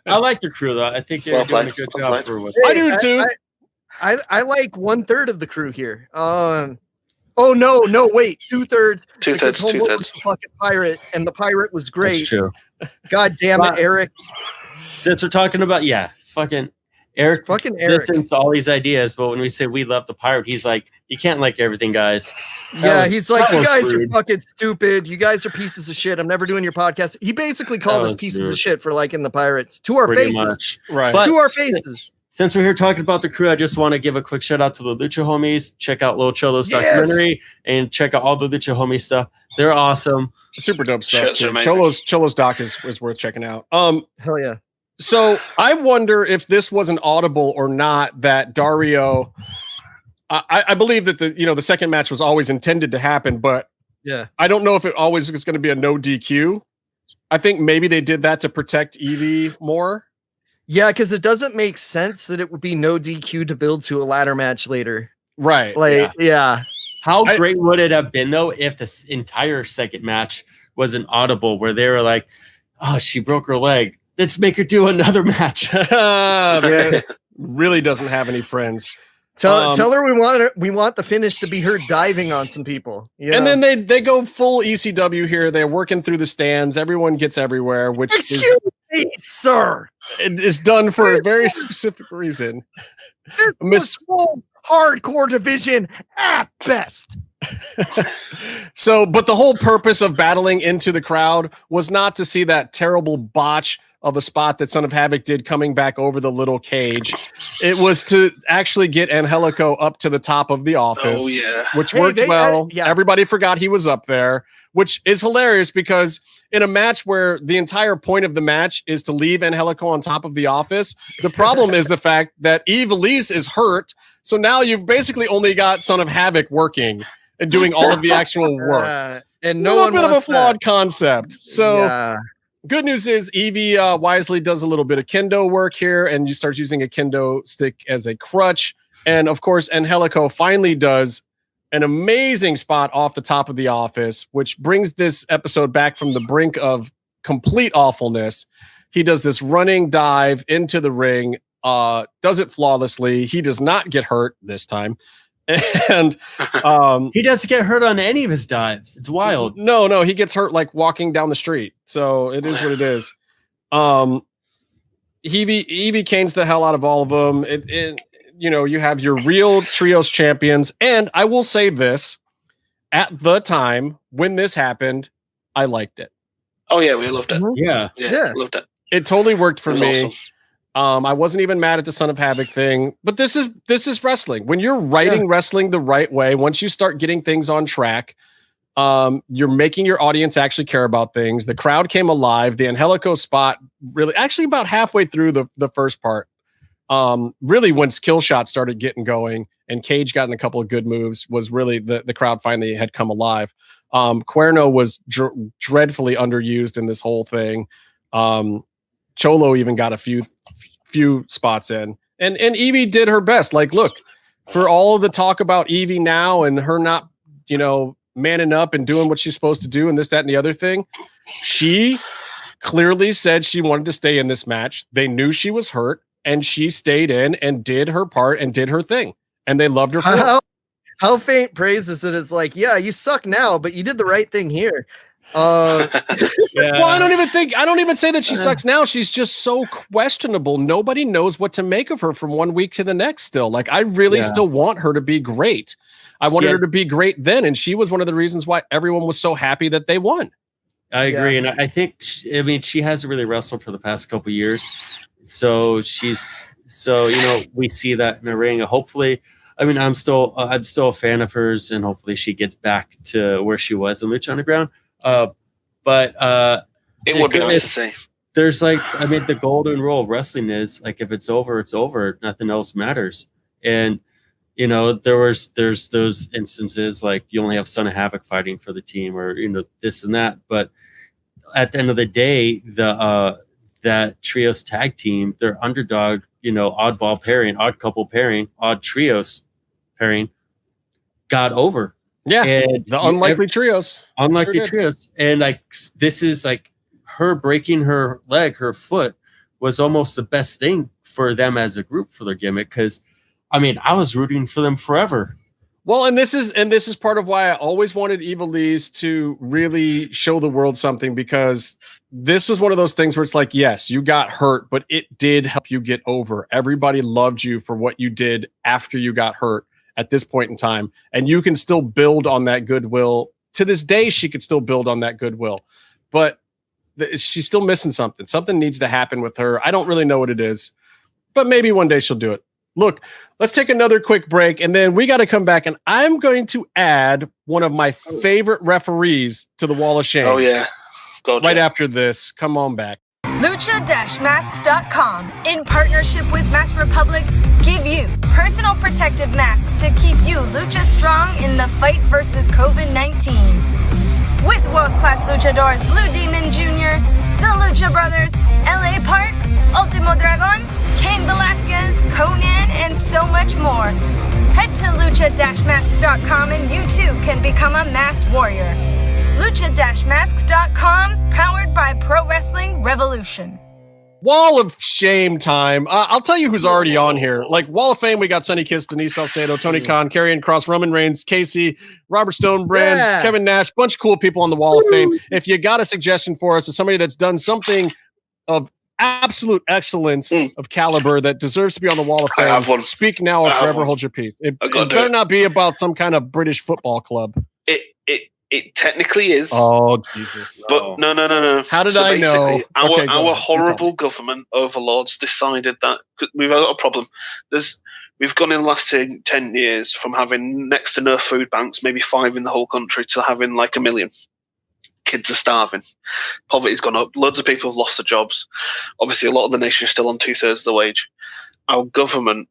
Speaker 5: I like the Crew, though. I think they're doing a good job for what.
Speaker 4: I do too.
Speaker 2: I like 1/3 of the Crew here. Oh no, wait, 2/3.
Speaker 3: 2/3.
Speaker 2: Fucking pirate, and the pirate was great.
Speaker 5: That's true.
Speaker 2: God damn it, Eric.
Speaker 5: Since we're talking about fucking Eric listens to all these ideas, but when we say we love the pirate, he's like, you can't like everything, guys.
Speaker 2: He's like, you guys are fucking stupid. You guys are pieces of shit. I'm never doing your podcast. He basically called us pieces of shit for liking the pirates to our faces.
Speaker 4: Right.
Speaker 2: But to our faces.
Speaker 5: Since we're here talking about the Crew, I just want to give a quick shout out to the Lucha Homies. Check out Lil Cholo's documentary and check out all the Lucha Homie stuff. They're awesome.
Speaker 4: Super dope stuff. Cholo's doc is worth checking out.
Speaker 2: Hell yeah.
Speaker 4: So I wonder if this was an audible or not that Dario. I believe that the second match was always intended to happen, but I don't know if it always was going to be a no DQ. I think maybe they did that to protect Evie more.
Speaker 2: Yeah, because it doesn't make sense that it would be no DQ to build to a ladder match later.
Speaker 4: Right.
Speaker 5: How great would it have been though if this entire second match was an audible where they were like, "Oh, she broke her leg. Let's make her do another match."
Speaker 4: Really doesn't have any friends.
Speaker 2: Tell her we want the finish to be her diving on some people.
Speaker 4: And then they go full ECW here. They're working through the stands. Everyone gets everywhere, which
Speaker 2: excuse me, sir.
Speaker 4: It is done for a very specific reason.
Speaker 2: This full hardcore division at best.
Speaker 4: But the whole purpose of battling into the crowd was not to see that terrible botch of a spot that Son of Havoc did coming back over the little cage. It was to actually get Angelico up to the top of the office, which worked well. Everybody forgot he was up there, which is hilarious because in a match where the entire point of the match is to leave Angelico on top of the office, the problem is the fact that Eve Elise is hurt. So now you've basically only got Son of Havoc working and doing all of the actual work.
Speaker 2: And
Speaker 4: no one bit of a flawed concept. So good news is Evie wisely does a little bit of kendo work here, and you start using a kendo stick as a crutch. And of course, Angelico finally does an amazing spot off the top of the office, which brings this episode back from the brink of complete awfulness. He does this running dive into the ring, does it flawlessly. He does not get hurt this time. And
Speaker 5: he doesn't get hurt on any of his dives. It's wild.
Speaker 4: No, he gets hurt like walking down the street. So it is what it is. Evie canes the hell out of all of them. You have your real trios champions. And I will say this, at the time when this happened, I liked it.
Speaker 3: Oh yeah, we loved it.
Speaker 5: Yeah.
Speaker 3: Loved it.
Speaker 4: It totally worked for me.
Speaker 3: Awesome.
Speaker 4: I wasn't even mad at the Son of Havoc thing, but this is wrestling. When you're writing wrestling the right way, once you start getting things on track, you're making your audience actually care about things. The crowd came alive. The Angelico spot really, actually about halfway through the first part, really once Killshot started getting going and Cage got in a couple of good moves, was really the crowd finally had come alive. Cuerno was dreadfully underused in this whole thing. Cholo even got a few spots in, and Evie did her best. Like, look, for all of the talk about Evie now and her not, manning up and doing what she's supposed to do and this, that, and the other thing, she clearly said she wanted to stay in this match. They knew she was hurt, and she stayed in and did her part and did her thing, and they loved her for it.
Speaker 2: How faint praise is it? It's like, yeah, you suck now, but you did the right thing here.
Speaker 4: Well, I don't even say that she sucks now. She's just so questionable. Nobody knows what to make of her from one week to the next still. Like, I really still want her to be great. I wanted her to be great then, and she was one of the reasons why everyone was so happy that they won.
Speaker 5: I agree, and I think she hasn't really wrestled for the past couple of years, so we see that in the ring. Hopefully, I'm still a fan of hers, and hopefully she gets back to where she was in Lucha Underground. But
Speaker 3: it would be nice to see.
Speaker 5: There's the golden rule of wrestling is like, if it's over, it's over. Nothing else matters. And there's those instances like you only have Son of Havoc fighting for the team, or this and that. But at the end of the day, that trios tag team, their underdog, oddball pairing, odd couple pairing, odd trios pairing, got over.
Speaker 4: Yeah, and the unlikely trios.
Speaker 5: Unlikely trios. And this is her breaking her leg, her foot was almost the best thing for them as a group for their gimmick. Because, I was rooting for them forever.
Speaker 4: Well, and this is part of why I always wanted Ivelisse to really show the world something, because this was one of those things where it's like, yes, you got hurt, but it did help you get over. Everybody loved you for what you did after you got hurt. At this point in time, and you can still build on that goodwill. To this day, she could still build on that goodwill, but she's still missing something. Something needs to happen with her. I don't really know what it is, but maybe one day she'll do it. Look, let's take another quick break, and then we got to come back, and I'm going to add one of my favorite referees to the Wall of Shame.
Speaker 3: Oh, yeah.
Speaker 4: Right after this. Come on back.
Speaker 7: Lucha-masks.com, in partnership with Mask Republic, give you personal protective masks to keep you Lucha strong in the fight versus COVID-19. With world-class luchadors Blue Demon Jr., the Lucha Brothers, LA Park, Ultimo Dragon, Cain Velasquez, Conan, and so much more. Head to lucha-masks.com and you too can become a masked warrior. Lucha-masks.com, powered by Pro Wrestling Revolution.
Speaker 4: Wall of Shame time. I'll tell you who's already on here. Like Wall of Fame, we got Sonny Kiss, Denise Salcedo, Tony Khan, Karrion Kross, Roman Reigns, Casey, Robert Stonebrand, Kevin Nash, bunch of cool people on the Wall of Fame. If you got a suggestion for us as somebody that's done something of absolute excellence of caliber that deserves to be on the Wall of Fame, speak now or forever hold your peace. It better not be about some kind of British football club.
Speaker 3: It technically is.
Speaker 4: Oh, Jesus.
Speaker 3: But no.
Speaker 4: How did I know?
Speaker 3: Our horrible government overlords decided that we've got a problem. We've gone in the last 10 years from having next to no food banks, maybe 5 in the whole country, to having like 1 million. Kids are starving. Poverty's gone up. Loads of people have lost their jobs. Obviously, a lot of the nation is still on 2/3 of the wage. Our government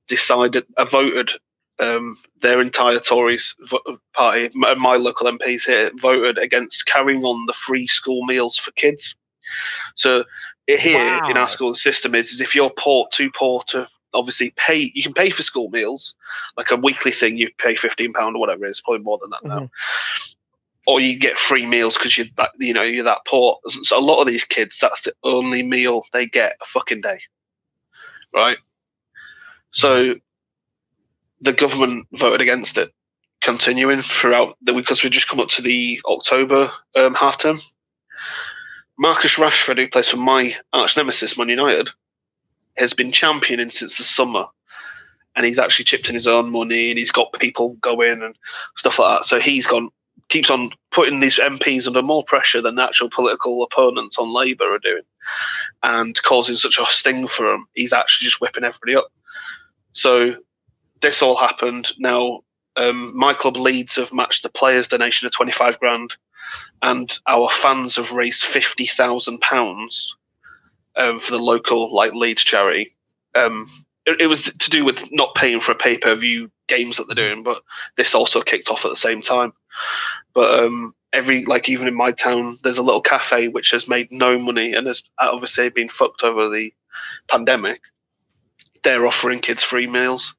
Speaker 3: voted. Their entire Tories party, my local MPs here, voted against carrying on the free school meals for kids. So here in our school system is if you're too poor to obviously pay, you can pay for school meals, like a weekly thing, you pay £15 or whatever it is, probably more than that now. Or you get free meals because you're that poor. So a lot of these kids, that's the only meal they get a fucking day, right? So the government voted against it, continuing throughout because we just come up to the October half term. Marcus Rashford, who plays for my arch nemesis, Man United, has been championing since the summer, and he's actually chipped in his own money, and he's got people going and stuff like that. So keeps on putting these MPs under more pressure than the actual political opponents on Labour are doing, and causing such a sting for them. He's actually just whipping everybody up. So this all happened. Now, my club Leeds have matched the players' donation of 25 grand, and our fans have raised £50,000 for the local Leeds charity. It was to do with not paying for a pay-per-view games that they're doing, but this also kicked off at the same time. But even in my town, there's a little cafe which has made no money and has obviously been fucked over the pandemic. They're offering kids free meals.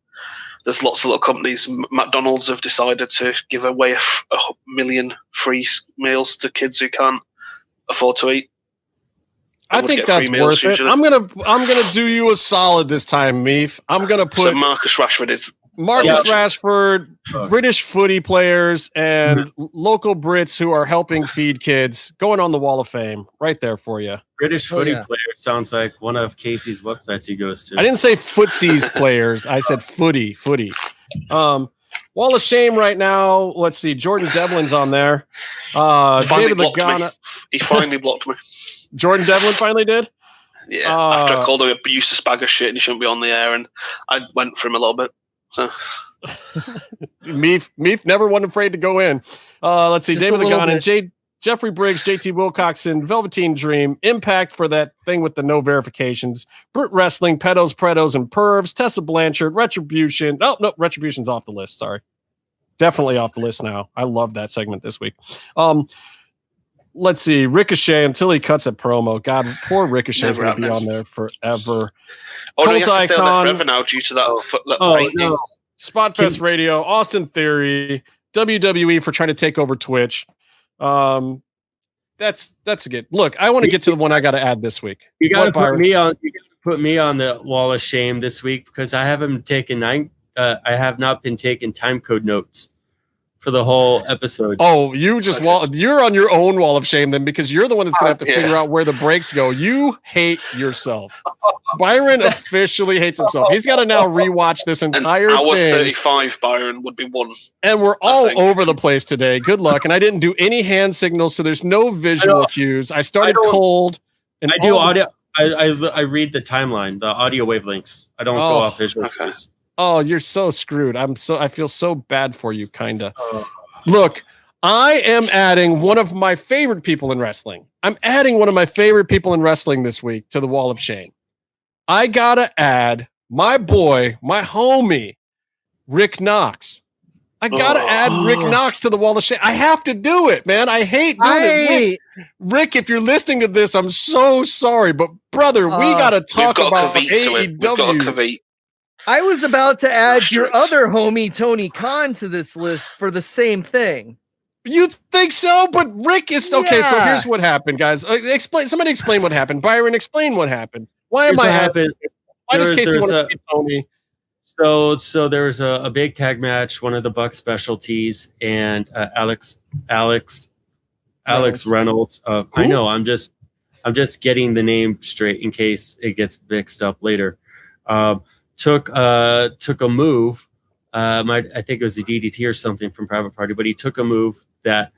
Speaker 3: There's lots of little companies. McDonald's have decided to give away 1 million free meals to kids who can't afford to eat.
Speaker 4: I think that's worth it. I'm gonna do you a solid this time, Meef. I'm gonna put.
Speaker 3: So Marcus Rashford is
Speaker 4: Marcus Rashford, British footy players, and local Brits who are helping feed kids going on the Wall of Fame. Right there for you.
Speaker 5: British footy player sounds like one of Casey's websites he goes to.
Speaker 4: I didn't say footsies players. I said footy. Wall of Shame right now. Let's see. Jordan Devlin's on there. David Lagana.
Speaker 3: He finally blocked me.
Speaker 4: Jordan Devlin finally did?
Speaker 3: Yeah. After I called him a useless bag of shit and he shouldn't be on the air, and I went for him a little bit. So
Speaker 4: Meef never wasn't afraid to go in. Let's see. David Lagana, Jeffrey Briggs, JT Wilcoxon, Velveteen Dream, Impact for that thing with the no verifications, Brit Wrestling, Pedos, Predos, and Pervs, Tessa Blanchard, Retribution. Oh, no, Retribution's off the list. Sorry. Definitely off the list now. I love that segment this week. Let's see. Ricochet until he cuts a promo. God, poor Ricochet's going to be on there forever.
Speaker 3: Oh, no, he has to stay on there forever now due to that.
Speaker 4: No. Spotfest Radio, Austin Theory, WWE for trying to take over Twitch. That's good. Look, I want to get to the one I got to add this week.
Speaker 5: You got to put me on. You got to put me on the Wall of Shame this week because I haven't taken I have not been taking time code notes for the whole episode.
Speaker 4: Oh, you're on your own Wall of Shame then because you're the one that's going to have to figure out where the breaks go. You hate yourself. Byron officially hates himself. He's got to now rewatch this entire thing.
Speaker 3: Hour 35, Byron, would be one.
Speaker 4: And we're all over the place today. Good luck. And I didn't do any hand signals, so there's no visual cues. I started cold. And
Speaker 5: I do audio. I read the timeline, the audio wavelengths. I don't go off visual cues.
Speaker 4: Oh, you're so screwed. I feel so bad for you, kinda. Look, I am adding one of my favorite people in wrestling. I'm adding one of my favorite people in wrestling this week to the Wall of Shame. I gotta add my boy, my homie, Rick Knox. I gotta add Rick Knox to the Wall of Shame. I have to do it, man. I hate doing it. Rick, if you're listening to this, I'm so sorry, but brother, we gotta talk about AEW.
Speaker 2: I was about to add your other homie, Tony Khan, to this list for the same thing.
Speaker 4: You think so? But Rick is okay. Yeah. So here's what happened, guys. Somebody explain what happened. Byron, explain what happened. Why am I happy? Why does Casey want to beat Tony?
Speaker 5: So there was a big tag match, one of the Bucks specialties, and Alex Reynolds. I know. I'm just getting the name straight in case it gets mixed up later. Took a move. I think it was a DDT or something from Private Party, but he took a move that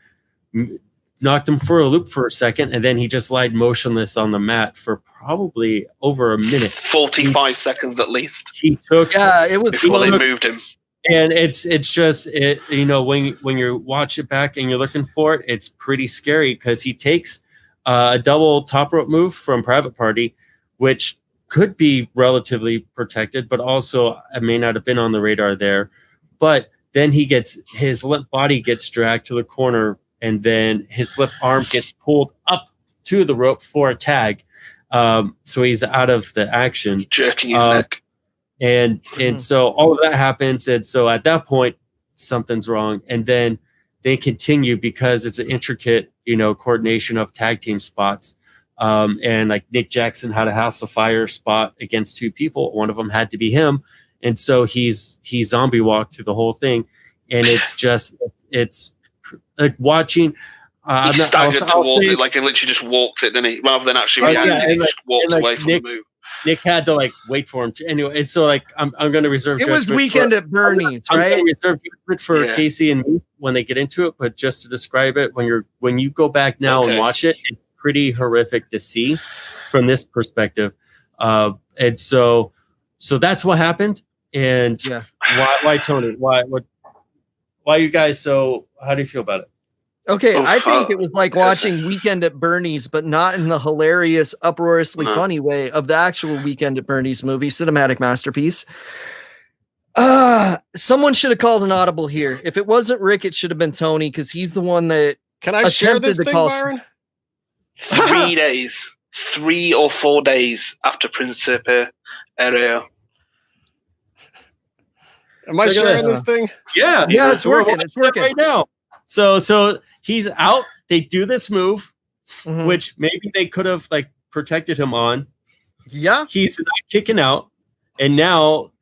Speaker 5: knocked him for a loop for a second, and then he just lied motionless on the mat for probably over a minute.
Speaker 3: 45 seconds at least.
Speaker 5: He took
Speaker 2: it was
Speaker 3: before they moved him.
Speaker 5: And it's just when you watch it back and you're looking for it, it's pretty scary because he takes a double top rope move from Private Party, which could be relatively protected, but also it may not have been on the radar there. But then his lip body gets dragged to the corner, and then his lip arm gets pulled up to the rope for a tag. So he's out of the action.
Speaker 3: Jerking his neck.
Speaker 5: And so all of that happens. And so at that point, something's wrong. And then they continue because it's an intricate, coordination of tag team spots. And like Nick Jackson had a House of Fire spot against two people. One of them had to be him. And so he zombie walked through the whole thing. And it's like watching.
Speaker 3: He staggered towards it, like he literally just walked it, didn't he? Rather than actually reacting, he just walked away from the move.
Speaker 5: Nick had to wait for him to anyway. And so I'm going to reserve.
Speaker 2: It was Weekend at Bernie's, right? I'm going to reserve
Speaker 5: judgment for Casey and me when they get into it. But just to describe it, when you go back now and watch it, it's pretty horrific to see from this perspective. And so that's what happened. And why Tony? Why you guys? So how do you feel about it?
Speaker 2: Okay, I think it was like watching Weekend at Bernie's, but not in the hilarious, uproariously funny way of the actual Weekend at Bernie's movie, cinematic masterpiece. Someone should have called an audible here. If it wasn't Rick, it should have been Tony, because he's the one that
Speaker 4: Can I share this thing, Byron?
Speaker 3: 3 days, 3 or 4 days after Principe Aereo.
Speaker 4: Am I sharing this thing?
Speaker 5: Yeah,
Speaker 2: it's working. It's working
Speaker 5: right now. So he's out. They do this move, which maybe they could have protected him on.
Speaker 2: Yeah,
Speaker 5: he's not kicking out, and now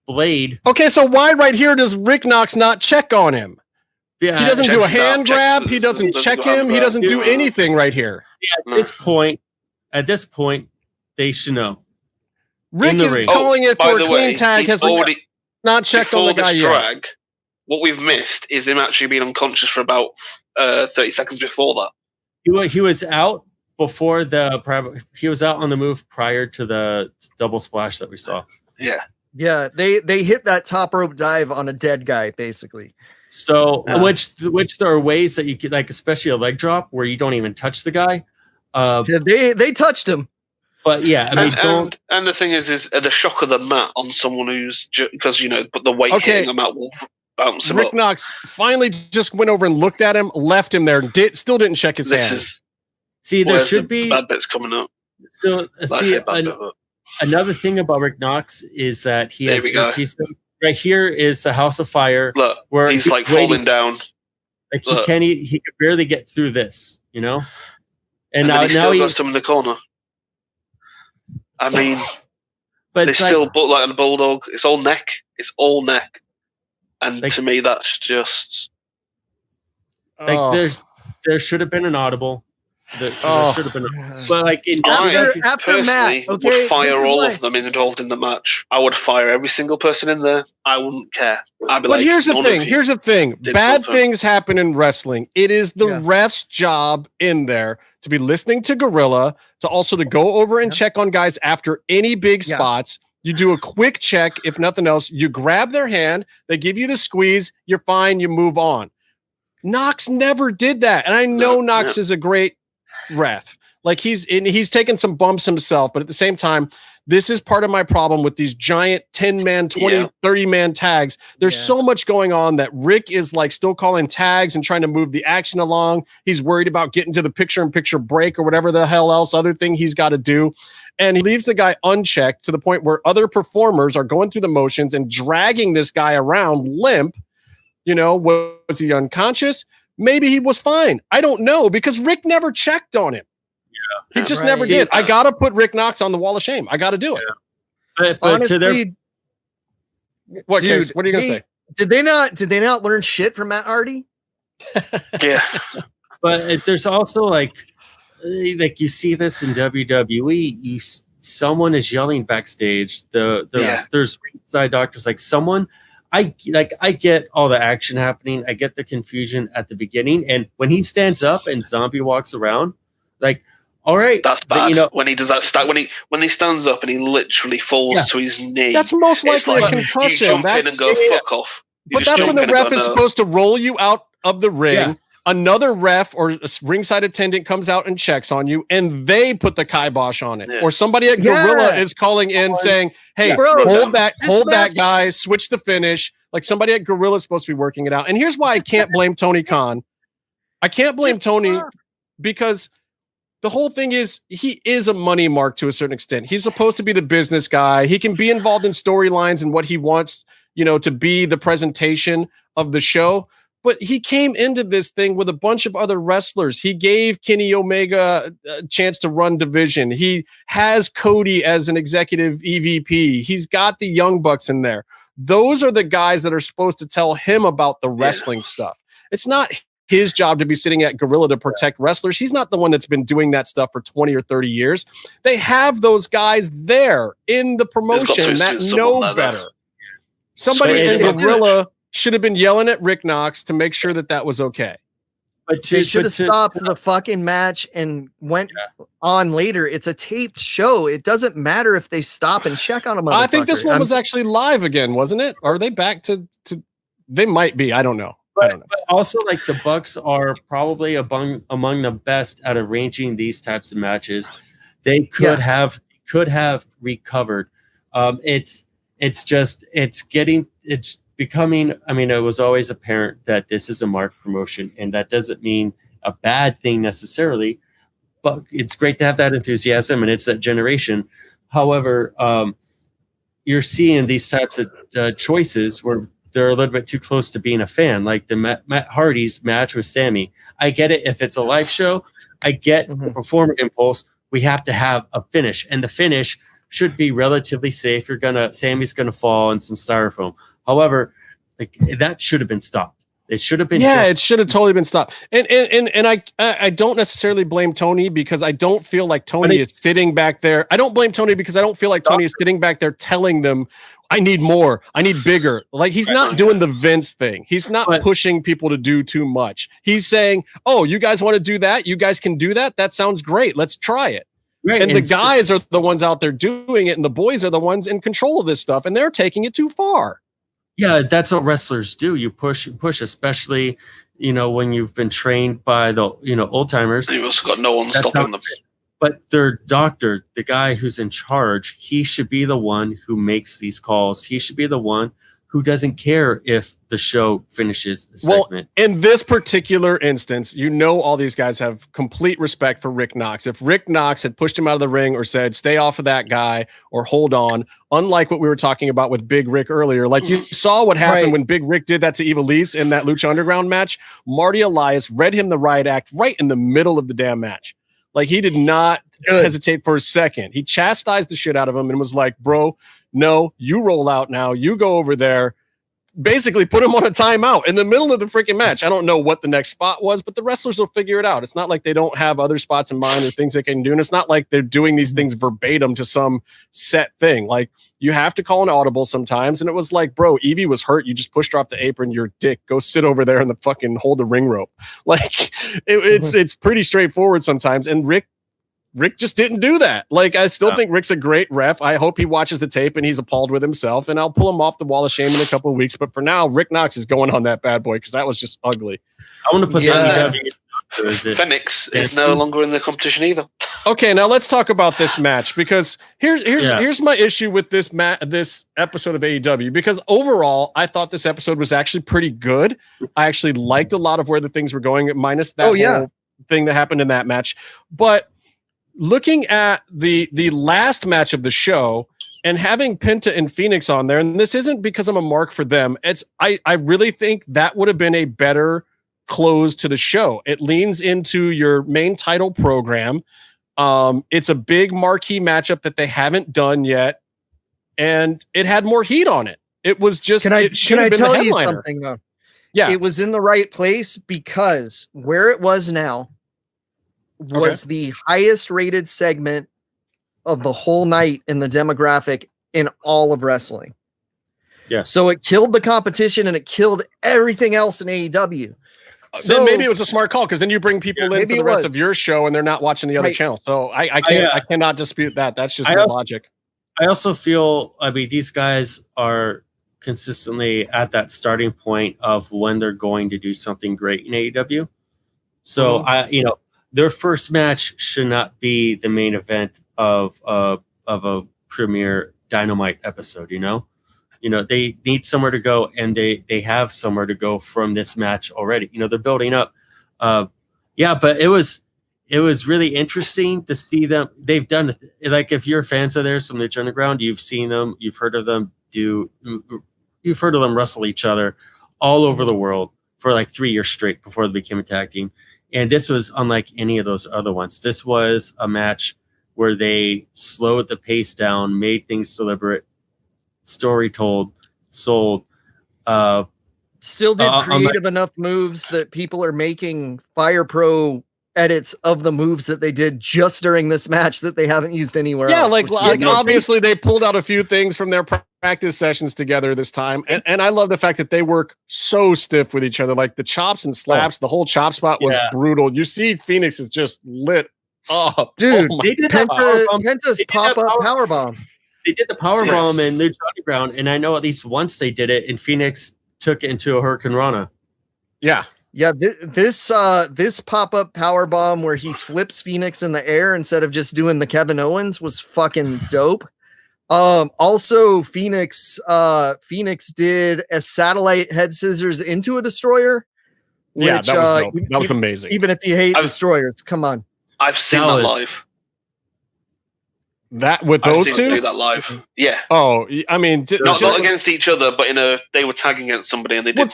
Speaker 5: blade.
Speaker 4: Okay, so why right here does Rick Knox not check on him?
Speaker 5: Yeah,
Speaker 4: he doesn't do a hand grab.
Speaker 3: checks-
Speaker 4: He doesn't
Speaker 3: doesn't
Speaker 4: check
Speaker 3: do hand
Speaker 4: him. He
Speaker 3: grab.
Speaker 4: doesn't do
Speaker 3: Yeah.
Speaker 4: anything right here.
Speaker 5: At this point, they should know.
Speaker 4: Rick
Speaker 5: the
Speaker 4: is
Speaker 5: ring.
Speaker 4: calling it
Speaker 3: by
Speaker 4: for a
Speaker 3: the
Speaker 4: clean
Speaker 3: way,
Speaker 4: tag.
Speaker 3: he's
Speaker 4: Has
Speaker 3: already
Speaker 4: not checked on the
Speaker 3: before
Speaker 4: guy
Speaker 3: this
Speaker 4: yet.
Speaker 3: drag. What we've missed is him actually being unconscious for about 30 seconds before that.
Speaker 5: He was out before he was out on the move prior to the double splash that we saw.
Speaker 3: Yeah.
Speaker 2: Yeah, they hit that top rope dive on a dead guy, basically.
Speaker 5: So, which there are ways that you could, like, especially a leg drop where you don't even touch the guy.
Speaker 2: They touched him.
Speaker 5: But yeah, I mean,
Speaker 3: and the thing is the shock of the mat on someone who's because but the weight hitting the mat will bounce him
Speaker 4: Rick
Speaker 3: up.
Speaker 4: Knox finally just went over and looked at him, left him there, still didn't check his hands.
Speaker 5: There should be
Speaker 3: the bad bits coming up.
Speaker 5: So another thing about Rick Knox is that he has right here is the House of Fire.
Speaker 3: Look,
Speaker 5: where
Speaker 3: he's like falling down.
Speaker 5: Like he could barely get through this, you know.
Speaker 3: And now he still goes to him in the corner. I mean, but they still look like a bulldog. It's all neck. It's all neck. And to me, that's just
Speaker 5: like there should have been an audible. There should have been, but like
Speaker 3: after Matt, would fire all of them involved in the match. I would fire every single person in there. I wouldn't care. I'd be
Speaker 4: but here's the thing. Here's the thing. Bad things happen in wrestling. It is the ref's job in there to be listening to Gorilla, to go over and check on guys after any big spots. You do a quick check, if nothing else. You grab their hand. They give you the squeeze. You're fine. You move on. Knox never did that, and I know Knox is a great ref. Like he's taken some bumps himself, but at the same time, this is part of my problem with these giant 10-man, 20, 30-man tags. There's so much going on that Rick is like still calling tags and trying to move the action along. He's worried about getting to the picture-in-picture break or whatever the hell else other thing he's got to do. And he leaves the guy unchecked to the point where other performers are going through the motions and dragging this guy around limp. You know, was he unconscious? Maybe he was fine. I don't know, because Rick never checked on him. He just never did. I got to put Rick Knox on the wall of shame. I got to do it.
Speaker 5: But
Speaker 2: honestly,
Speaker 4: what are you going to say?
Speaker 2: Did they not learn shit from Matt Hardy?
Speaker 3: Yeah.
Speaker 5: But there's also like you see this in WWE. Someone is yelling backstage. There's ringside doctors. Like someone. I get all the action happening. I get the confusion at the beginning, and when he stands up and Zombie walks around, like, all right,
Speaker 3: that's bad. You know, when he does that, when he stands up and he literally falls to his knee,
Speaker 4: that's most likely a concussion.
Speaker 3: You jump in and go fuck off.
Speaker 4: But that's when the ref is supposed to roll you out of the ring. Yeah. Another ref or a ringside attendant comes out and checks on you, and they put the kibosh on it. Yeah. Or somebody at Gorilla is calling in saying, "Hey, hold that guy, switch the finish." Like somebody at Gorilla is supposed to be working it out. And here's why I can't blame Tony Khan. I can't blame Tony because the whole thing is he is a money mark to a certain extent. He's supposed to be the business guy. He can be involved in storylines and what he wants, to be the presentation of the show. But he came into this thing with a bunch of other wrestlers. He gave Kenny Omega a chance to run division. He has Cody as an executive EVP. He's got the Young Bucks in there. Those are the guys that are supposed to tell him about the wrestling stuff. It's not his job to be sitting at Gorilla to protect wrestlers. He's not the one that's been doing that stuff for 20 or 30 years. They have those guys there in the promotion that know better. Somebody in Gorilla should have been yelling at Rick Knox to make sure that was okay.
Speaker 2: But they should have stopped the fucking match and went on later. It's a taped show. It doesn't matter if they stop and check on him.
Speaker 4: I think this one was actually live again, wasn't it? Or are they back to they might be. I don't know.
Speaker 5: But also, like, the Bucks are probably among the best at arranging these types of matches. They could have recovered. It's becoming, I mean, it was always apparent that this is a mark promotion, and that doesn't mean a bad thing necessarily, but it's great to have that enthusiasm, and it's that generation. However, you're seeing these types of choices where they're a little bit too close to being a fan, like the Matt Hardy's match with Sammy. I get it if it's a live show. I get the performer impulse. We have to have a finish, and the finish should be relatively safe. Sammy's gonna fall in some styrofoam. However, like that should have been stopped. It should have been.
Speaker 4: Yeah, it should have totally been stopped. And I don't necessarily blame Tony because I don't feel like Tony is sitting back there. I don't blame Tony because I don't feel like Tony is sitting back there telling them, I need more, I need bigger. Like he's not doing the Vince thing. He's not pushing people to do too much. He's saying, oh, you guys want to do that? You guys can do that? That sounds great. Let's try it. Right. And the guys are the ones out there doing it, and the boys are the ones in control of this stuff, and they're taking it too far.
Speaker 5: Yeah, that's what wrestlers do. You push, especially, when you've been trained by the, old timers.
Speaker 3: You've also got no one stopping them.
Speaker 5: But their doctor, the guy who's in charge, he should be the one who makes these calls. He should be the one who doesn't care if the show finishes the segment.
Speaker 4: Well, in this particular instance, all these guys have complete respect for Rick Knox. If Rick Knox had pushed him out of the ring or said, stay off of that guy or hold on, unlike what we were talking about with Big Rick earlier, like you saw what happened when Big Rick did that to Ivelisse in that Lucha Underground match, Marty Elias read him the riot act right in the middle of the damn match. Like he did not hesitate for a second. He chastised the shit out of him and was like, bro, no, you roll out now. You go over there. Basically put him on a timeout in the middle of the freaking match. I don't know what the next spot was, but the wrestlers will figure it out. It's not like they don't have other spots in mind or things they can do. And it's not like they're doing these things verbatim to some set thing. Like you have to call an audible sometimes. And it was like, bro, Evie was hurt. You just pushed her off the apron. You're a dick. Go sit over there and the fucking hold the ring rope. Like it's pretty straightforward sometimes. And Rick just didn't do that. Like, I still think Rick's a great ref. I hope he watches the tape and he's appalled with himself, and I'll pull him off the wall of shame in a couple of weeks. But for now, Rick Knox is going on that bad boy because that was just ugly.
Speaker 5: I want to put that
Speaker 3: Phoenix is no longer in the competition either.
Speaker 4: Okay, now let's talk about this match because here's my issue with this episode of AEW, because overall, I thought this episode was actually pretty good. I actually liked a lot of where the things were going, minus that whole thing that happened in that match. But looking at the last match of the show and having Penta and Phoenix on there, and this isn't because I'm a mark for them, I really think that would have been a better close to the show. It leans into your main title program. It's a big marquee matchup that they haven't done yet, and it had more heat on it. It was just
Speaker 2: can I tell you something though?
Speaker 4: Yeah,
Speaker 2: it was in the right place because where it was now was the highest rated segment of the whole night in the demographic in all of wrestling.
Speaker 5: Yeah.
Speaker 2: So it killed the competition and it killed everything else in AEW. So
Speaker 4: then maybe it was a smart call because then you bring people in for the rest of your show and they're not watching the other channel. So I cannot dispute that. That's just good logic.
Speaker 5: I also feel, these guys are consistently at that starting point of when they're going to do something great in AEW. So their first match should not be the main event of a premiere Dynamite episode. They need somewhere to go, and they have somewhere to go from this match already. They're building up. But it was really interesting to see them. They've done, like, if you're fans of theirs from Lucha Underground, you've seen them, you've heard of them wrestle each other all over the world for like 3 years straight before they became a tag team. And this was unlike any of those other ones. This was a match where they slowed the pace down, made things deliberate, story told, sold.
Speaker 2: Still did creative enough moves that people are making Fire Pro edits of the moves that they did just during this match that they haven't used anywhere else.
Speaker 4: Yeah, like obviously they pulled out a few things from their practice sessions together this time. And I love the fact that they work so stiff with each other. Like the chops and slaps, the whole chop spot was brutal. You see Phoenix is just lit up.
Speaker 2: Dude, they did Penta's pop-up powerbomb.
Speaker 5: They did the powerbomb in Lucha Underground, and I know at least once they did it, and Phoenix took it into a Hurricane Rana.
Speaker 2: Yeah. Yeah, this pop-up powerbomb where he flips Phoenix in the air instead of just doing the Kevin Owens was fucking dope. Also, Phoenix did a satellite head scissors into a destroyer. Which,
Speaker 4: that was dope. That was amazing.
Speaker 2: Even if you hate destroyers, come on.
Speaker 3: I've seen that live.
Speaker 4: That with those two
Speaker 3: do that live, yeah.
Speaker 4: Oh, I mean,
Speaker 3: not against each other, but they were tagging against somebody, and they did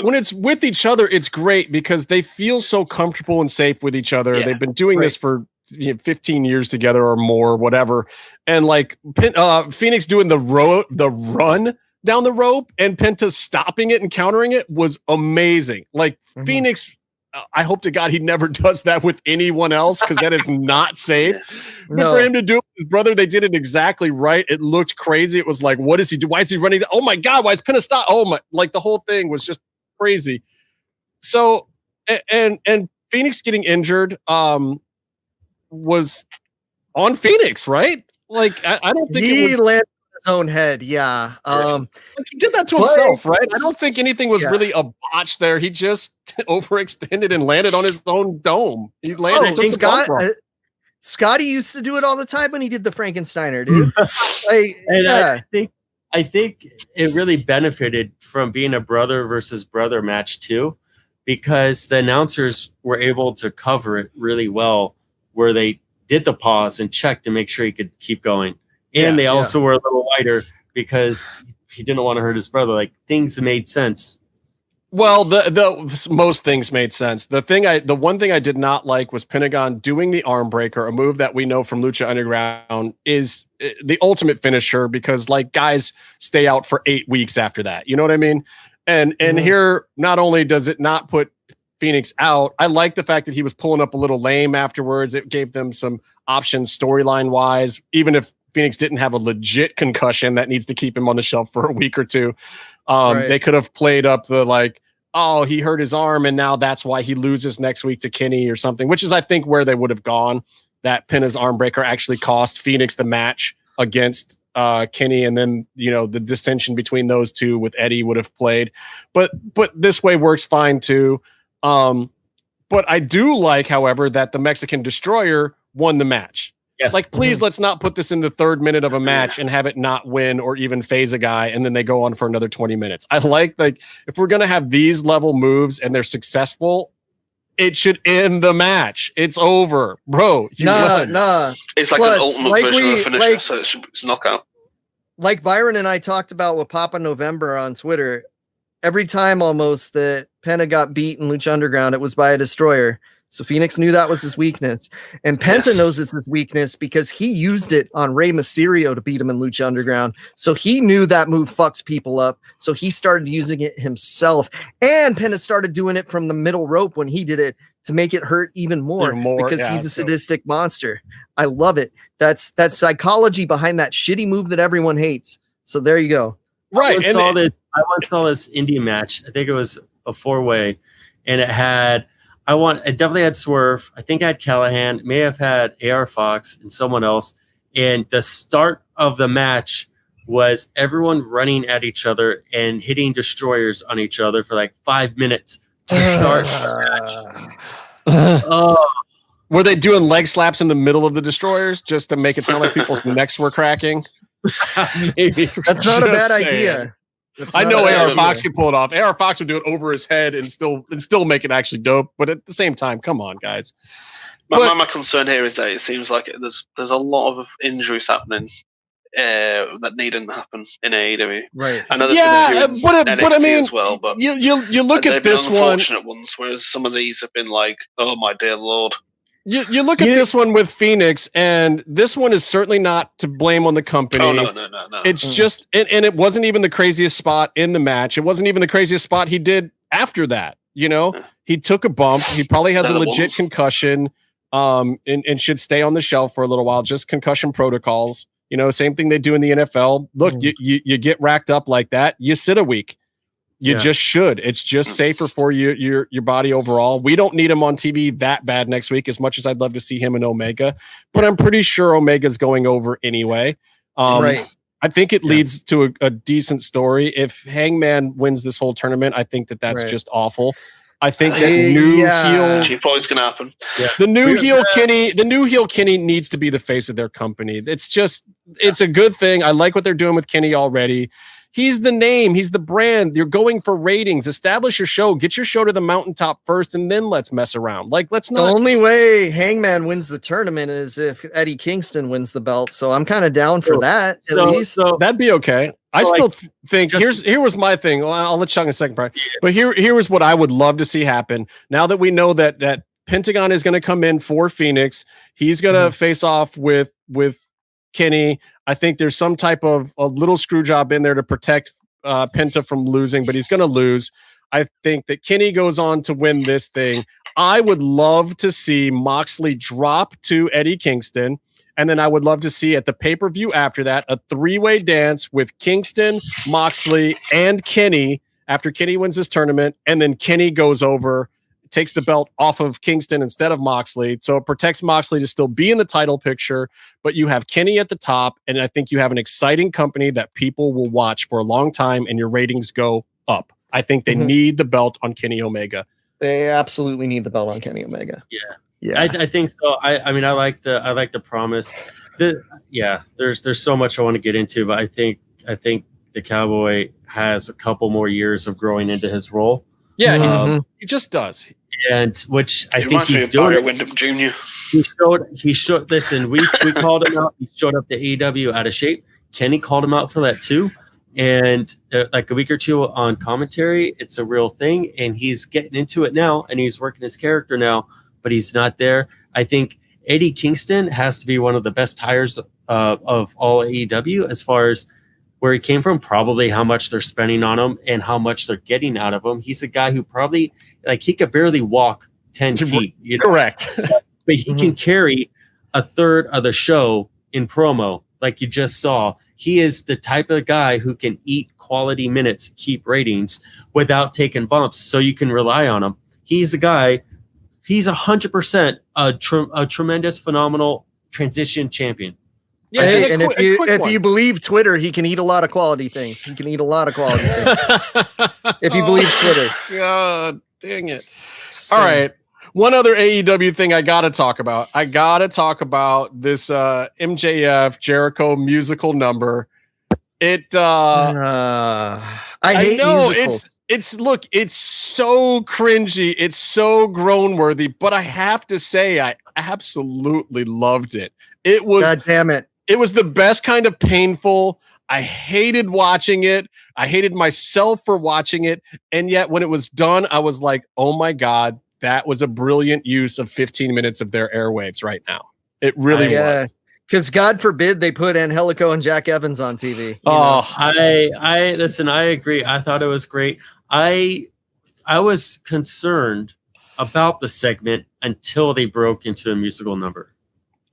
Speaker 4: when it's with each other, it's great because they feel so comfortable and safe with each other. Yeah. They've been doing this for 15 years together or more, whatever. And like Phoenix doing the run down the rope and Penta stopping it and countering it was amazing. Like Phoenix, I hope to God he never does that with anyone else because that is not safe. But for him to do it with his brother, they did it exactly right. It looked crazy. It was like, what is he do? Why is he running? Oh my God, why is Penta stop? Oh my, like the whole thing was just crazy. So, and Phoenix getting injured was on Phoenix, right? Like, I don't think
Speaker 2: he landed on his own head. Yeah.
Speaker 4: Like he did that to himself, right? I don't think anything was really a botch there. He just overextended and landed on his own dome. He landed.
Speaker 2: Scotty used to do it all the time when he did the Frankensteiner, dude.
Speaker 5: I think it really benefited from being a brother versus brother match too, because the announcers were able to cover it really well, where they did the pause and checked to make sure he could keep going. And they also were a little lighter because he didn't want to hurt his brother. Like things made sense.
Speaker 4: Well, the most things made sense. The one thing I did not like was Pentagon doing the arm breaker, a move that we know from Lucha Underground is the ultimate finisher because like guys stay out for 8 weeks after that. You know what I mean? And here, not only does it not put Phoenix out, I like the fact that he was pulling up a little lame afterwards. It gave them some options storyline wise, even if Phoenix didn't have a legit concussion that needs to keep him on the shelf for a week or two. They could have played up the like, oh, he hurt his arm and now that's why he loses next week to Kenny or something, which is I think where they would have gone. That Penna's arm breaker actually cost Phoenix the match against Kenny, and then the dissension between those two with Eddie would have played, but this way works fine too. But I do like, however, that the Mexican Destroyer won the match. Yes. Like, please, let's not put this in the 3rd minute of a match and have it not win or even phase a guy, and then they go on for another 20 minutes. I like if we're gonna have these level moves and they're successful, it should end the match. It's over, bro.
Speaker 2: Nah.
Speaker 3: It's like an ultimate version of a finisher, so it's knockout.
Speaker 2: Like Byron and I talked about with Papa November on Twitter, every time almost that Penta got beat in Lucha Underground, it was by a destroyer. So Phoenix knew that was his weakness. And Penta knows it's his weakness because he used it on Rey Mysterio to beat him in Lucha Underground. So he knew that move fucks people up. So he started using it himself. And Penta started doing it from the middle rope when he did it to make it hurt even more because he's a sadistic monster. I love it. That's psychology behind that shitty move that everyone hates. So there you go.
Speaker 5: Right. I once saw this indie match. I think it was a 4-way, and it definitely had Swerve. I think I had Callahan, may have had AR Fox and someone else. And the start of the match was everyone running at each other and hitting destroyers on each other for like 5 minutes to start the match.
Speaker 4: Were they doing leg slaps in the middle of the destroyers just to make it sound like people's necks were cracking?
Speaker 2: Maybe. That's not a bad idea.
Speaker 4: I know AR Fox can pull it off. AR Fox would do it over his head and still make it actually dope. But at the same time, come on, guys.
Speaker 3: My concern here is that it seems like there's a lot of injuries happening that needn't happen in AEW.
Speaker 2: Right.
Speaker 3: I know there's been a few in NXT I mean, as well, but
Speaker 4: you look at this one.
Speaker 3: Unfortunate ones, whereas some of these have been like, oh my dear Lord.
Speaker 4: You look at this one with Phoenix, and this one is certainly not to blame on the company.
Speaker 3: Oh, no.
Speaker 4: It's just, and it wasn't even the craziest spot in the match. It wasn't even the craziest spot he did after that. He took a bump. He probably has a legit concussion, and should stay on the shelf for a little while. Just concussion protocols. Same thing they do in the NFL. Look, you get racked up like that, you sit a week. You just should. It's just safer for your body overall. We don't need him on TV that bad next week, as much as I'd love to see him in Omega. But I'm pretty sure Omega's going over anyway. Right. I think it leads to a decent story. If Hangman wins this whole tournament, I think that's just awful. I think that new heel
Speaker 3: probably going to happen. Yeah.
Speaker 4: The new heel Kenny needs to be the face of their company. It's a good thing. I like what they're doing with Kenny already. He's the name. He's the brand. You're going for ratings. Establish your show. Get your show to the mountaintop first, and then let's mess around. Let's not.
Speaker 2: The only way Hangman wins the tournament is if Eddie Kingston wins the belt. So I'm kind of down for that. At least.
Speaker 4: So that'd be okay. I still think here was my thing. Well, I'll let Chuck in a second part. But here was what I would love to see happen. Now that we know that Pentagon is going to come in for Phoenix. He's going to face off with Kenny. I think there's some type of a little screw job in there to protect Penta from losing, but he's going to lose. I think that Kenny goes on to win this thing. I would love to see Moxley drop to Eddie Kingston. And then I would love to see at the pay-per-view after that, a 3-way dance with Kingston, Moxley, and Kenny after Kenny wins this tournament. And then Kenny goes over, takes the belt off of Kingston instead of Moxley. So it protects Moxley to still be in the title picture, but you have Kenny at the top. And I think you have an exciting company that people will watch for a long time and your ratings go up. I think they need the belt on Kenny Omega.
Speaker 2: They absolutely need the belt on Kenny Omega.
Speaker 5: Yeah, I think so. I mean, I like the promise. There's so much I want to get into, but I think the Cowboy has a couple more years of growing into his role.
Speaker 4: Yeah, he just does.
Speaker 5: And which I think he's doing.
Speaker 3: Wyndham Jr.
Speaker 5: He showed. Listen, we called him out. He showed up to AEW out of shape. Kenny called him out for that too. And like a week or two on commentary, it's a real thing, and he's getting into it now, and he's working his character now, but he's not there. I think Eddie Kingston has to be one of the best hires of all AEW as far as where he came from, probably how much they're spending on him and how much they're getting out of him. He's a guy who probably, like, he could barely walk 10 feet. You know?
Speaker 4: Correct.
Speaker 5: But he can carry a third of the show in promo, like you just saw. He is the type of guy who can eat quality minutes, keep ratings without taking bumps, so you can rely on him. He's a guy, he's 100% a tremendous, phenomenal transition champion.
Speaker 2: Yeah, and if you believe Twitter, he can eat a lot of quality things. He can eat a lot of quality things. If you believe Twitter.
Speaker 4: God dang it. All right. One other AEW thing I got to talk about. I got to talk about this MJF Jericho musical number. I hate musicals. It's so cringy. It's so groan worthy, but I have to say, I absolutely loved it. It was,
Speaker 2: God damn it.
Speaker 4: It was the best kind of painful. I hated watching it. I hated myself for watching it. And yet when it was done, I was like, oh my God, that was a brilliant use of 15 minutes of their airwaves right now. It really was.
Speaker 2: Because God forbid they put Angelico and Jack Evans on TV.
Speaker 5: I listen, I agree. I thought it was great. I was concerned about the segment until they broke into a musical number.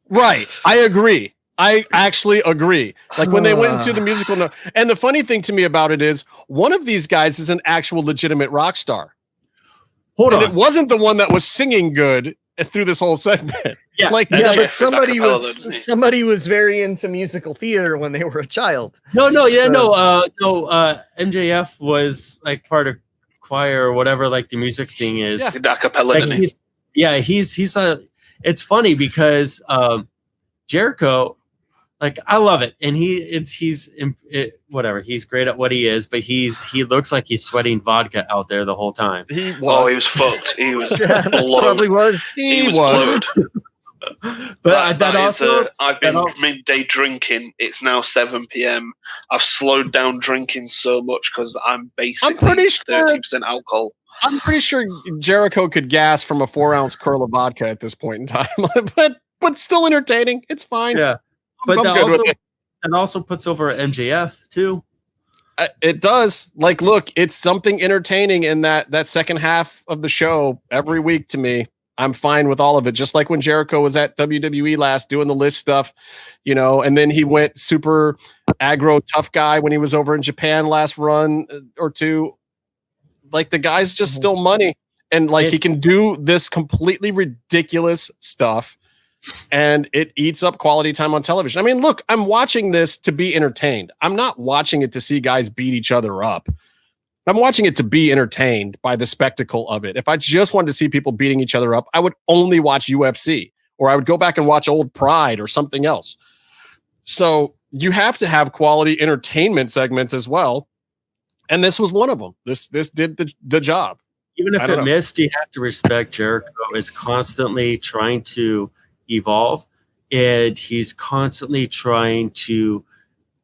Speaker 4: Right. I agree. I actually agree. Like when they went into the musical number. And the funny thing to me about it is one of these guys is an actual legitimate rock star.
Speaker 5: Hold on.
Speaker 4: It wasn't the one that was singing good through this whole segment.
Speaker 5: Yeah.
Speaker 2: But somebody was very into musical theater when they were a child.
Speaker 5: MJF was like part of choir or whatever, like the music thing is.
Speaker 3: Yeah, a cappella,
Speaker 5: like it's funny because Jericho, like, I love it, and he's great at what he is, but he looks like he's sweating vodka out there the whole time.
Speaker 3: He was fucked. He was
Speaker 2: probably was.
Speaker 3: He was.
Speaker 5: But
Speaker 3: I've been midday drinking. It's now 7 p.m. I've slowed down drinking so much because I'm basically 30% alcohol.
Speaker 4: I'm pretty sure Jericho could gas from a 4-ounce curl of vodka at this point in time, but still entertaining. It's fine.
Speaker 5: Yeah, but that also puts over MJF too.
Speaker 4: It does. Like, look, it's something entertaining in that second half of the show every week to me. I'm fine with all of it. Just like when Jericho was at WWE last doing the list stuff, and then he went super aggro tough guy when he was over in Japan last run or two. Like, the guy's just still money, and like he can do this completely ridiculous stuff, and it eats up quality time on television. I mean, look, I'm watching this to be entertained. I'm not watching it to see guys beat each other up. I'm watching it to be entertained by the spectacle of it. If I just wanted to see people beating each other up, I would only watch UFC, or I would go back and watch old Pride or something else. So you have to have quality entertainment segments as well. And this was one of them. This did the job.
Speaker 5: Even if it missed, you have to respect Jericho is constantly trying to evolve, and he's constantly trying to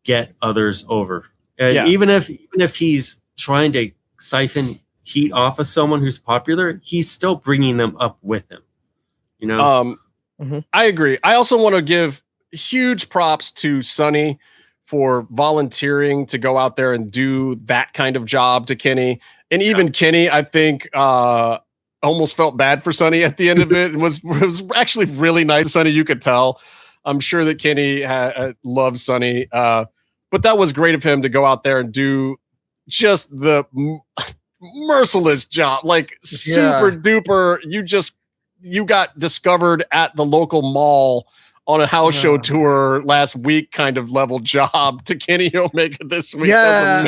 Speaker 5: get others over. And even if he's trying to siphon heat off of someone who's popular, he's still bringing them up with him. You know,
Speaker 4: I agree. I also want to give huge props to Sonny for volunteering to go out there and do that kind of job to Kenny. And even Kenny, I think, almost felt bad for Sonny at the end of it. It was actually really nice. Sonny, you could tell. I'm sure that Kenny loves Sonny. But that was great of him to go out there and do just the merciless job. Like super duper. You got discovered at the local mall on a house show tour last week kind of level job to Kenny Omega this week.
Speaker 2: Yeah,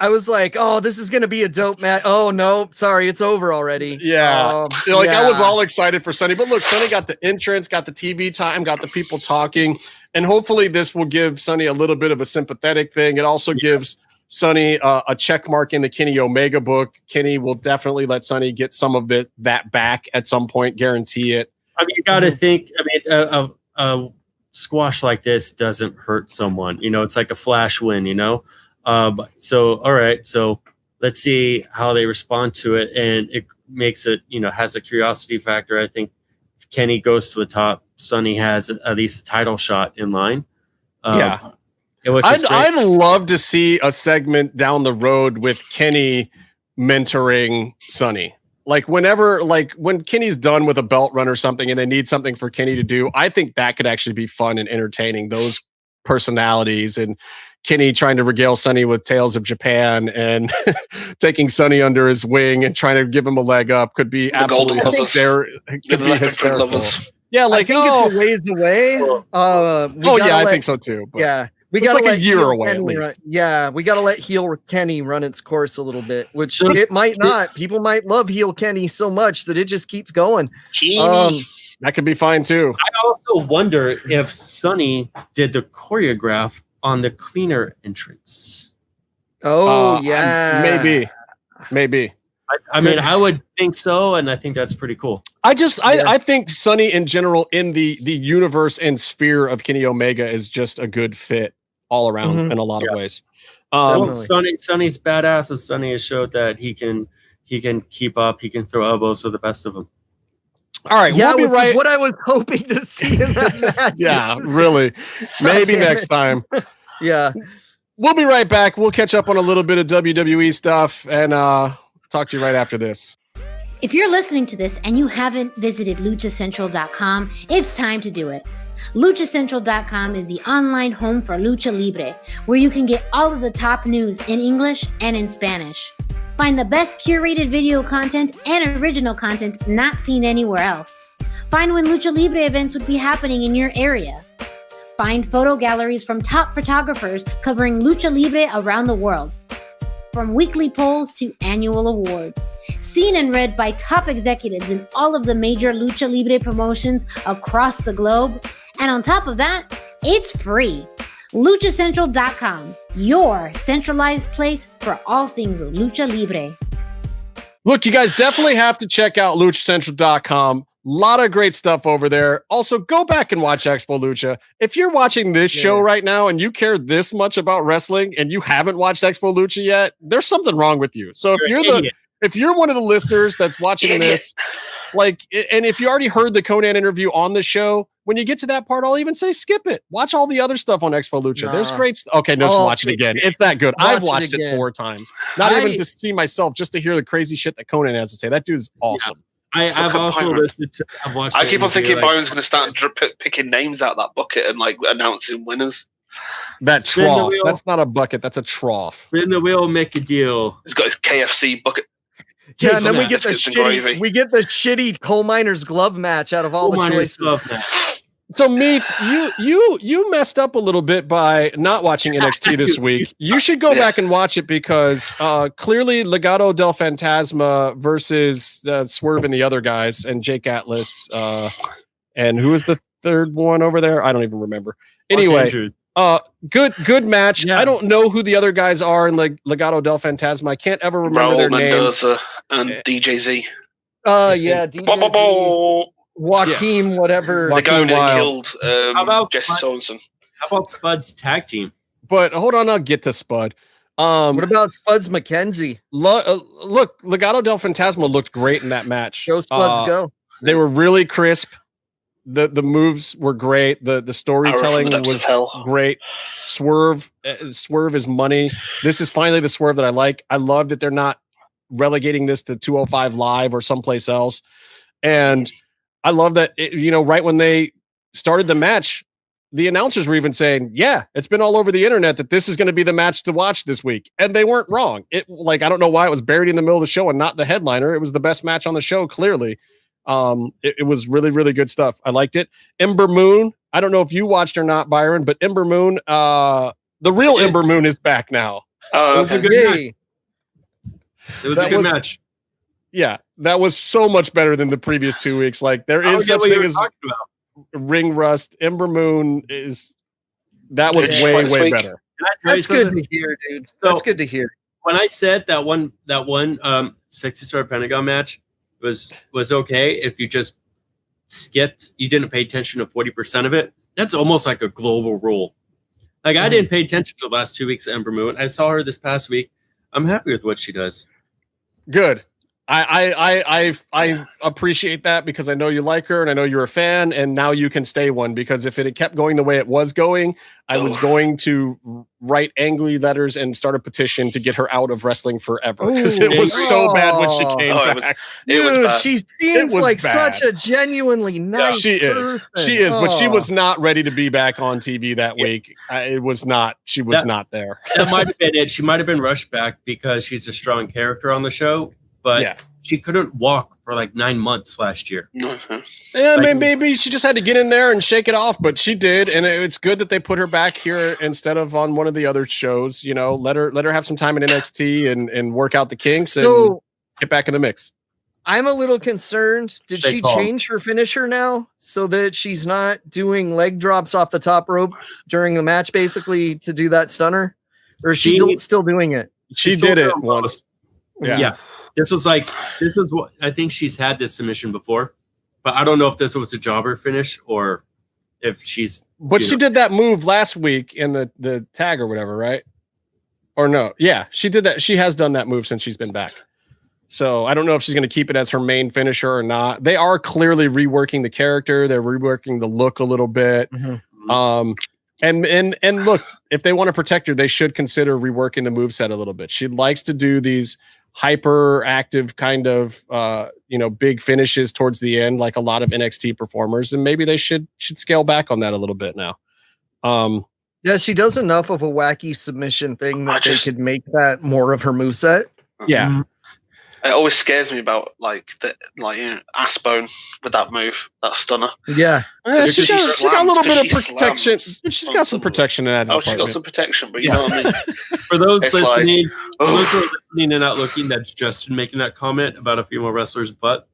Speaker 2: I was like, oh, this is going to be a dope match. Oh, no, sorry, it's over already.
Speaker 4: Yeah. I was all excited for Sonny. But look, Sonny got the entrance, got the TV time, got the people talking. And hopefully this will give Sonny a little bit of a sympathetic thing. It also gives Sonny a check mark in the Kenny Omega book. Kenny will definitely let Sonny get some of that back at some point, guarantee it.
Speaker 5: I mean, you got to think, a squash like this doesn't hurt someone. You know, it's like a flash win, you know? So, all right. So let's see how they respond to it. And it makes it, has a curiosity factor. I think if Kenny goes to the top, Sonny has at least a title shot in line.
Speaker 4: I'd love to see a segment down the road with Kenny mentoring Sonny. Like when Kenny's done with a belt run or something and they need something for Kenny to do, I think that could actually be fun and entertaining, those personalities, and Kenny trying to regale Sonny with tales of Japan and taking Sonny under his wing and trying to give him a leg up could be absolutely hysterical. Yeah, like,
Speaker 2: I think it's a ways away.
Speaker 4: I think so too. But
Speaker 2: yeah. We got
Speaker 4: like a year away at least.
Speaker 2: We got to let heel Kenny run its course a little bit, which it might not. People might love heel Kenny so much that it just keeps going.
Speaker 4: That could be fine too.
Speaker 5: I also wonder if Sonny did the choreograph on the cleaner entrance.
Speaker 2: Oh, yeah.
Speaker 4: Maybe.
Speaker 5: I mean, I would think so, and I think that's pretty cool.
Speaker 4: I think Sonny in general in the universe and sphere of Kenny Omega is just a good fit all around in a lot of ways.
Speaker 5: Sonny's badass, and Sonny has showed that he can keep up. He can throw elbows for the best of them.
Speaker 4: All right,
Speaker 2: yeah,
Speaker 4: we'll be right.
Speaker 2: What I was hoping to see in that match.
Speaker 4: Yeah, really. Maybe next time.
Speaker 2: Yeah,
Speaker 4: we'll be right back. We'll catch up on a little bit of WWE stuff and talk to you right after this.
Speaker 8: If you're listening to this and you haven't visited luchacentral.com, it's time to do it. luchacentral.com is the online home for Lucha Libre, where you can get all of the top news in English and in Spanish. Find the best curated video content and original content not seen anywhere else. Find when Lucha Libre events would be happening in your area. Find photo galleries from top photographers covering Lucha Libre around the world. From weekly polls to annual awards. Seen and read by top executives in all of the major Lucha Libre promotions across the globe. And on top of that, it's free. LuchaCentral.com, your centralized place for all things Lucha Libre.
Speaker 4: Look, you guys definitely have to check out LuchaCentral.com. A lot of great stuff over there. Also, go back and watch Expo Lucha. If you're watching this show right now and you care this much about wrestling and you haven't watched Expo Lucha yet, there's something wrong with you. So if you're one of the listeners that's watching this, and if you already heard the Conan interview on the show, when you get to that part, I'll even say skip it. Watch all the other stuff on Expo Lucha. There's great stuff. Okay, just watch it again. It's that good. I've watched it 4 times. Not even to see myself, just to hear the crazy shit that Conan has to say. That dude's awesome.
Speaker 5: I've also listened to.
Speaker 3: I keep on thinking Byron's going to start picking names out of that bucket and announcing winners.
Speaker 4: That trough. That's not a bucket. That's a trough.
Speaker 5: Spin the wheel, make a deal.
Speaker 3: He's got his KFC bucket.
Speaker 2: Yeah, and then we get the shitty coal miner's glove match out of all the choices.
Speaker 4: So, Meath, you messed up a little bit by not watching NXT this week. You should go back and watch it because clearly Legado del Fantasma versus Swerve and the other guys and Jake Atlas. And who was the third one over there? I don't even remember. Anyway, good match. Yeah. I don't know who the other guys are in Legado del Fantasma. I can't ever remember their names.
Speaker 3: And DJZ.
Speaker 2: DJZ. Joaquin, whatever.
Speaker 3: The guy that killed
Speaker 5: how about
Speaker 3: Jesse Sorensen.
Speaker 5: How about Spud's tag team?
Speaker 4: But hold on, I'll get to Spud.
Speaker 2: What about Spuds McKenzie?
Speaker 4: Look, Legado del Fantasma looked great in that match.
Speaker 2: Go Spuds, go.
Speaker 4: They were really crisp. The moves were great. The storytelling was great. Swerve is money. This is finally the Swerve that I like. I love that they're not relegating this to 205 Live or someplace else. And I love that, right when they started the match, the announcers were even saying, yeah, it's been all over the internet that this is going to be the match to watch this week. And they weren't wrong. I don't know why it was buried in the middle of the show and not the headliner. It was the best match on the show, clearly. It was really, really good stuff. I liked it. Ember Moon. I don't know if you watched or not, Byron, but Ember Moon, the real Ember Moon is back now.
Speaker 5: It was a good match. It was a good match.
Speaker 4: Yeah, that was so much better than the previous 2 weeks. Like there is such thing as ring rust. Ember Moon was way better.
Speaker 2: That's good to hear, dude. That's good to hear.
Speaker 5: When I said that one Sexy Star Pentagon match was okay, if you just skipped, you didn't pay attention to 40% of it. That's almost like a global rule. Like I didn't pay attention to the last 2 weeks of Ember Moon. I saw her this past week. I'm happy with what she does.
Speaker 4: Good. I appreciate that because I know you like her and I know you're a fan, and now you can stay one, because if it had kept going the way it was going, I was going to write angry letters and start a petition to get her out of wrestling forever, because it was so bad when she came back.
Speaker 2: It was bad. She seems like such a genuinely nice person.
Speaker 4: She is, but she was not ready to be back on TV that week. It was not. She was not there.
Speaker 5: That might have been it. She might have been rushed back because she's a strong character on the show. But she couldn't walk for like 9 months last year.
Speaker 4: Yeah, maybe she just had to get in there and shake it off, but she did, and it's good that they put her back here instead of on one of the other shows. Let her have some time in NXT and work out the kinks and get back in the mix.
Speaker 2: I'm a little concerned. Did she change her finisher now so that she's not doing leg drops off the top rope during the match, basically to do that stunner, or is she still doing it?
Speaker 4: She did it once.
Speaker 5: Yeah. This was what I think she's had this submission before, but I don't know if this was a jobber finish or if she's.
Speaker 4: But she did that move last week in the tag or whatever, right? Or no? Yeah, she did that. She has done that move since she's been back. So I don't know if she's going to keep it as her main finisher or not. They are clearly reworking the character. They're reworking the look a little bit. Mm-hmm. And look, if they want to protect her, they should consider reworking the moveset a little bit. She likes to do these hyperactive kind of big finishes towards the end, like a lot of NXT performers, and maybe they should scale back on that a little bit now.
Speaker 2: Yeah, she does enough of a wacky submission thing that they could make that more of her moveset.
Speaker 4: Yeah. Mm-hmm.
Speaker 3: It always scares me about ass bone with that move, that stunner.
Speaker 2: Yeah,
Speaker 4: she got a little bit of protection. She's got some protection in that.
Speaker 3: She got some protection, but you know what I mean.
Speaker 5: For those listening, who are listening and not looking, that's Justin making that comment about a female wrestler's butt.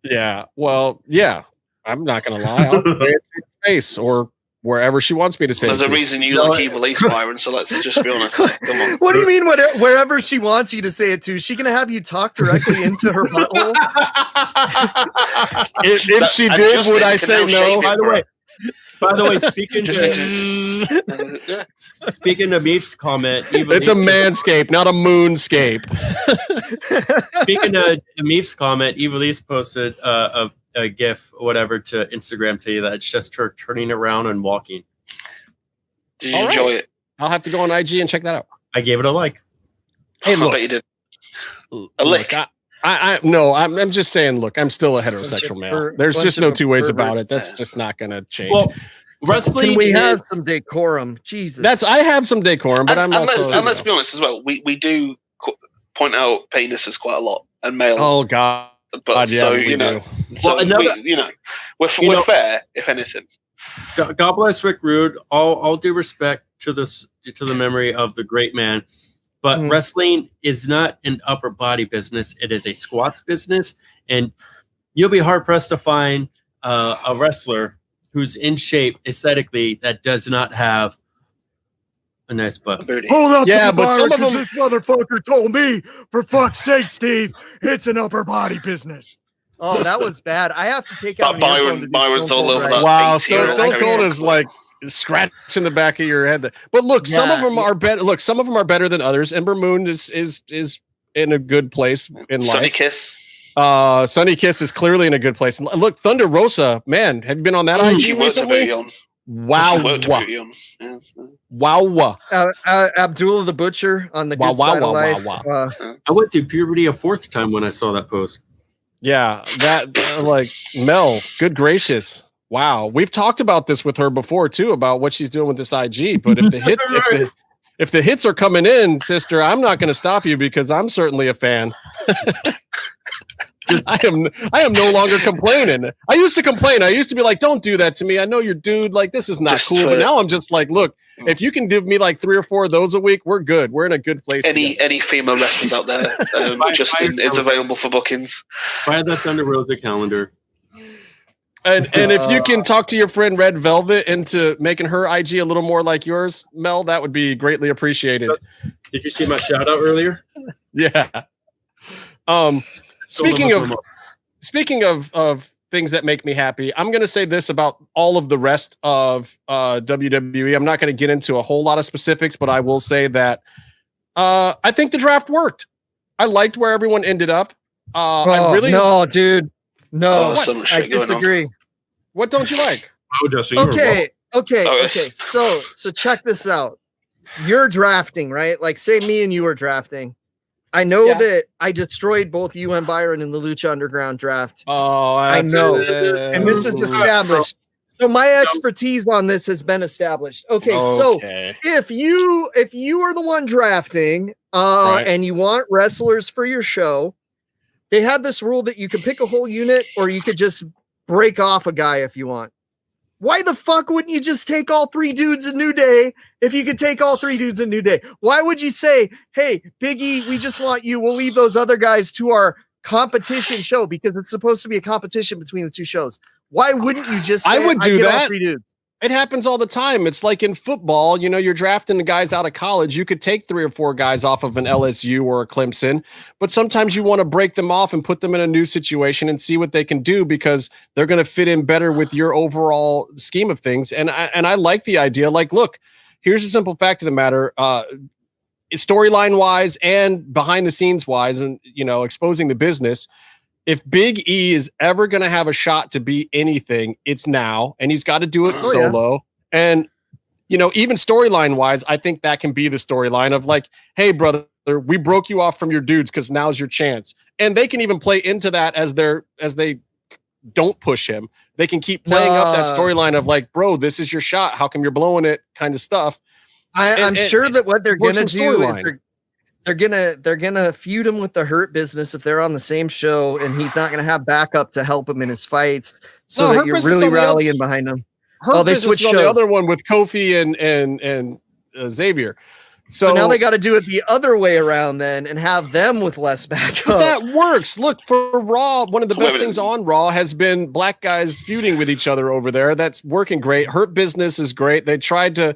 Speaker 4: Yeah, well, yeah, I'm not gonna lie. I'll say it to her face or wherever she wants me to say.
Speaker 3: There's a reason you like Evil Ace, Byron, so let's just be honest. Come on.
Speaker 2: What do you mean wherever she wants you to say it to? Is she going to have you talk directly into her butthole?
Speaker 4: if she did, would I say no?
Speaker 5: By the way, speaking of Meef's comment,
Speaker 4: it's a manscape, not a moonscape.
Speaker 5: Speaking of Meef's comment, Evil Ace posted a GIF or whatever to Instagram to you that it's just her turning around and walking.
Speaker 3: Did you enjoy it?
Speaker 4: I'll have to go on IG and check that out.
Speaker 5: I gave it a like.
Speaker 4: Hey, look,
Speaker 3: I bet you did. A lick.
Speaker 4: I'm just saying, look, I'm still a heterosexual male. There's just no two ways about it. That's just not going to change.
Speaker 5: Well, wrestling.
Speaker 2: Can we have some decorum? Jesus.
Speaker 4: I have some decorum, but
Speaker 3: let's be honest as well. We do point out penises quite a lot and males.
Speaker 4: Oh God.
Speaker 3: But we do. We're fair, if anything.
Speaker 5: God bless Rick Rude. All due respect to the memory of the great man, but wrestling is not an upper body business. It is a squats business, and you'll be hard pressed to find a wrestler who's in shape aesthetically that does not have a nice butt.
Speaker 6: Hold up,
Speaker 4: but some of them.
Speaker 6: This motherfucker told me, for fuck's sake, Steve, it's an upper body business.
Speaker 2: Oh, that was bad. I have to take out
Speaker 3: Byron's all over that.
Speaker 4: Wow, Stone Cold is like scratching the back of your head. But look, some of them are better. Look, some of them are better than others. Ember Moon is in a good place in life.
Speaker 3: Sunny Kiss.
Speaker 4: Sunny Kiss is clearly in a good place. And look, Thunder Rosa, man, have you been on that IG recently? Wow. Wow.
Speaker 2: Abdullah the Butcher on the good side of life.
Speaker 5: I went through puberty a fourth time when I saw that post.
Speaker 4: Yeah, that like Mel, good gracious. Wow. We've talked about this with her before too, about what she's doing with this IG. But if the hits are coming in, sister, I'm not going to stop you because I'm certainly a fan. I am no longer complaining. I used to complain. I used to be like, don't do that to me. I know you're dude. Like, this is not cool. But now I'm just like, look, if you can give me like 3 or 4 of those a week, we're good. We're in a good place.
Speaker 3: Any female wrestlers out there, Justin is available for bookings.
Speaker 5: Buy the Thunder Rosa calendar.
Speaker 4: And if you can talk to your friend Red Velvet into making her IG a little more like yours, Mel, that would be greatly appreciated.
Speaker 5: Did you see my shout out earlier?
Speaker 4: Yeah. Speaking of things that make me happy, I'm going to say this about all of the rest of WWE. I'm not going to get into a whole lot of specifics, but I will say that I think the draft worked. I liked where everyone ended up.
Speaker 2: No, dude. No, I disagree.
Speaker 4: What don't you like?
Speaker 2: Okay. So check this out. You're drafting, right? Like, say me and you are drafting. I know that I destroyed both you and Byron in the Lucha Underground draft.
Speaker 4: Oh,
Speaker 2: I know. And this is established. So my expertise on this has been established. Okay. So if you are the one drafting and you want wrestlers for your show, they had this rule that you could pick a whole unit or you could just break off a guy if you want. Why the fuck wouldn't you just take all 3 dudes in New Day if you could take all 3 dudes in New Day? Why would you say, hey, Big E, we just want you. We'll leave those other guys to our competition show because it's supposed to be a competition between the 2 shows. Why wouldn't you just say,
Speaker 4: I would do that.
Speaker 2: All 3 dudes?
Speaker 4: It happens all the time. It's like in football, you know, you're drafting the guys out of college. You could take 3 or 4 guys off of an LSU or a Clemson, but sometimes you want to break them off and put them in a new situation and see what they can do because they're going to fit in better with your overall scheme of things. And I like the idea. Like, look, here's the simple fact of the matter. Storyline wise and behind the scenes wise, and, you know, exposing the business. If Big E is ever going to have a shot to be anything, it's now, and he's got to do it solo. Yeah. And, you know, even storyline wise, I think that can be the storyline of like, hey, brother, we broke you off from your dudes because now's your chance. And they can even play into that as they don't push him. They can keep playing up that storyline of like, bro, this is your shot. How come you're blowing it? Kind of stuff.
Speaker 2: I'm sure that what they're going to do is they're gonna feud him with the Hurt Business if they're on the same show, and he's not gonna have backup to help him in his fights. So that you're really rallying behind him.
Speaker 4: They switched on the other one with Kofi and Xavier.
Speaker 2: So now they got to do it the other way around then and have them with less backup.
Speaker 4: But that works. Look, for Raw, one of the best things on Raw has been black guys feuding with each other over there. That's working great. Hurt Business is great. They tried to,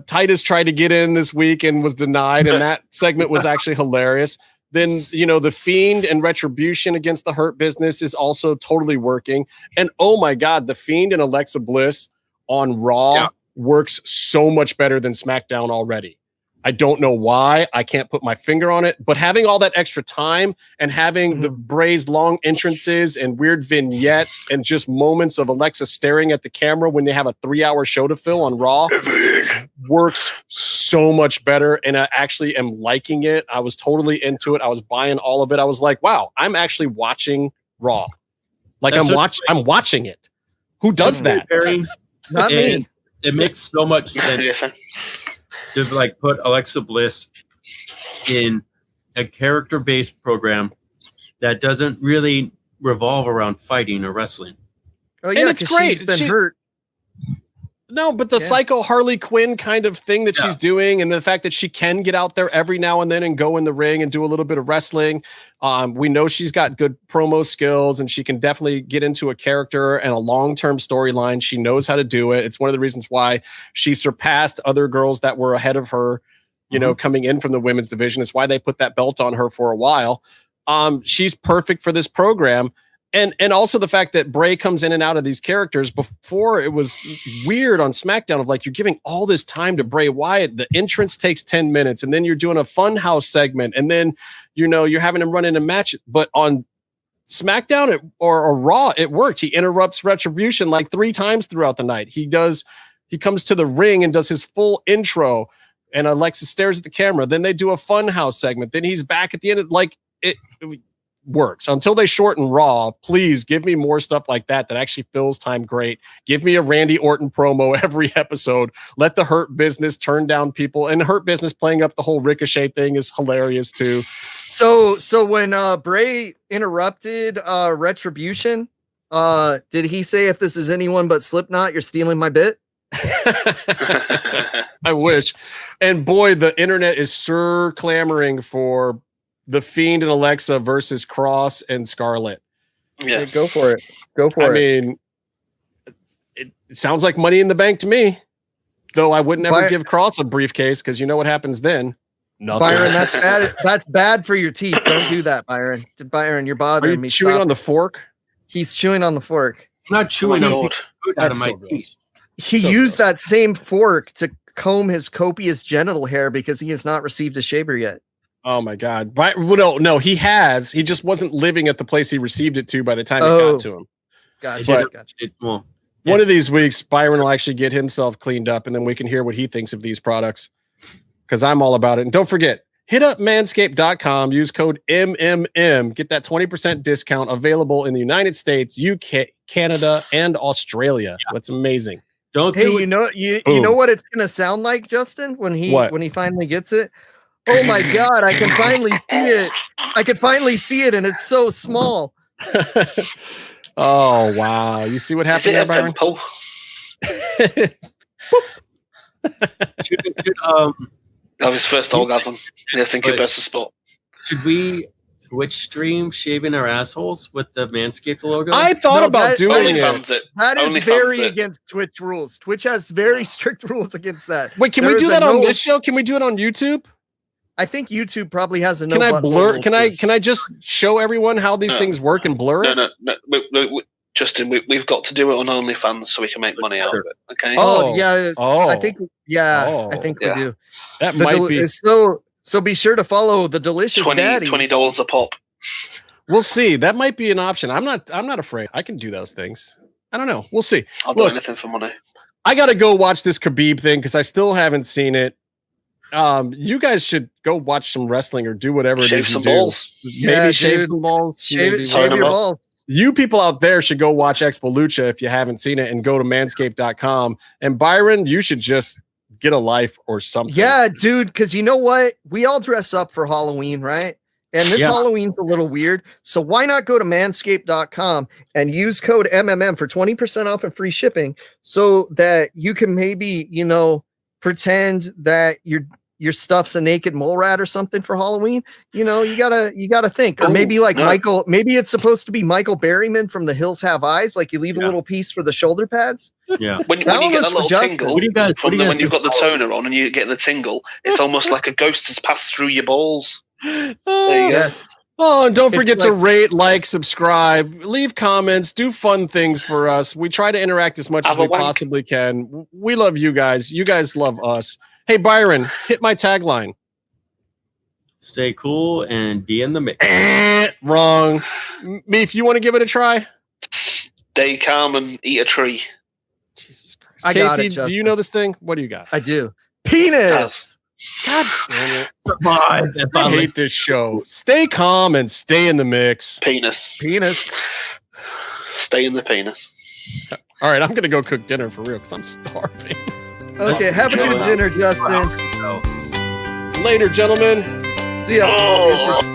Speaker 4: Titus tried to get in this week and was denied, and that segment was actually hilarious. Then, you know, the Fiend and Retribution against the Hurt Business is also totally working. And oh my God, the Fiend and Alexa Bliss on Raw works so much better than SmackDown already. I don't know why. I can't put my finger on it, but having all that extra time and having the Bray's long entrances and weird vignettes and just moments of Alexa staring at the camera when they have a 3-hour show to fill on Raw works so much better. And I actually am liking it. I was totally into it. I was buying all of it. I was like, wow, I'm actually watching Raw. Like I'm watching it. Who does that?
Speaker 2: Not me.
Speaker 5: It makes so much sense. To like put Alexa Bliss in a character-based program that doesn't really revolve around fighting or wrestling.
Speaker 2: Oh yeah, it's great. She's been hurt.
Speaker 4: No, but the psycho Harley Quinn kind of thing that she's doing, and the fact that she can get out there every now and then and go in the ring and do a little bit of wrestling. We know she's got good promo skills, and she can definitely get into a character and a long-term storyline. She knows how to do it. It's one of the reasons why she surpassed other girls that were ahead of her, you know, coming in from the women's division. It's why they put that belt on her for a while. She's perfect for this program. And also the fact that Bray comes in and out of these characters. Before, it was weird on SmackDown of like, you're giving all this time to Bray Wyatt. The entrance takes 10 minutes, and then you're doing a fun house segment, and then, you know, you're having him run in a match. But on SmackDown or Raw, it worked. He interrupts Retribution like 3 times throughout the night. He comes to the ring and does his full intro, and Alexa stares at the camera. Then they do a Funhouse segment. Then he's back at the end. It works. Until they shorten Raw, please give me more stuff like that actually fills time great. Give me a Randy Orton promo every episode. Let the Hurt Business turn down people, and Hurt Business playing up the whole Ricochet thing is hilarious too.
Speaker 2: So when Bray interrupted Retribution, did he say, if this is anyone but Slipknot, you're stealing my bit?
Speaker 4: I wish. And boy, the internet is sure clamoring for The Fiend and Alexa versus Kross and Scarlett.
Speaker 3: Yeah,
Speaker 2: hey, go for it. I
Speaker 4: mean, it sounds like Money in the Bank to me. Though I would never give Kross a briefcase, because you know what happens then. Nothing.
Speaker 2: Byron, that's bad. That's bad for your teeth. Don't do that, Byron. Byron, you're bothering me.
Speaker 4: Chewing on the fork?
Speaker 2: He's chewing on the fork.
Speaker 5: I'm not chewing food out of my teeth.
Speaker 2: He used that same fork to comb his copious genital hair because he has not received a shaver yet.
Speaker 4: Oh my God. No, he has. He just wasn't living at the place he received it to by the time it got to him.
Speaker 2: Gotcha.
Speaker 4: One of these weeks, Byron will actually get himself cleaned up, and then we can hear what he thinks of these products, because I'm all about it. And don't forget, hit up manscaped.com, use code MMM, get that 20% discount, available in the United States, UK, Canada, and Australia. Yeah. That's amazing.
Speaker 2: You know what it's gonna sound like, Justin, when he finally gets it? Oh my God, I can finally see it. And it's so small.
Speaker 4: Oh wow. You see what happened there, Byron?
Speaker 3: That was his first orgasm. I think it burst the spot.
Speaker 5: Should we Twitch stream shaving our assholes with the Manscaped logo?
Speaker 4: I thought about doing it.
Speaker 2: That is very against Twitch rules. Twitch has very strict rules against that.
Speaker 4: Wait, can we do that on this show? Can we do it on YouTube?
Speaker 2: I think YouTube probably has a no.
Speaker 4: Can I blur? Can I just show everyone how these things work and blur it?
Speaker 3: No. Justin, we've got to do it on OnlyFans so we can make money out of it. Okay.
Speaker 2: I think we do.
Speaker 4: That might be
Speaker 2: so. Be sure to follow the Delicious Daddies.
Speaker 3: $20 a pop.
Speaker 4: We'll see. That might be an option. I'm not afraid. I can do those things. I don't know. We'll see.
Speaker 3: I'll do anything for money.
Speaker 4: I got to go watch this Khabib thing because I still haven't seen it. You guys should go watch some wrestling or do whatever it is you do.
Speaker 3: Balls.
Speaker 4: Maybe shave some balls.
Speaker 2: Shave your balls.
Speaker 4: You people out there should go watch Expo Lucha if you haven't seen it, and go to manscaped.com. And Byron, you should just get a life or something.
Speaker 2: Yeah, dude, because you know what? We all dress up for Halloween, right? And this Halloween's a little weird. So why not go to manscaped.com and use code MMM for 20% off and free shipping, so that you can maybe, pretend that your stuff's a naked mole rat or something for Halloween. You gotta think. Or maybe Michael, maybe it's supposed to be Michael Berryman from The Hills Have Eyes. Like, you leave a little piece for the shoulder pads.
Speaker 3: Yeah. When you get a little tingle, when you've got the toner on and you get the tingle, it's almost like a ghost has passed through your balls. There you go.
Speaker 2: Yes.
Speaker 4: Oh, and don't forget to rate, subscribe, leave comments, do fun things for us. We try to interact as much as we possibly can. We love you guys. You guys love us. Hey, Byron, hit my tagline.
Speaker 5: Stay cool and be in the mix.
Speaker 4: Wrong. Meef, you want to give it a try?
Speaker 3: Stay calm and eat a tree.
Speaker 4: Jesus Christ.
Speaker 2: I
Speaker 4: Casey,
Speaker 2: got it, Justin.
Speaker 4: do you know this thing? What do you got?
Speaker 2: I do. Penis.
Speaker 4: God damn it. I hate this show. Stay calm and stay in the mix.
Speaker 3: Penis. Stay in the penis.
Speaker 4: All right, I'm going to go cook dinner for real because I'm starving.
Speaker 2: Okay, have a good dinner, Justin.
Speaker 4: Later, gentlemen.
Speaker 2: See ya. See you soon.